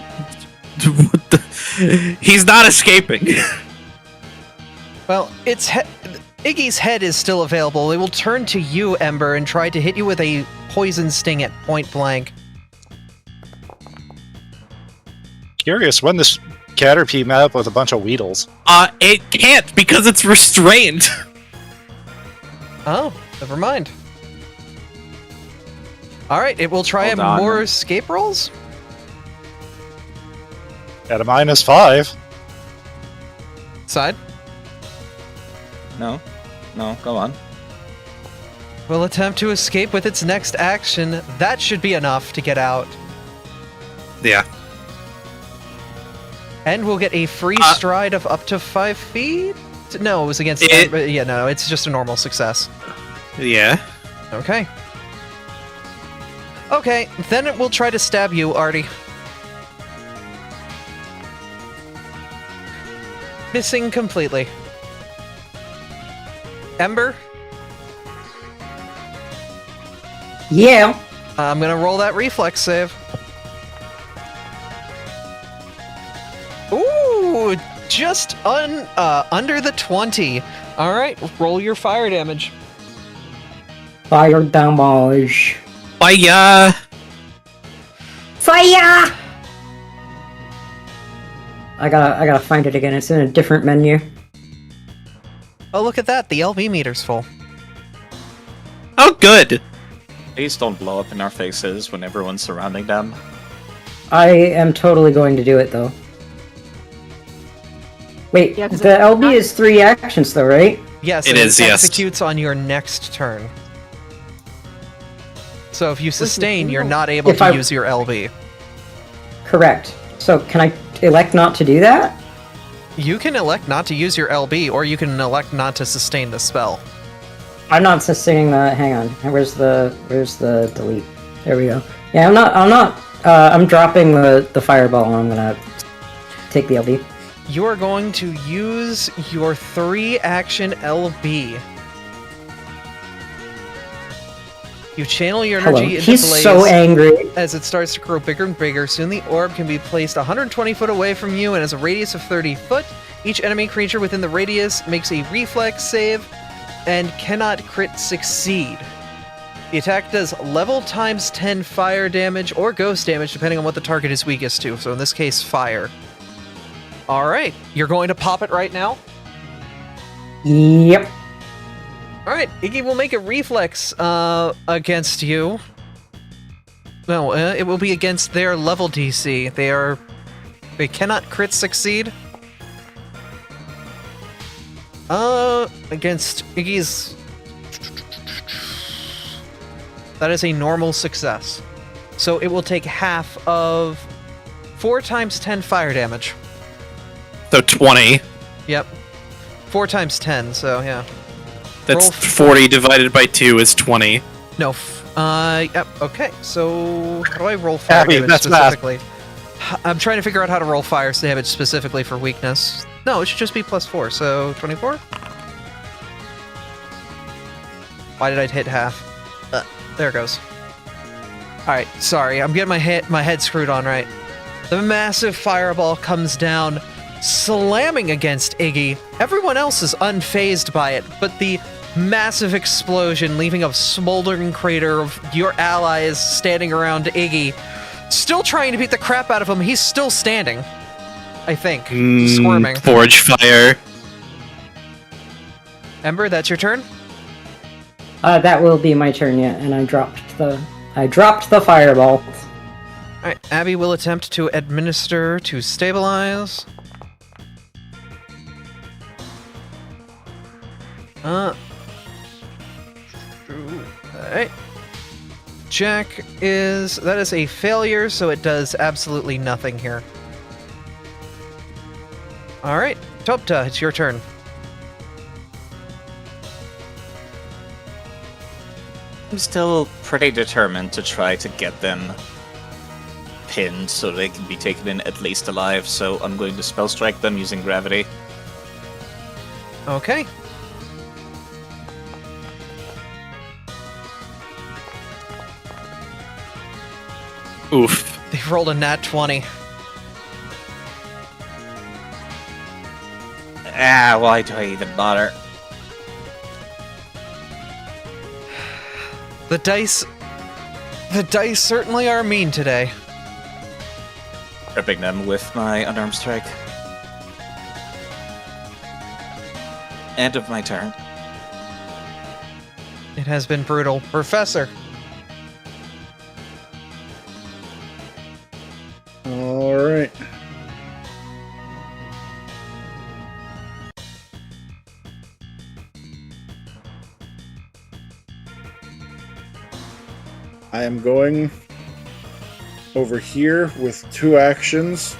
he's not escaping. Well, Iggy's head is still available. It will turn to you, Ember, and try to hit you with a poison sting at point blank. Curious when this Caterpie met up with a bunch of Weedles. It can't because it's restrained. Oh, never mind. Alright, it will try more escape rolls? At a -5. Side? No, go on. Will attempt to escape with its next action. That should be enough to get out. Yeah. And we'll get a free stride of up to 5 feet? No, it was against... yeah, no, it's just a normal success. Yeah. Okay. Okay, then it will try to stab you, Artie. Missing completely. Ember? Yeah. I'm gonna roll that reflex save. Ooh, just under the 20. Alright, roll your fire damage. Fire damage. Fire! Fire! I gotta find it again. It's in a different menu. Oh, look at that. The LV meter's full. Oh, good! Please don't blow up in our faces when everyone's surrounding them. I am totally going to do it, though. Wait, Yeah, the LB is 3 actions, though, right? Yes, It and is, yes. executes on your next turn. So if you sustain, you're not able If to I- use your LV. Correct. So, can I elect not to do that? You can elect not to use your LB, or you can elect not to sustain the spell. I'm not sustaining that. Hang on. Where's the delete? There we go. Yeah, I'm dropping the fireball and I'm gonna take the LB. You are going to use your 3-action LB. You channel your Hello. energy into He's blaze. so angry. As it starts to grow bigger and bigger, soon the orb can be placed 120 foot away from you and has a radius of 30 foot. Each enemy creature within the radius makes a reflex save and cannot crit succeed. The attack does level times 10 fire damage or ghost damage, depending on what the target is weakest to. So in this case, fire. Alright, you're going to pop it right now? Yep. Alright, Iggy will make a reflex against you. No, it will be against their level DC. They cannot crit succeed. Against Iggy's... That is a normal success. So it will take half of 4 times 10 fire damage. So 20. Yep. 4 times 10, so yeah. That's Roll 40 divided by 2 is 20. No, yep, okay, so how do I roll fire Abby, damage that's math. specifically? I'm trying to figure out how to roll fire damage specifically for weakness. No, it should just be +4, so 24? Why did I hit half? There it goes. Alright, sorry, I'm getting my head screwed on right. The massive fireball comes down, slamming against Iggy. Everyone else is unfazed by it, but the massive explosion leaving a smoldering crater of your allies standing around Iggy, still trying to beat the crap out of him. He's still standing, I think, squirming. Forge fire. Ember, that's your turn? That will be my turn, yeah, and I dropped the fireball. Alright, Abby will attempt to administer to stabilize. Alright. Check that is a failure, so it does absolutely nothing here. Alright, Topta, it's your turn. I'm still pretty determined to try to get them pinned so they can be taken in at least alive, so I'm going to spell strike them using gravity. Okay. Oof. They rolled a nat 20. Why do I even bother? The dice certainly are mean today. Ripping them with my unarmed strike. End of my turn. It has been brutal. Professor. Alright. I am going over here with 2 actions.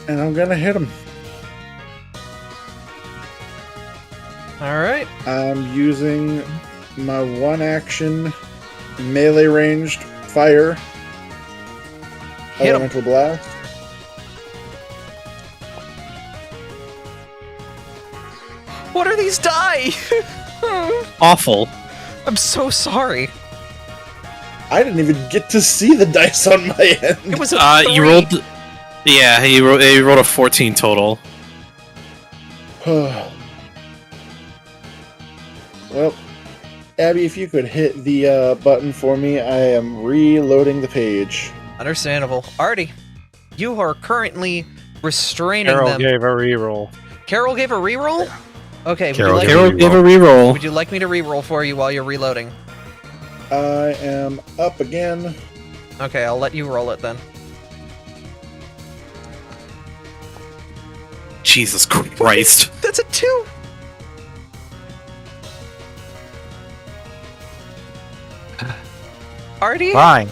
And I'm gonna hit him. Alright. I'm using my 1 action melee ranged fire. Hit 'em. Elemental blast. What are these die? Awful. I'm so sorry. I didn't even get to see the dice on my end. It was a You 3. rolled. Yeah, he rolled a 14 total. Well, Abby, if you could hit the button for me, I am reloading the page. Understandable. Artie, you are currently restraining Carol them. gave a reroll. Carol gave a reroll? Okay, Carol gave Carol a gave a reroll. would you like me to reroll for you while you're reloading? I am up again. Okay, I'll let you roll it then. Jesus Christ. That's a 2! Artie? Fine.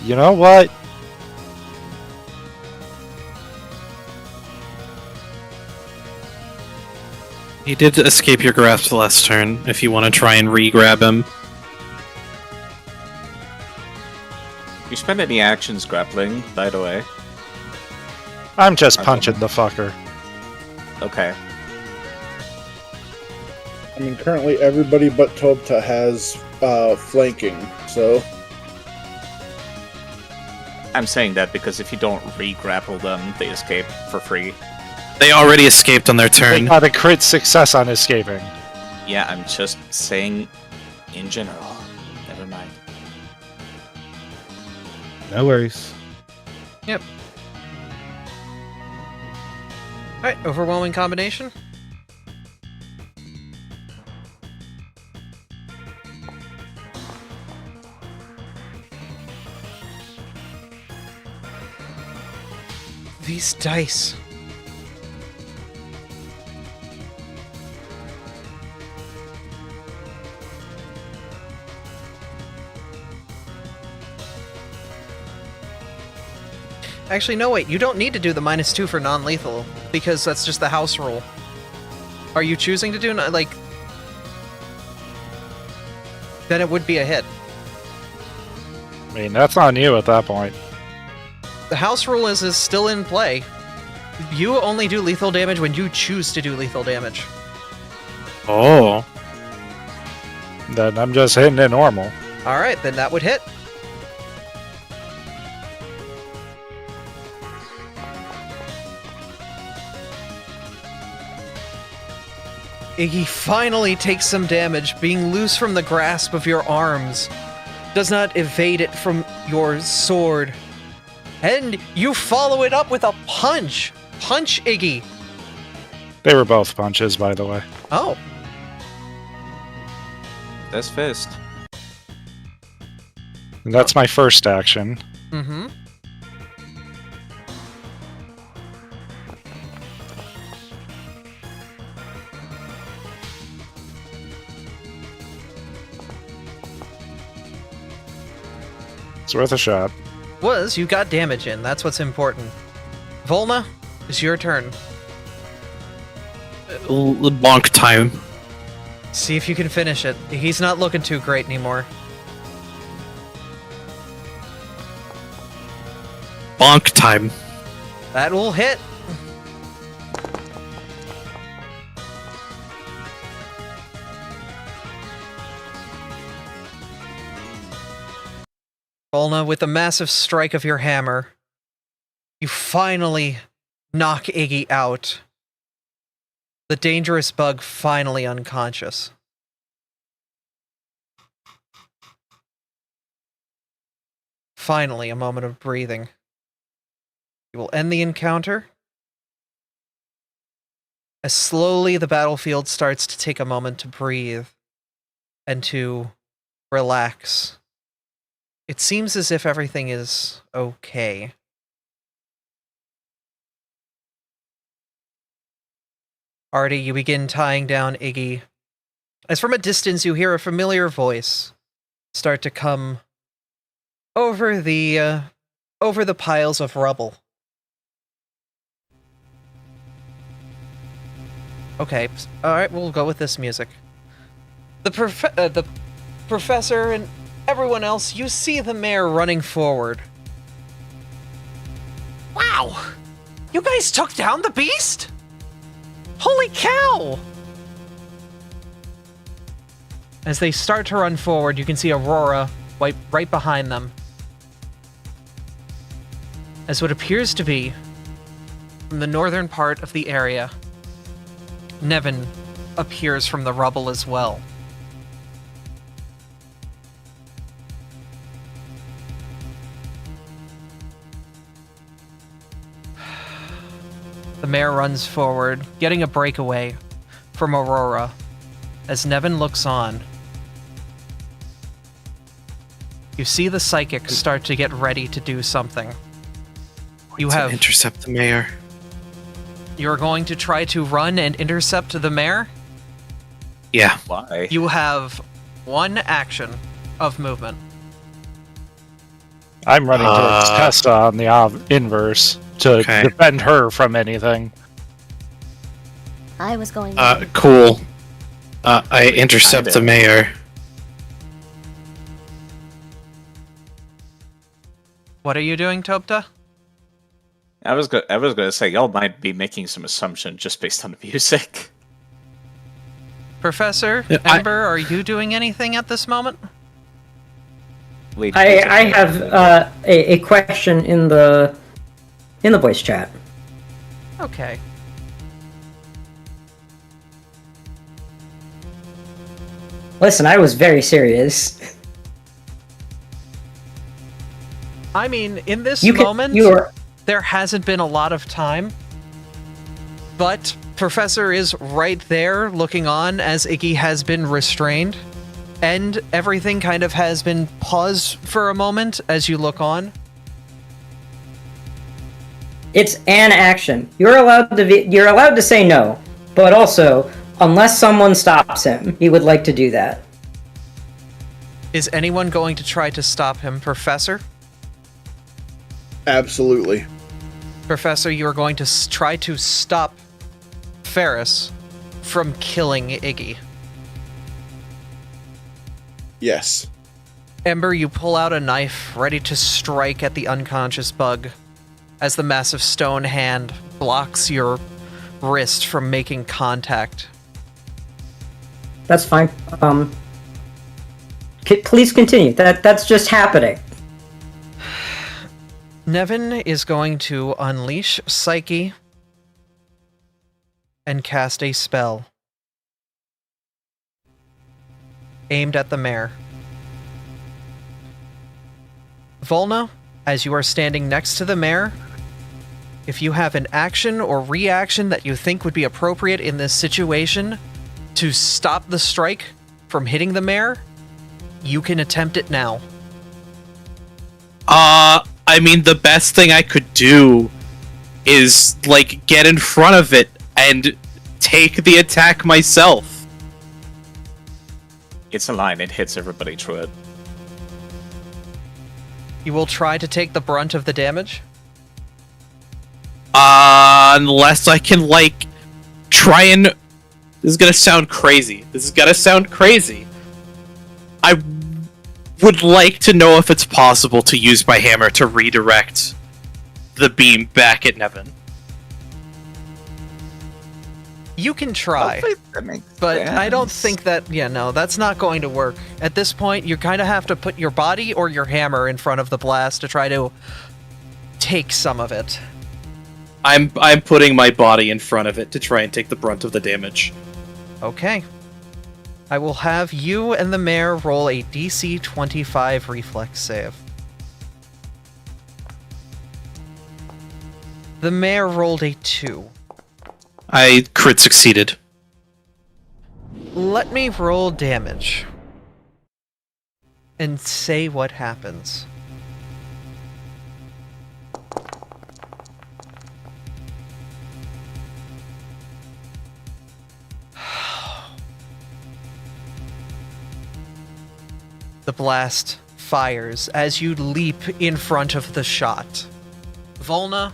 You know what? He did escape your grasp last turn, if you want to try and re-grab him. You spend any actions grappling, by the way? I'm just punching the fucker. Okay. I mean, currently everybody but Tobta has flanking, so... I'm saying that because if you don't re-grapple them, they escape for free. They already escaped on their They turn. got a crit success on escaping. Yeah, I'm just saying in general. Never mind. No worries. Yep. Alright, overwhelming combination. These dice. Actually, no, wait. You don't need to do the -2 for non-lethal, because that's just the house rule. Are you choosing to do, like... Then it would be a hit. I mean, that's on you at that point. The house rule is still in play. You only do lethal damage when you choose to do lethal damage. Oh. Then I'm just hitting it normal. Alright, then that would hit. Iggy finally takes some damage, being loose from the grasp of your arms. Does not evade it from your sword. And you follow it up with a punch! Punch, Iggy! They were both punches, by the way. Oh. That's fist. And that's my first action. Mm-hmm. It's worth a shot. You got damage in, that's what's important. Volna, it's your turn. Bonk time. See if you can finish it. He's not looking too great anymore. Bonk time. That will hit. Volna, with the massive strike of your hammer, you finally knock Iggy out. The dangerous bug finally unconscious. Finally, a moment of breathing. You will end the encounter. As slowly the battlefield starts to take a moment to breathe and to relax. It seems as if everything is okay. Artie, you begin tying down Iggy. As from a distance you hear a familiar voice start to come over the piles of rubble. Okay, alright, we'll go with this music. The professor and everyone else, you see the mayor running forward. Wow! You guys took down the beast? Holy cow! As they start to run forward, you can see Aurora right behind them. As what appears to be, from the northern part of the area, Nevin appears from the rubble as well. The mayor runs forward, getting a breakaway from Aurora, as Nevin looks on. You see the psychic start to get ready to do something. You have... intercept the mayor. You're going to try to run and intercept the mayor? Yeah. Why? You have one action of movement. I'm running towards Tessa on the inverse to defend her from anything. I was going. Cool. I intercept the mayor. What are you doing, Topta? I was gonna say y'all might be making some assumption just based on the music. Professor Ember, are you doing anything at this moment? I have a question in the voice chat. Okay. Listen, I was very serious. I mean, in this You moment, are... there hasn't been a lot of time, but Professor is right there looking on as Iggy has been restrained, and everything kind of has been paused for a moment as you look on. It's an action. You're allowed to say no, but also, unless someone stops him, he would like to do that. Is anyone going to try to stop him, Professor? Absolutely. Professor, you are going to try to stop Ferris from killing Iggy. Yes. Ember, you pull out a knife, ready to strike at the unconscious bug, as the massive stone hand blocks your wrist from making contact. That's fine. Please continue. That's just happening. Nevin is going to unleash Psyche and cast a spell aimed at the mare. Volna, as you are standing next to the mare, if you have an action or reaction that you think would be appropriate in this situation to stop the strike from hitting the mare, you can attempt it now. I mean, the best thing I could do is, like, get in front of it and take the attack myself. It's a line, it hits everybody through it. You will try to take the brunt of the damage? Unless I can, like, try and... This is gonna sound crazy. I would like to know if it's possible to use my hammer to redirect the beam back at Nevin. You can try, but I don't think that... Yeah, no, that's not going to work. At this point, you kind of have to put your body or your hammer in front of the blast to try to take some of it. I'm putting my body in front of it to try and take the brunt of the damage. Okay. I will have you and the mare roll a DC 25 reflex save. The mare rolled a 2. I crit succeeded. Let me roll damage. And say what happens. The blast fires as you leap in front of the shot. Volna,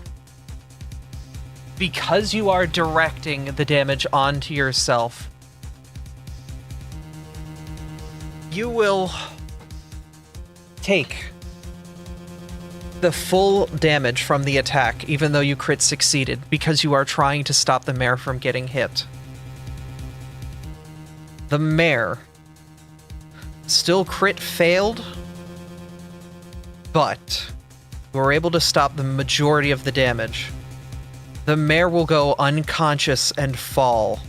because you are directing the damage onto yourself, you will take the full damage from the attack, even though you crit succeeded, because you are trying to stop the mare from getting hit. The mare still crit failed, but you were able to stop the majority of the damage. The mare will go unconscious and fall